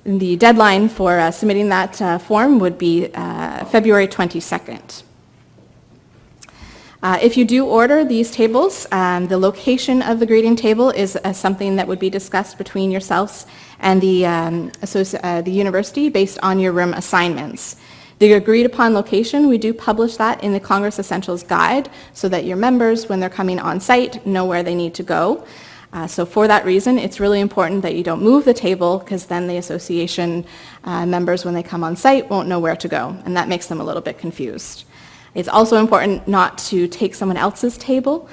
The deadline for submitting that form would be February 22nd. If you do order these tables, the location of the greeting table is something that would be discussed between yourselves and the university based on your room assignments. The agreed upon location, we do publish that in the Congress Essentials Guide so that your members, when they're coming on site, know where they need to go. So for that reason, it's really important that you don't move the table, because then the association members, when they come on site, won't know where to go, and that makes them a little bit confused. It's also important not to take someone else's table.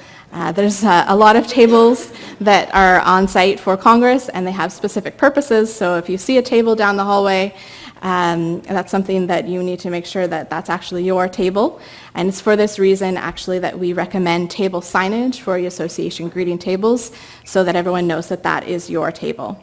There's a lot of tables that are on site for Congress, and they have specific purposes, so if you see a table down the hallway, that's something that you need to make sure that that's actually your table. And it's for this reason, actually, that we recommend table signage for your association greeting tables so that everyone knows that that is your table.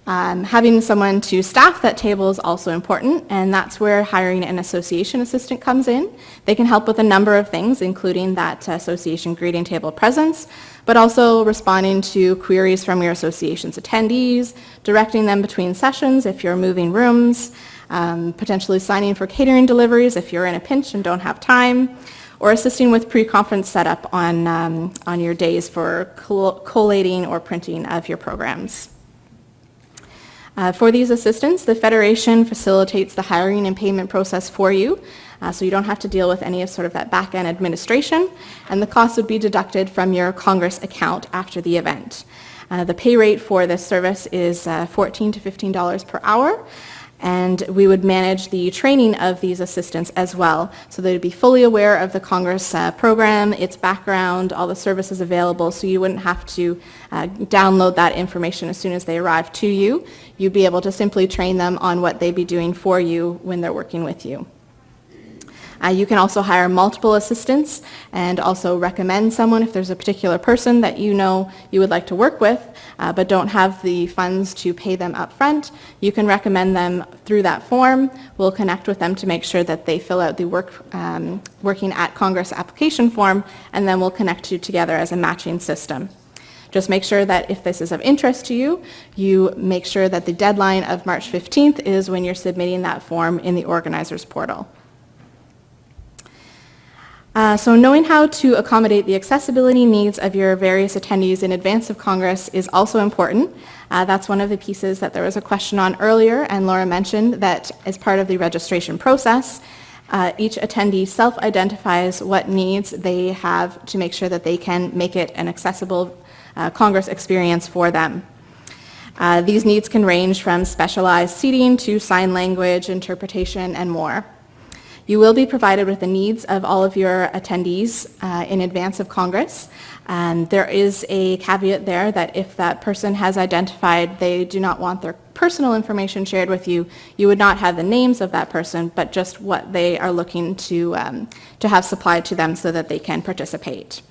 Having someone to staff that table is also important, and that's where hiring an association assistant comes in. They can help with a number of things, including that association greeting table presence, but also responding to queries from your association's attendees, directing them between sessions if you're moving rooms, potentially signing for catering deliveries if you're in a pinch and don't have time, or assisting with pre-conference setup on your days for collating or printing of your programs. For these assistants, the Federation facilitates the hiring and payment process for you, so you don't have to deal with any of sort of that back-end administration, and the cost would be deducted from your Congress account after the event. The pay rate for this service is $14 to $15 per hour, and we would manage the training of these assistants as well, so they'd be fully aware of the Congress program, its background, all the services available, so you wouldn't have to download that information as soon as they arrive to you. You'd be able to simply train them on what they'd be doing for you when they're working with you. You can also hire multiple assistants and also recommend someone if there's a particular person that you know you would like to work with but don't have the funds to pay them up front. You can recommend them through that form. We'll connect with them to make sure that they fill out the Working at Congress application form, and then we'll connect you together as a matching system. Just make sure that if this is of interest to you, you make sure that the deadline of March 15th is when you're submitting that form in the organizer's portal. So knowing how to accommodate the accessibility needs of your various attendees in advance of Congress is also important. That's one of the pieces that there was a question on earlier, and Laura mentioned that as part of the registration process, each attendee self-identifies what needs they have to make sure that they can make it an accessible Congress experience for them. These needs can range from specialized seating to sign language, interpretation, and more. You will be provided with the needs of all of your attendees in advance of Congress. And there is a caveat there that if that person has identified they do not want their personal information shared with you, you would not have the names of that person, but just what they are looking to have supplied to them so that they can participate.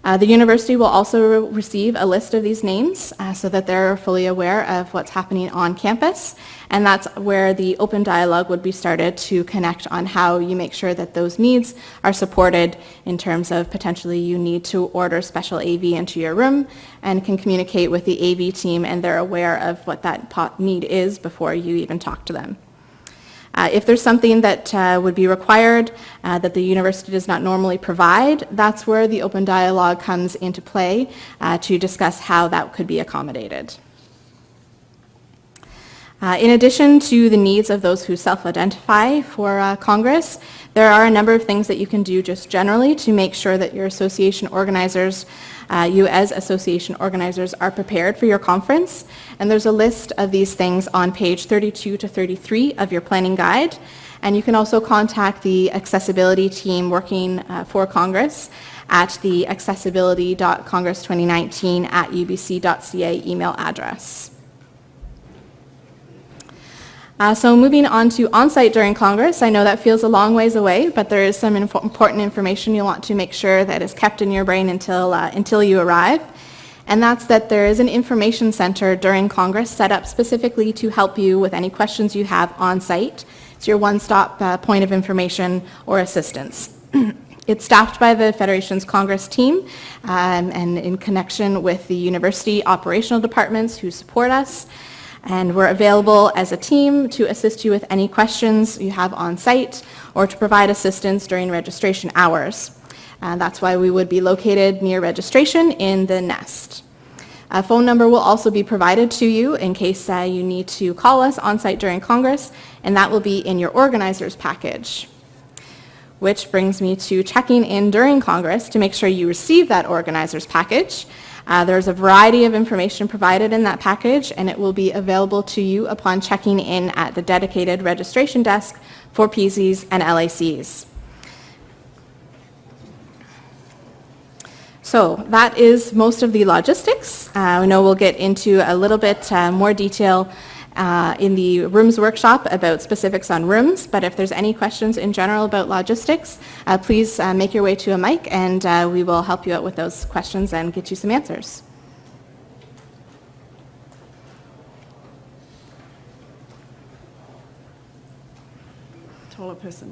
The university will also receive a list of these names so that they're fully aware of what's happening on campus, and that's where the open dialogue would be started to connect on how you make sure that those needs are supported in terms of potentially you need to order special AV into your room and can communicate with the AV team and they're aware of what that need is before you even talk to them. If there's something that would be required that the university does not normally provide, that's where the open dialogue comes into play to discuss how that could be accommodated. In addition to the needs of those who self-identify for Congress, there are a number of things that you can do just generally to make sure that your association organizers, you as association organizers, are prepared for your conference. And there's a list of these things on page 32 to 33 of your planning guide. And you can also contact the accessibility team working for Congress at the accessibility.congress2019@ubc.ca email address. So moving on to on-site during Congress, I know that feels a long ways away, but there is some important information you'll want to make sure that is kept in your brain until you arrive. And that's that there is an information center during Congress set up specifically to help you with any questions you have on-site. It's your one-stop point of information or assistance. It's staffed by the Federation's Congress team and in connection with the university operational departments who support us. And we're available as a team to assist you with any questions you have on site or to provide assistance during registration hours. That's why we would be located near registration in the Nest. A phone number will also be provided to you in case you need to call us on site during Congress, and that will be in your organizer's package. Which brings me to checking in during Congress to make sure you receive that organizer's package. There's a variety of information provided in that package, and it will be available to you upon checking in at the dedicated registration desk for PZs and LACs. So that is most of the logistics. I know we'll get into a little bit more detail in the rooms workshop about specifics on rooms, but if there's any questions in general about logistics, please make your way to a mic and we will help you out with those questions and get you some answers. taller person.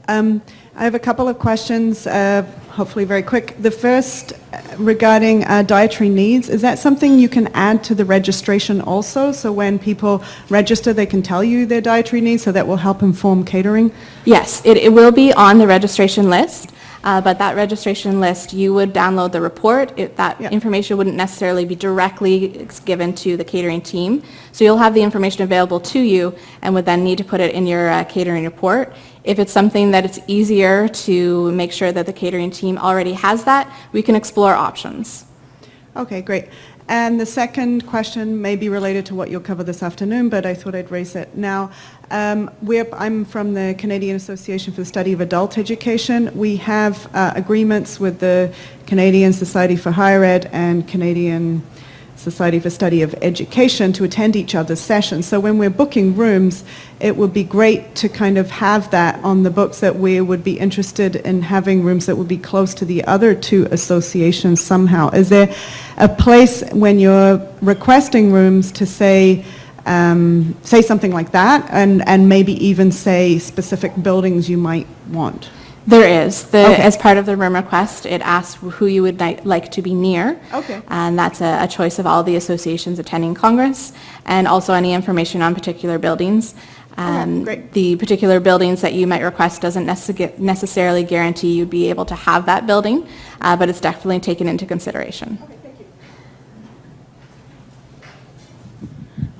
I have a couple of questions, hopefully very quick. The first regarding dietary needs, is that something you can add to the registration also? So when people register, they can tell you their dietary needs, so that will help inform catering? Yes, it will be on the registration list, but that registration list, you would download the report. That information wouldn't necessarily be directly given to the catering team. So you'll have the information available to you and would then need to put it in your catering report. If it's something that it's easier to make sure that the catering team already has that, we can explore options. Okay, great. And the second question may be related to what you'll cover this afternoon, but I thought I'd raise it now. I'm from the Canadian Association for the Study of Adult Education. We have agreements with the Canadian Society for Higher Ed and Canadian Society for Study of Education to attend each other's sessions. So when we're booking rooms, it would be great to kind of have that on the books, that we would be interested in having rooms that would be close to the other two associations somehow. Is there a place when you're requesting rooms to say something like that, and maybe even say specific buildings you might want? There is. As part of the room request, it asks who you would like to be near. Okay. And that's a choice of all the associations attending Congress, and also any information on particular buildings. Great. The particular buildings that you might request doesn't necessarily guarantee you'd be able to have that building, but it's definitely taken into consideration.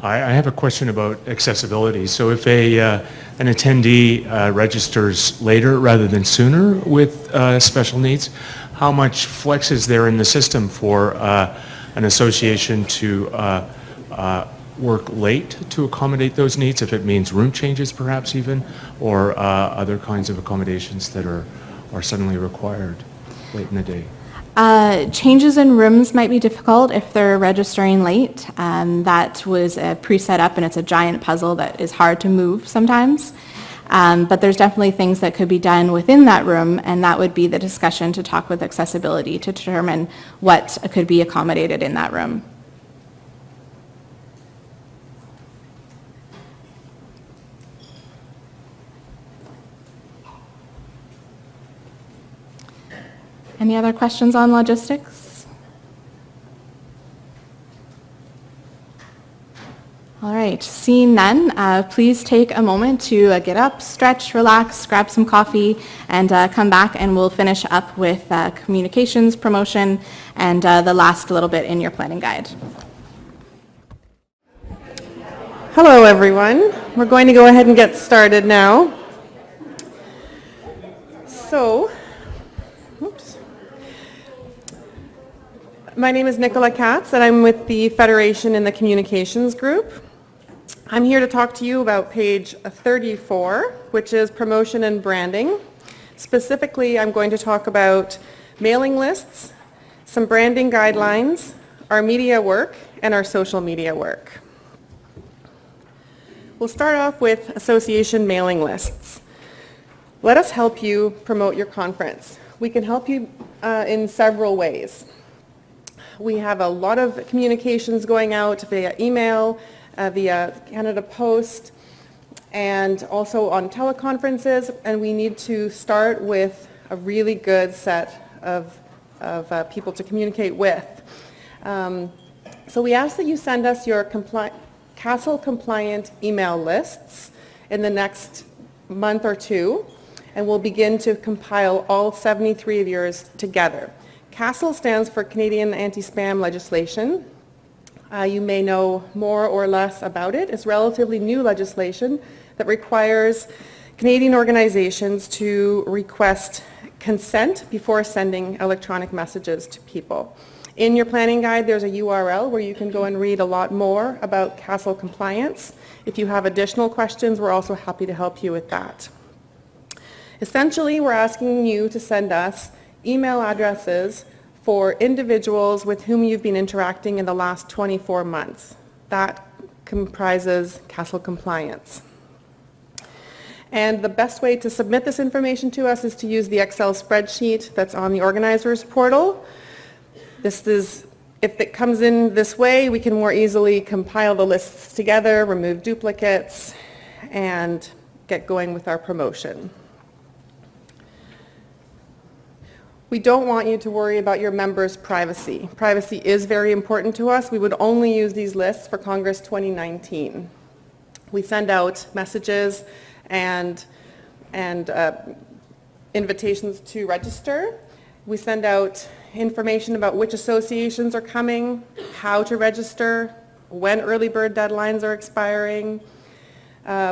I have a question about accessibility. So if an attendee registers later rather than sooner with special needs, how much flex is there in the system for an association to work late to accommodate those needs, if it means room changes perhaps even, or other kinds of accommodations that are suddenly required late in the day? Changes in rooms might be difficult if they're registering late. That was pre-set up, and it's a giant puzzle that is hard to move sometimes. But there's definitely things that could be done within that room, and that would be the discussion to talk with accessibility to determine what could be accommodated in that room. Any other questions on logistics? All right, seeing none, please take a moment to get up, stretch, relax, grab some coffee, and come back, and we'll finish up with communications, promotion, and the last little bit in your planning guide. Hello, everyone. We're going to go ahead and get started now. So, my name is Nicola Katz, and I'm with the Federation in the Communications Group. I'm here to talk to you about page 34, which is promotion and branding. Specifically, I'm going to talk about mailing lists, some branding guidelines, our media work, and our social media work. We'll start off with association mailing lists. Let us help you promote your conference. We can help you in several ways. We have a lot of communications going out via email, via Canada Post, and also on teleconferences, and we need to start with a really good set of people to communicate with. So we ask that you send us your CASEL-compliant email lists in the next month or two, and we'll begin to compile all 73 of yours together. CASEL stands for Canadian Anti-Spam Legislation. You may know more or less about it. It's relatively new legislation that requires Canadian organizations to request consent before sending electronic messages to people. In your planning guide, there's a URL where you can go and read a lot more about CASEL compliance. If you have additional questions, we're also happy to help you with that. Essentially, we're asking you to send us email addresses for individuals with whom you've been interacting in the last 24 months. That comprises CASEL compliance. And the best way to submit this information to us is to use the Excel spreadsheet that's on the organizers portal. This is, if it comes in this way, we can more easily compile the lists together, remove duplicates, and get going with our promotion. We don't want you to worry about your members' privacy. Privacy is very important to us. We would only use these lists for Congress 2019. We send out messages and invitations to register. We send out information about which associations are coming, how to register, when early bird deadlines are expiring.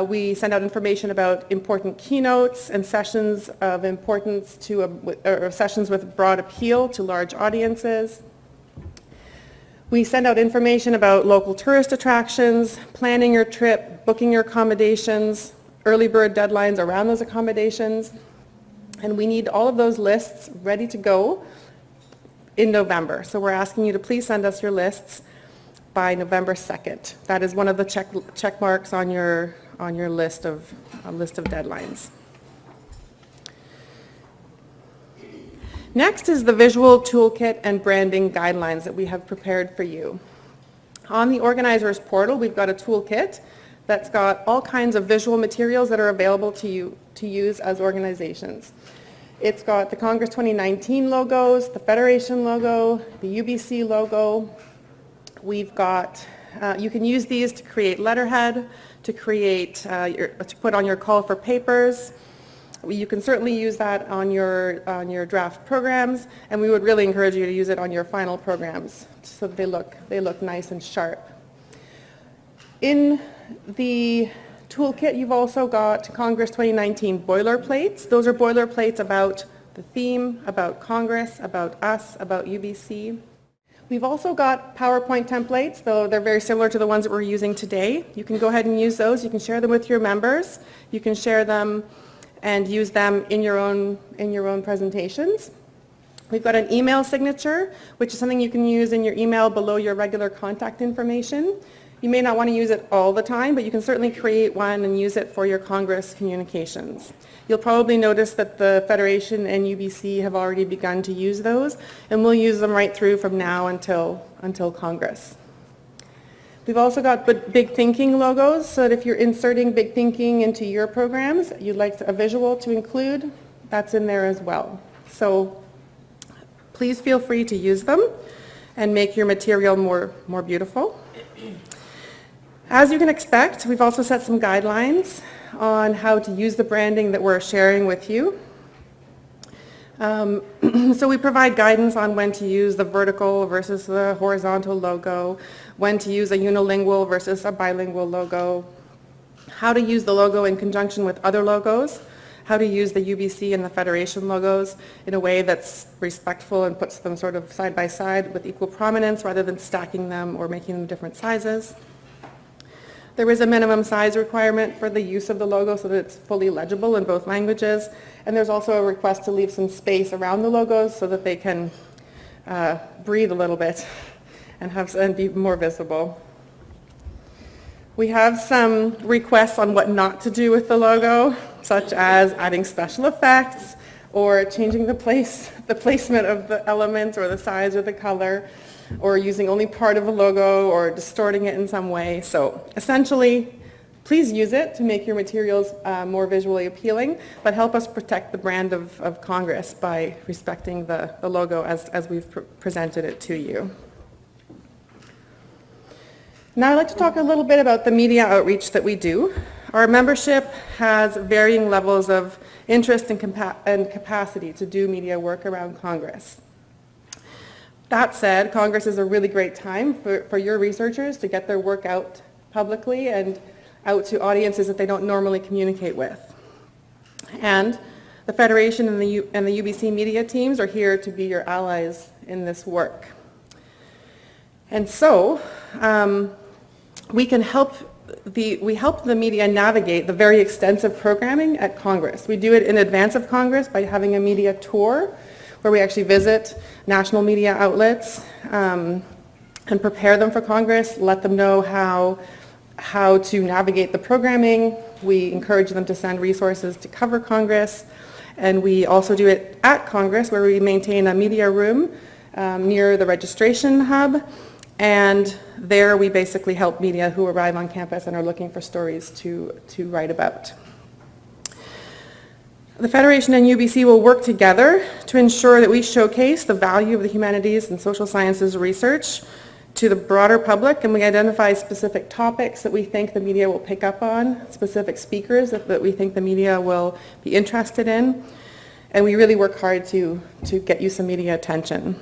We send out information about important keynotes and sessions of importance or sessions with broad appeal to large audiences. We send out information about local tourist attractions, planning your trip, booking your accommodations, early bird deadlines around those accommodations. And we need all of those lists ready to go in November. So we're asking you to please send us your lists by November 2nd. That is one of the check marks on your list of deadlines. Next is the visual toolkit and branding guidelines that we have prepared for you. On the organizers portal, we've got a toolkit that's got all kinds of visual materials that are available to you to use as organizations. It's got the Congress 2019 logos, the Federation logo, the UBC logo. We've got, you can use these to create letterhead, to create, to put on your call for papers. You can certainly use that on your draft programs, and we would really encourage you to use it on your final programs so that they look nice and sharp. In the toolkit, you've also got Congress 2019 boilerplates. Those are boilerplates about the theme, about Congress, about us, about UBC. We've also got PowerPoint templates, though they're very similar to the ones that we're using today. You can go ahead and use those. You can share them with your members. You can share them and use them in your own presentations. We've got an email signature, which is something you can use in your email below your regular contact information. You may not want to use it all the time, but you can certainly create one and use it for your Congress communications. You'll probably notice that the Federation and UBC have already begun to use those, and we'll use them right through from now until Congress. We've also got Big Thinking logos, so that if you're inserting Big Thinking into your programs, you'd like a visual to include, that's in there as well. So please feel free to use them and make your material more beautiful. As you can expect, we've also set some guidelines on how to use the branding that we're sharing with you. So we provide guidance on when to use the vertical versus the horizontal logo, when to use a unilingual versus a bilingual logo, how to use the logo in conjunction with other logos, how to use the UBC and the Federation logos in a way that's respectful and puts them sort of side by side with equal prominence rather than stacking them or making them different sizes. There is a minimum size requirement for the use of the logo so that it's fully legible in both languages. And there's also a request to leave some space around the logos so that they can breathe a little bit and be more visible. We have some requests on what not to do with the logo, such as adding special effects or changing the placement of the elements or the size or the color, or using only part of a logo or distorting it in some way. So essentially, please use it to make your materials more visually appealing, but help us protect the brand of Congress by respecting the logo as we've presented it to you. Now I'd like to talk a little bit about the media outreach that we do. Our membership has varying levels of interest and capacity to do media work around Congress. That said, Congress is a really great time for your researchers to get their work out publicly and out to audiences that they don't normally communicate with. And the Federation and the UBC media teams are here to be your allies in this work. And so we help the media navigate the very extensive programming at Congress. We do it in advance of Congress by having a media tour where we actually visit national media outlets and prepare them for Congress, let them know how to navigate the programming. We encourage them to send resources to cover Congress. And we also do it at Congress, where we maintain a media room near the registration hub. And there we basically help media who arrive on campus and are looking for stories to write about. The Federation and UBC will work together to ensure that we showcase the value of the humanities and social sciences research to the broader public, and we identify specific topics that we think the media will pick up on, specific speakers that we think the media will be interested in, and we really work hard to get you some media attention.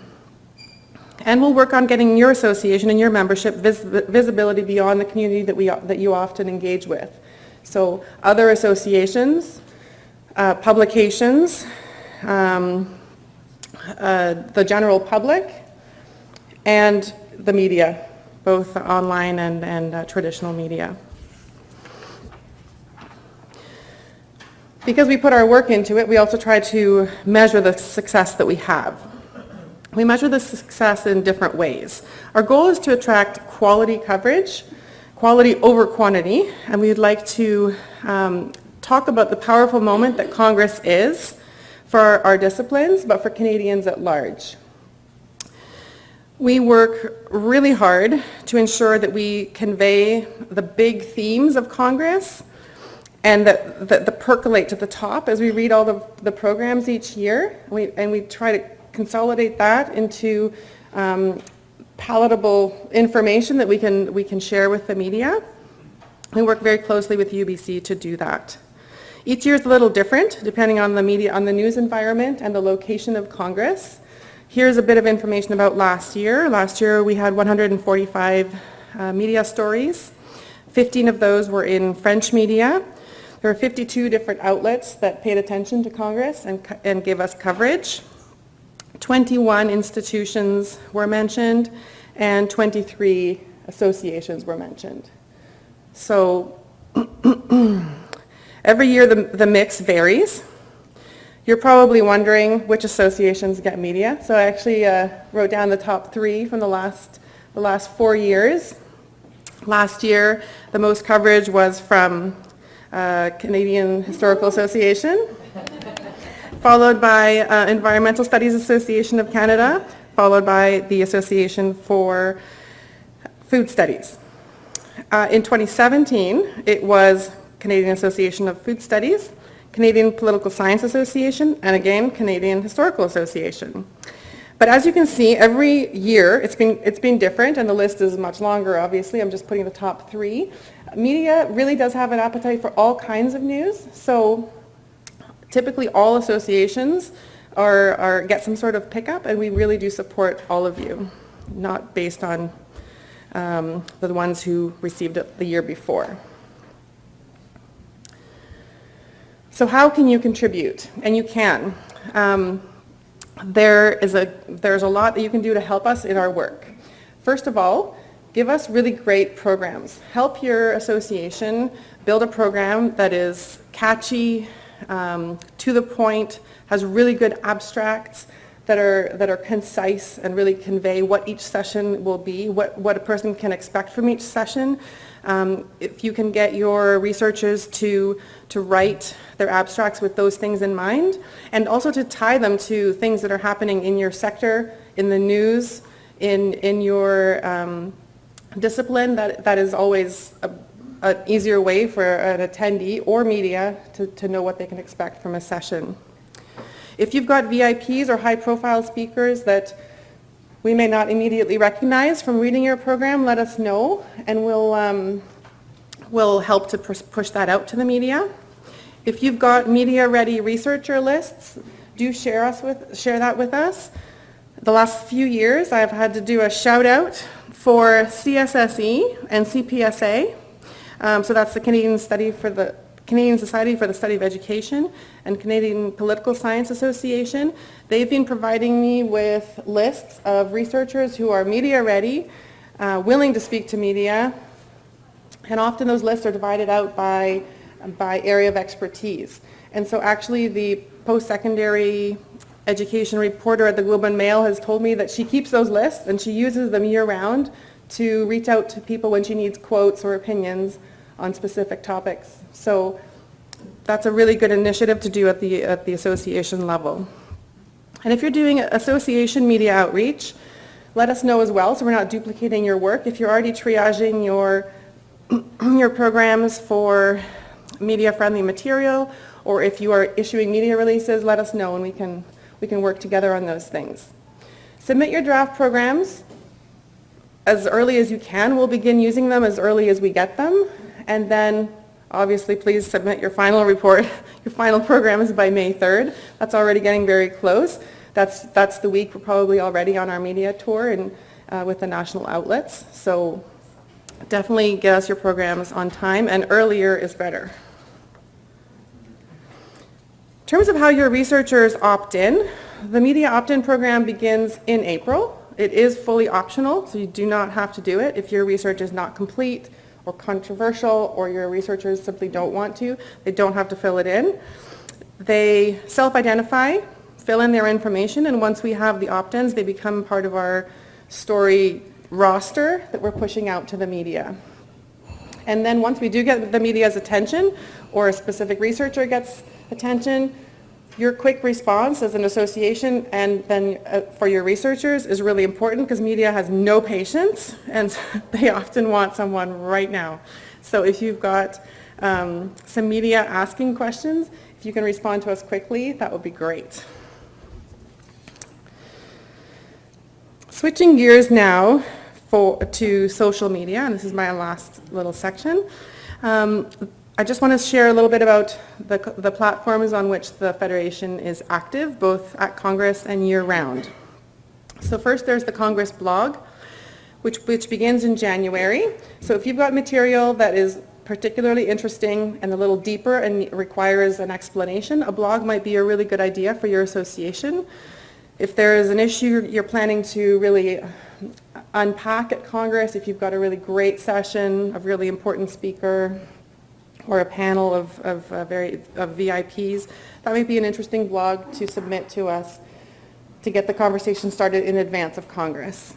And we'll work on getting your association and your membership visibility beyond the community that you often engage with. So other associations, publications, the general public, and the media, both online and traditional media. Because we put our work into it, we also try to measure the success that we have. We measure the success in different ways. Our goal is to attract quality coverage, quality over quantity, and we'd like to talk about the powerful moment that Congress is for our disciplines, but for Canadians at large. We work really hard to ensure that we convey the big themes of Congress and that percolate to the top as we read all the programs each year. And we try to consolidate that into palatable information that we can share with the media. We work very closely with UBC to do that. Each year is a little different depending on the media, on the news environment and the location of Congress. Here's a bit of information about last year. Last year we had 145 media stories. 15 of those were in French media. There were 52 different outlets that paid attention to Congress and gave us coverage. 21 institutions were mentioned and 23 associations were mentioned. So every year the mix varies. You're probably wondering which associations get media. So I actually wrote down the top 3 from the last 4 years. Last year, the most coverage was from Canadian Historical Association, followed by Environmental Studies Association of Canada, followed by the Association for Food Studies. In 2017, it was Canadian Association of Food Studies, Canadian Political Science Association, and again, Canadian Historical Association. But as you can see, every year it's been different, and the list is much longer, obviously. I'm just putting the top 3. Media really does have an appetite for all kinds of news, so typically all associations get some sort of pickup, and we really do support all of you, not based on the ones who received it the year before. So how can you contribute? And you can. There's a lot that you can do to help us in our work. First of all, give us really great programs. Help your association build a program that is catchy, to the point, has really good abstracts that are concise and really convey what each session will be, what a person can expect from each session. If you can get your researchers to write their abstracts with those things in mind, and also to tie them to things that are happening in your sector, in the news, in your discipline, that is always an easier way for an attendee or media to know what they can expect from a session. If you've got VIPs or high-profile speakers that we may not immediately recognize from reading your program, let us know, and we'll help to push that out to the media. If you've got media-ready researcher lists, do share that with us. The last few years, I've had to do a shout-out for CSSE and CPSA. So that's the Canadian Society for the Study of Education and Canadian Political Science Association. They've been providing me with lists of researchers who are media ready, willing to speak to media, and often those lists are divided out by area of expertise. And so actually the post-secondary education reporter at the Globe and Mail has told me that she keeps those lists and she uses them year-round to reach out to people when she needs quotes or opinions on specific topics. So that's a really good initiative to do at the association level. And if you're doing association media outreach, let us know as well so we're not duplicating your work. If you're already triaging your programs for media-friendly material, or if you are issuing media releases, let us know and we can work together on those things. Submit your draft programs as early as you can. We'll begin using them as early as we get them. And then, obviously, please submit your final report, your final programs by May 3rd. That's already getting very close. That's the week we're probably already on our media tour and with the national outlets. So definitely get us your programs on time, and earlier is better. In terms of how your researchers opt in, the media opt-in program begins in April. It is fully optional, so you do not have to do it. If your research is not complete or controversial, or your researchers simply don't want to, they don't have to fill it in. They self-identify, fill in their information, and once we have the opt-ins, they become part of our story roster that we're pushing out to the media. And then once we do get the media's attention, or a specific researcher gets attention, your quick response as an association and then for your researchers is really important, because media has no patience and they often want someone right now. So if you've got some media asking questions, if you can respond to us quickly, that would be great. Switching gears now to social media, and this is my last little section. I just want to share a little bit about the platforms on which the Federation is active, both at Congress and year-round. So first there's the Congress blog, which begins in January. So if you've got material that is particularly interesting and a little deeper and requires an explanation, a blog might be a really good idea for your association. If there is an issue you're planning to really unpack at Congress, if you've got a really great session, a really important speaker, or a panel of VIPs, that might be an interesting blog to submit to us to get the conversation started in advance of Congress.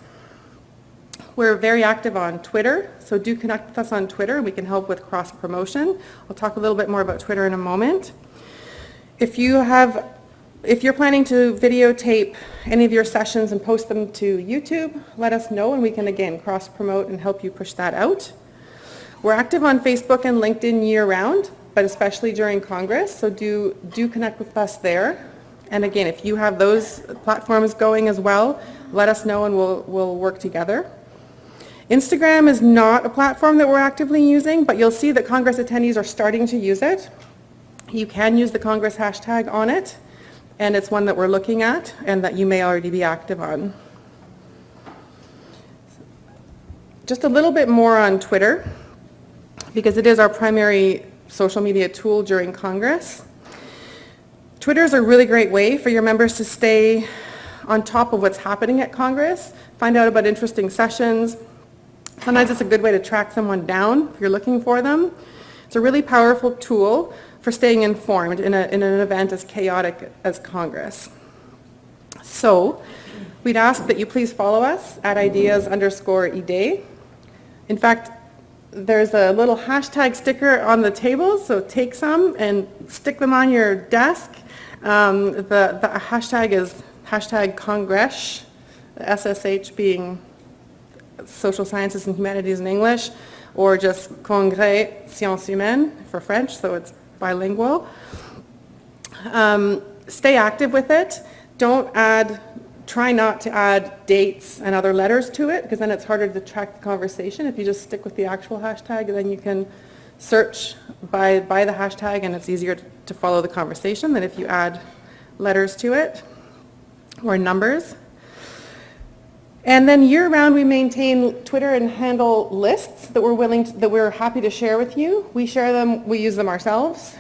We're very active on Twitter, so do connect with us on Twitter. We can help with cross-promotion. I'll talk a little bit more about Twitter in a moment. If you're planning to videotape any of your sessions and post them to YouTube, let us know and we can again cross-promote and help you push that out. We're active on Facebook and LinkedIn year-round, but especially during Congress, so do connect with us there. And again, if you have those platforms going as well, let us know and we'll work together. Instagram is not a platform that we're actively using, but you'll see that Congress attendees are starting to use it. You can use the Congress hashtag on it, and it's one that we're looking at and that you may already be active on. Just a little bit more on Twitter, because it is our primary social media tool during Congress. Twitter is a really great way for your members to stay on top of what's happening at Congress, find out about interesting sessions. Sometimes it's a good way to track someone down if you're looking for them. It's a really powerful tool for staying informed in an event as chaotic as Congress. So we'd ask that you please follow us at ideas_ide. In fact, there's a little hashtag sticker on the table, so take some and stick them on your desk. The hashtag is #Congrès, the SSH being Social Sciences and Humanities in English, or just Congrès Sciences Humaines for French, so it's bilingual. Stay active with it. Try not to add dates and other letters to it, because then it's harder to track the conversation. If you just stick with the actual hashtag, then you can search by the hashtag and it's easier to follow the conversation than if you add letters to it or numbers. And then year-round we maintain Twitter and handle lists that we're happy to share with you. We share them, we use them ourselves.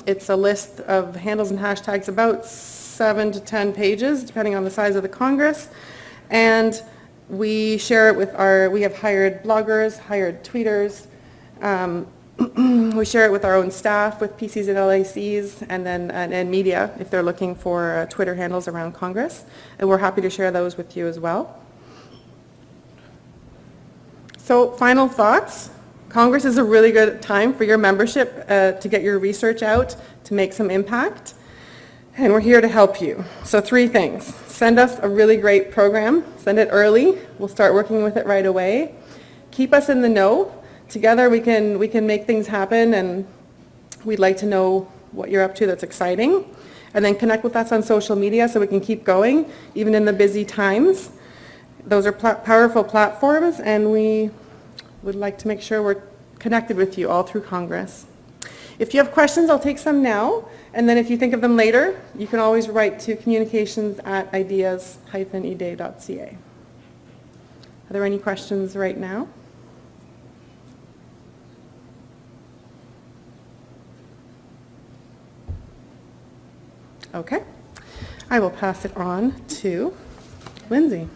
It's a list of handles and hashtags about 7 to 10 pages, depending on the size of the Congress. And we share it with we have hired bloggers, hired tweeters. We share it with our own staff, with PCs and LACs, and media if they're looking for Twitter handles around Congress. And we're happy to share those with you as well. So final thoughts. Congress is a really good time for your membership to get your research out, to make some impact. And we're here to help you. So 3 things. Send us a really great program. Send it early. We'll start working with it right away. Keep us in the know. Together we can make things happen, and we'd like to know what you're up to that's exciting. And then connect with us on social media so we can keep going, even in the busy times. Those are powerful platforms, and we would like to make sure we're connected with you all through Congress. If you have questions, I'll take some now, and then if you think of them later, you can always write to communications@ideas-eday.ca. Are there any questions right now? Okay. I will pass it on to Lindsay.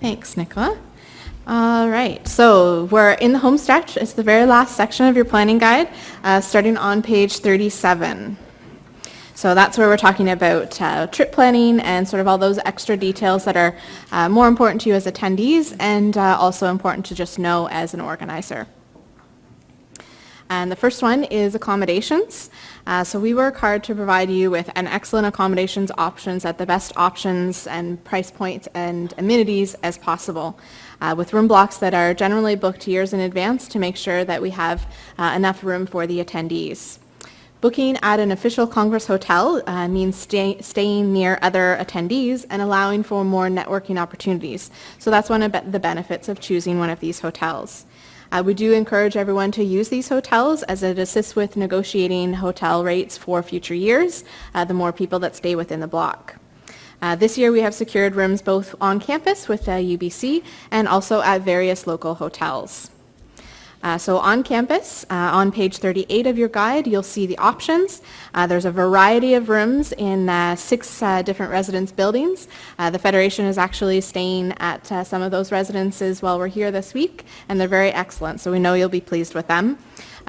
Thanks, Nicola. All right, so we're in the home stretch. It's the very last section of your planning guide, starting on page 37. So that's where we're talking about trip planning and sort of all those extra details that are more important to you as attendees and also important to just know as an organizer. And the first one is accommodations. So we work hard to provide you with an excellent accommodations options at the best options and price points and amenities as possible, with room blocks that are generally booked years in advance to make sure that we have enough room for the attendees. Booking at an official Congress hotel means staying near other attendees and allowing for more networking opportunities. So that's one of the benefits of choosing one of these hotels. We do encourage everyone to use these hotels as it assists with negotiating hotel rates for future years, the more people that stay within the block. This year we have secured rooms both on campus with UBC and also at various local hotels. So on campus, on page 38 of your guide, you'll see the options. There's a variety of rooms in 6 different residence buildings. The Federation is actually staying at some of those residences while we're here this week, and they're very excellent, so we know you'll be pleased with them.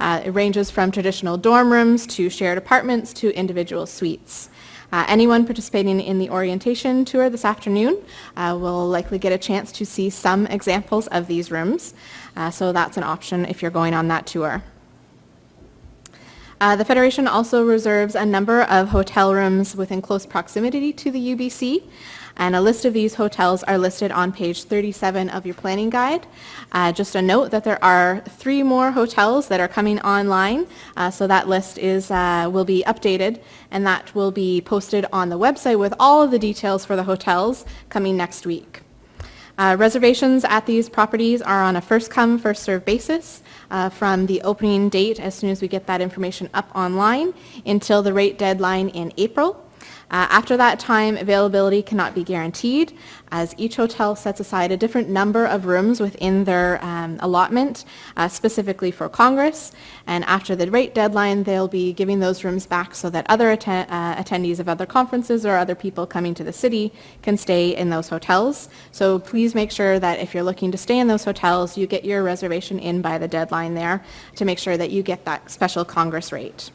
It ranges from traditional dorm rooms to shared apartments to individual suites. Anyone participating in the orientation tour this afternoon will likely get a chance to see some examples of these rooms. So that's an option if you're going on that tour. The Federation also reserves a number of hotel rooms within close proximity to the UBC, and a list of these hotels are listed on page 37 of your planning guide. Just a note that there are 3 more hotels that are coming online, so that list will be updated, and that will be posted on the website with all of the details for the hotels coming next week. Reservations at these properties are on a first-come, first-served basis from the opening date as soon as we get that information up online until the rate deadline in April. After that time, availability cannot be guaranteed, as each hotel sets aside a different number of rooms within their allotment, specifically for Congress. And after the rate deadline, they'll be giving those rooms back so that other attendees of other conferences or other people coming to the city can stay in those hotels. So please make sure that if you're looking to stay in those hotels, you get your reservation in by the deadline there to make sure that you get that special Congress rate.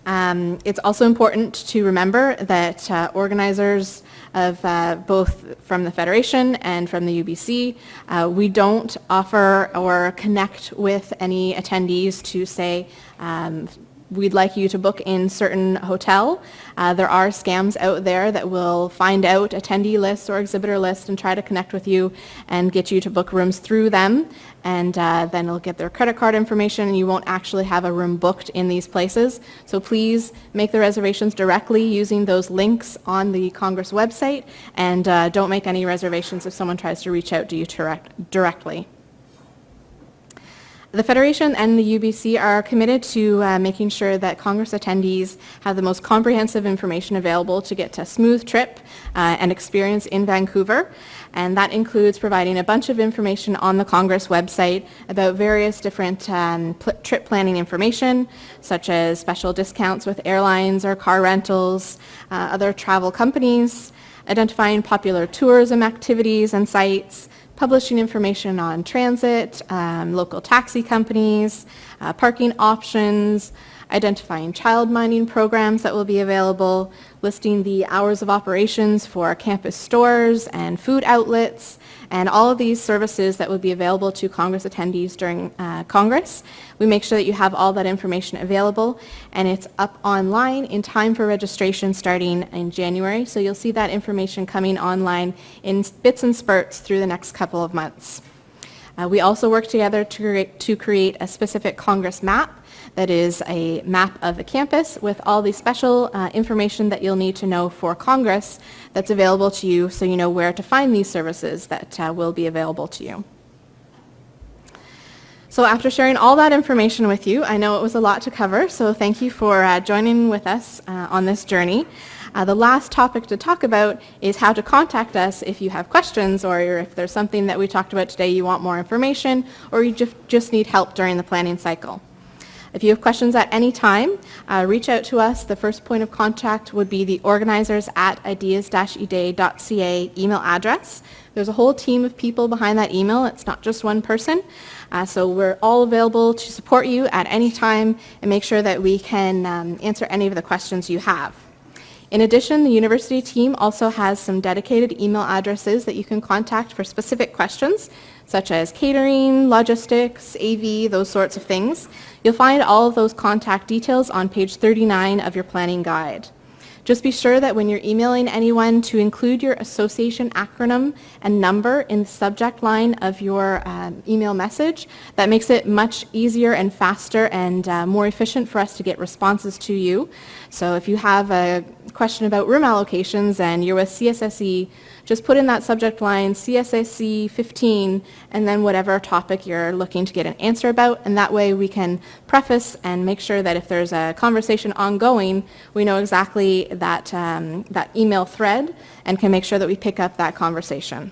It's also important to remember that organizers of both from the Federation and from the UBC, we don't offer or connect with any attendees to say, we'd like you to book in certain hotel. There are scams out there that will find out attendee lists or exhibitor lists and try to connect with you and get you to book rooms through them, and then they'll get their credit card information and you won't actually have a room booked in these places. So please make the reservations directly using those links on the Congress website, and don't make any reservations if someone tries to reach out to you directly. The Federation and the UBC are committed to making sure that Congress attendees have the most comprehensive information available to get a smooth trip and experience in Vancouver. And that includes providing a bunch of information on the Congress website about various different trip planning information, such as special discounts with airlines or car rentals, other travel companies, identifying popular tourism activities and sites, publishing information on transit, local taxi companies, parking options, identifying child minding programs that will be available, listing the hours of operations for campus stores and food outlets, and all of these services that will be available to Congress attendees during Congress. We make sure that you have all that information available, and it's up online in time for registration starting in January. So you'll see that information coming online in bits and spurts through the next couple of months. We also work together to create a specific Congress map that is a map of the campus with all the special information that you'll need to know for Congress that's available to you, so you know where to find these services that will be available to you. So after sharing all that information with you, I know it was a lot to cover, so thank you for joining with us on this journey. The last topic to talk about is how to contact us if you have questions, or if there's something that we talked about today you want more information, or you just need help during the planning cycle. If you have questions at any time, reach out to us. The first point of contact would be the organizers@ideas-eday.ca email address. There's a whole team of people behind that email. It's not just one person. So we're all available to support you at any time and make sure that we can answer any of the questions you have. In addition, the university team also has some dedicated email addresses that you can contact for specific questions, such as catering, logistics, AV, those sorts of things. You'll find all of those contact details on page 39 of your planning guide. Just be sure that when you're emailing anyone to include your association acronym and number in the subject line of your email message. That makes it much easier and faster and more efficient for us to get responses to you. So if you have a question about room allocations and you're with CSSE, just put in that subject line CSSE 15 and then whatever topic you're looking to get an answer about, and that way we can preface and make sure that if there's a conversation ongoing, we know exactly that, that email thread and can make sure that we pick up that conversation.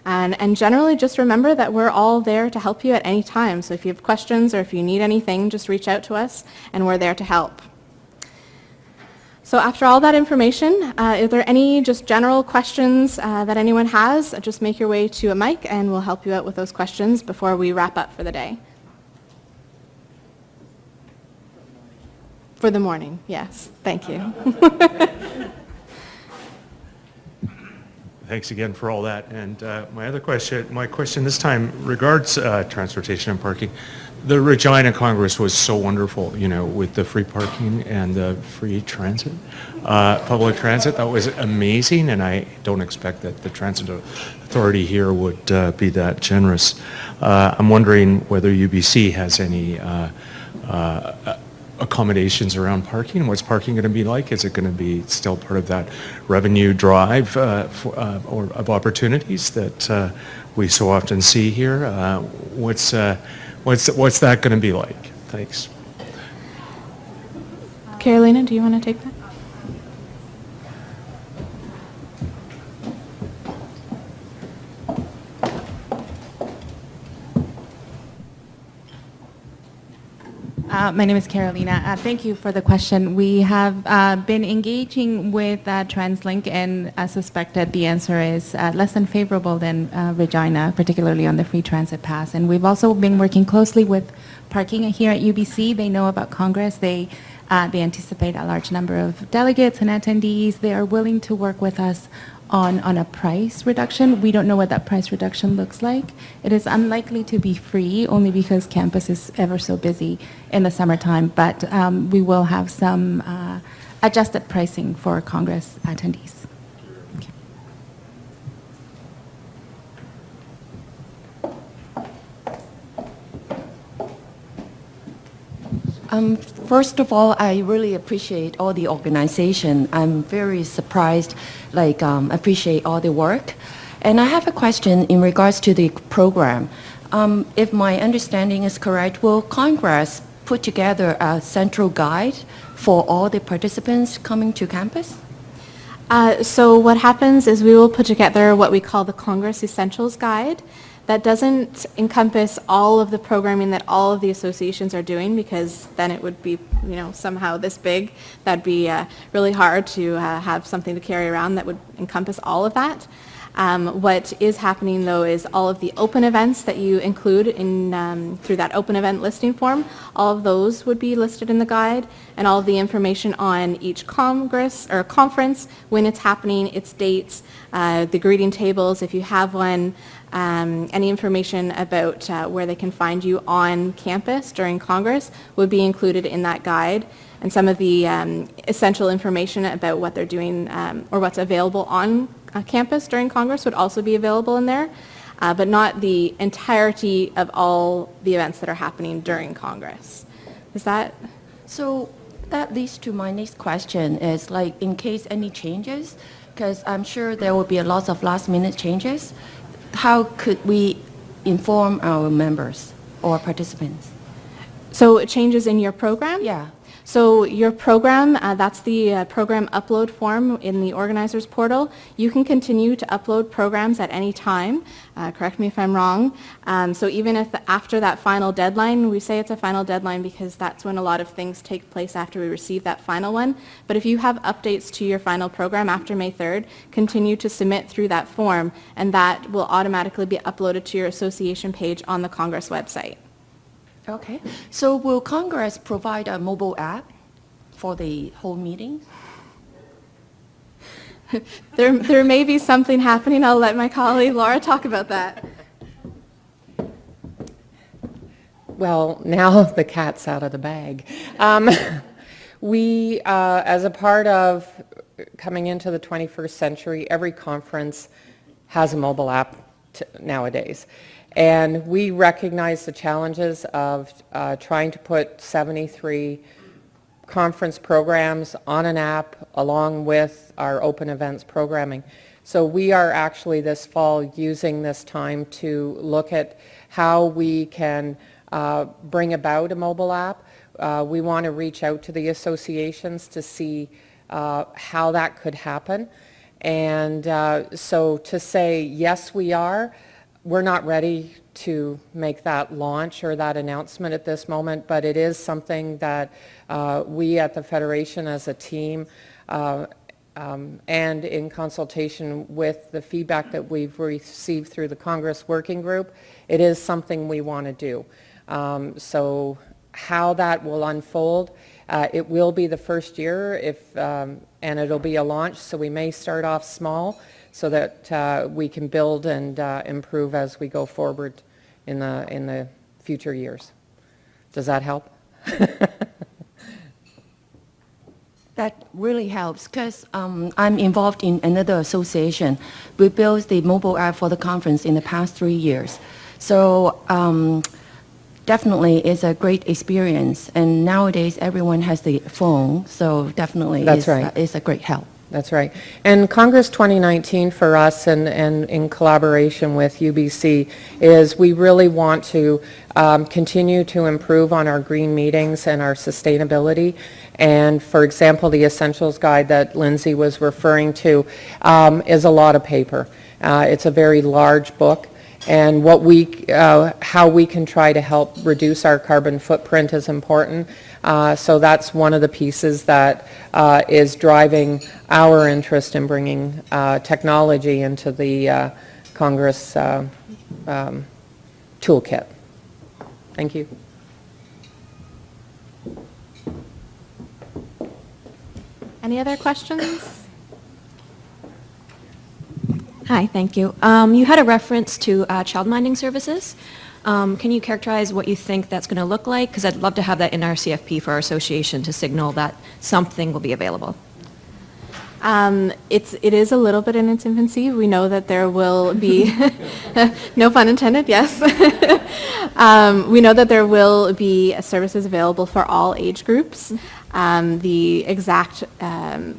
And generally just remember that we're all there to help you at any time. So if you have questions or if you need anything, just reach out to us and we're there to help. So after all that information, is there any just general questions that anyone has? Just make your way to a mic and we'll help you out with those questions before we wrap up for the day. For the morning, yes. Thank you. Thanks again for all that. And my question this time regards transportation and parking. The Regina Congress was so wonderful, you know, with the free parking and the free transit, public transit. That was amazing, and I don't expect that the transit authority here would be that generous. I'm wondering whether UBC has any accommodations around parking. What's parking going to be like? Is it going to be still part of that revenue drive or of opportunities that we so often see here? What's that going to be like? Thanks. Carolina, do you want to take that? My name is Carolina. Thank you for the question. We have been engaging with TransLink, and I suspect that the answer is less than favorable than Regina, particularly on the free transit pass. And we've also been working closely with parking here at UBC. They know about Congress. They anticipate a large number of delegates and attendees. They are willing to work with us on a price reduction. We don't know what that price reduction looks like. It is unlikely to be free only because campus is ever so busy in the summertime, but we will have some adjusted pricing for Congress attendees. First of all, I really appreciate all the organization. I'm very surprised, appreciate all the work. And I have a question in regards to the program. If my understanding is correct, will Congress put together a central guide for all the participants coming to campus? So what happens is we will put together what we call the Congress Essentials Guide. That doesn't encompass all of the programming that all of the associations are doing, because then it would be, somehow this big. That'd be really hard to have something to carry around that would encompass all of that. What is happening though is all of the open events that you include in through that open event listing form, all of those would be listed in the guide, and all of the information on each congress or conference, when it's happening, its dates, the greeting tables if you have one, any information about where they can find you on campus during Congress would be included in that guide. And some of the essential information about what they're doing or what's available on campus during Congress would also be available in there, but not the entirety of all the events that are happening during Congress. Is that? So that leads to my next question is like in case any changes, because I'm sure there will be a lot of last minute changes, how could we inform our members or participants? So changes in your program? Yeah. So your program, that's the program upload form in the organizers portal. You can continue to upload programs at any time. Correct me if I'm wrong. So even if after that final deadline, we say it's a final deadline because that's when a lot of things take place after we receive that final one. But if you have updates to your final program after May 3rd, continue to submit through that form, and that will automatically be uploaded to your association page on the Congress website. Okay. So will Congress provide a mobile app for the whole meeting? There may be something happening. I'll let my colleague Laura talk about that. Well, now the cat's out of the bag. We, as a part of coming into the 21st century, every conference has a mobile app nowadays. And we recognize the challenges of trying to put 73 conference programs on an app along with our open events programming. So we are actually this fall using this time to look at how we can bring about a mobile app. We want to reach out to the associations to see how that could happen. And so to say, yes, we're not ready to make that launch or that announcement at this moment, but it is something that we at the Federation as a team and in consultation with the feedback that we've received through the Congress Working Group, it is something we want to do. So how that will unfold, it will be the first year and it'll be a launch, so we may start off small so that we can build and improve as we go forward in the future years. Does that help? That really helps because I'm involved in another association. We built the mobile app for the conference in the past 3 years. So definitely it's a great experience. And nowadays everyone has the phone, so definitely it's a great help. That's right. And Congress 2019 for us and in collaboration with UBC is we really want to continue to improve on our green meetings and our sustainability. And for example, the Essentials Guide that Lindsay was referring to is a lot of paper. It's a very large book. And how we can try to help reduce our carbon footprint is important. So that's one of the pieces that is driving our interest in bringing technology into the Congress toolkit. Thank you. Any other questions? Hi, thank you. You had a reference to childminding services. Can you characterize what you think that's going to look like? Because I'd love to have that in our CFP for our association to signal that something will be available. It is a little bit in its infancy. We know that there will be, no pun intended, yes. We know that there will be services available for all age groups. The exact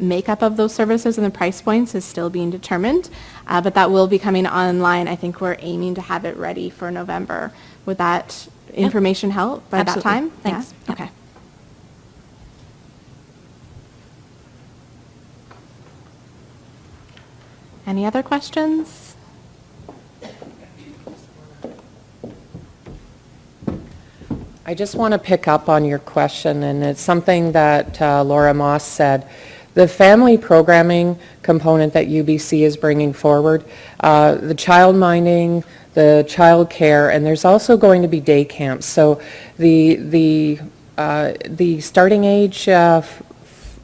makeup of those services and the price points is still being determined, but that will be coming online. I think we're aiming to have it ready for November. Would that information help by Absolutely. that time? Thanks. Yeah? Okay. Any other questions? I just want to pick up on your question, and it's something that Laura Moss said. The family programming component that UBC is bringing forward, the child minding, the child care, and there's also going to be day camps. So the starting age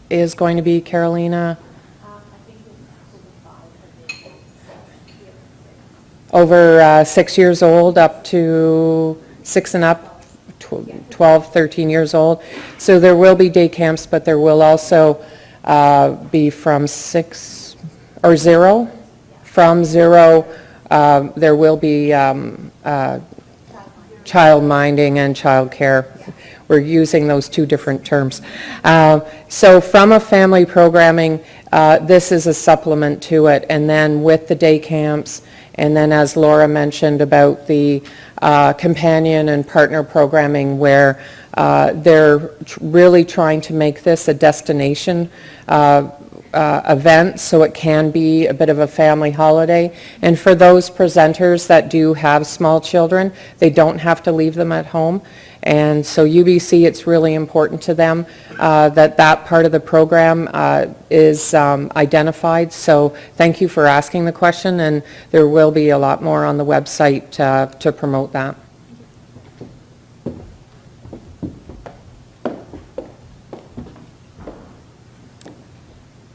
is going to be, Carolina? Over 6 years old up to 6 and up, 12, 13 years old. So there will be day camps, but there will also be from 6 or 0. From 0, there will be child minding and child care. We're using those two different terms. So from a family programming, this is a supplement to it. And then with the day camps, and then as Laura mentioned about the companion and partner programming, where they're really trying to make this a destination event, so it can be a bit of a family holiday. And for those presenters that do have small children, they don't have to leave them at home. And so UBC, it's really important to them that part of the program is identified. So thank you for asking the question, and there will be a lot more on the website to promote that.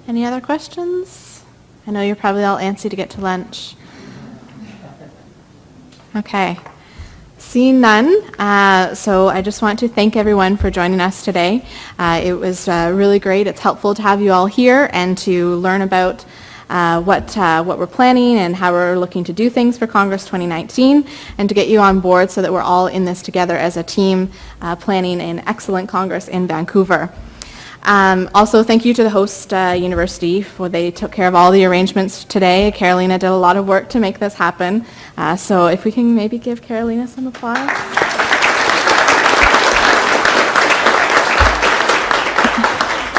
Any other questions? I know you're probably all antsy to get to lunch. Okay. Seeing none, so I just want to thank everyone for joining us today. It was really great. It's helpful to have you all here and to learn about what we're planning and how we're looking to do things for Congress 2019, and to get you on board so that we're all in this together as a team planning an excellent Congress in Vancouver. Also, thank you to the host university for they took care of all the arrangements today. Carolina did a lot of work to make this happen. So if we can maybe give Carolina some applause.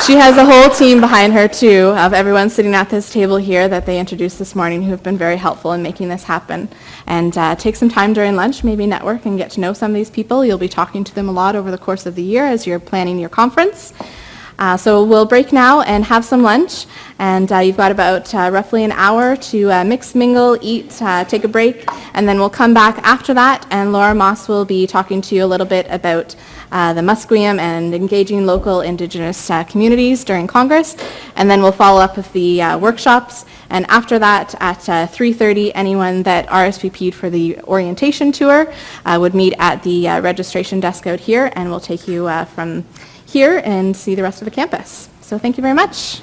She has a whole team behind her too, of everyone sitting at this table here that they introduced this morning, who have been very helpful in making this happen. And take some time during lunch, maybe network and get to know some of these people. You'll be talking to them a lot over the course of the year as you're planning your conference. So we'll break now and have some lunch, and you've got about roughly an hour to mix, mingle, eat, take a break, and then we'll come back after that, and Laura Moss will be talking to you a little bit about the Musqueam and engaging local Indigenous communities during Congress, and then we'll follow up with the workshops, and after that at 3:30, anyone that RSVP'd for the orientation tour would meet at the registration desk out here, and we'll take you from here and see the rest of the campus. So thank you very much.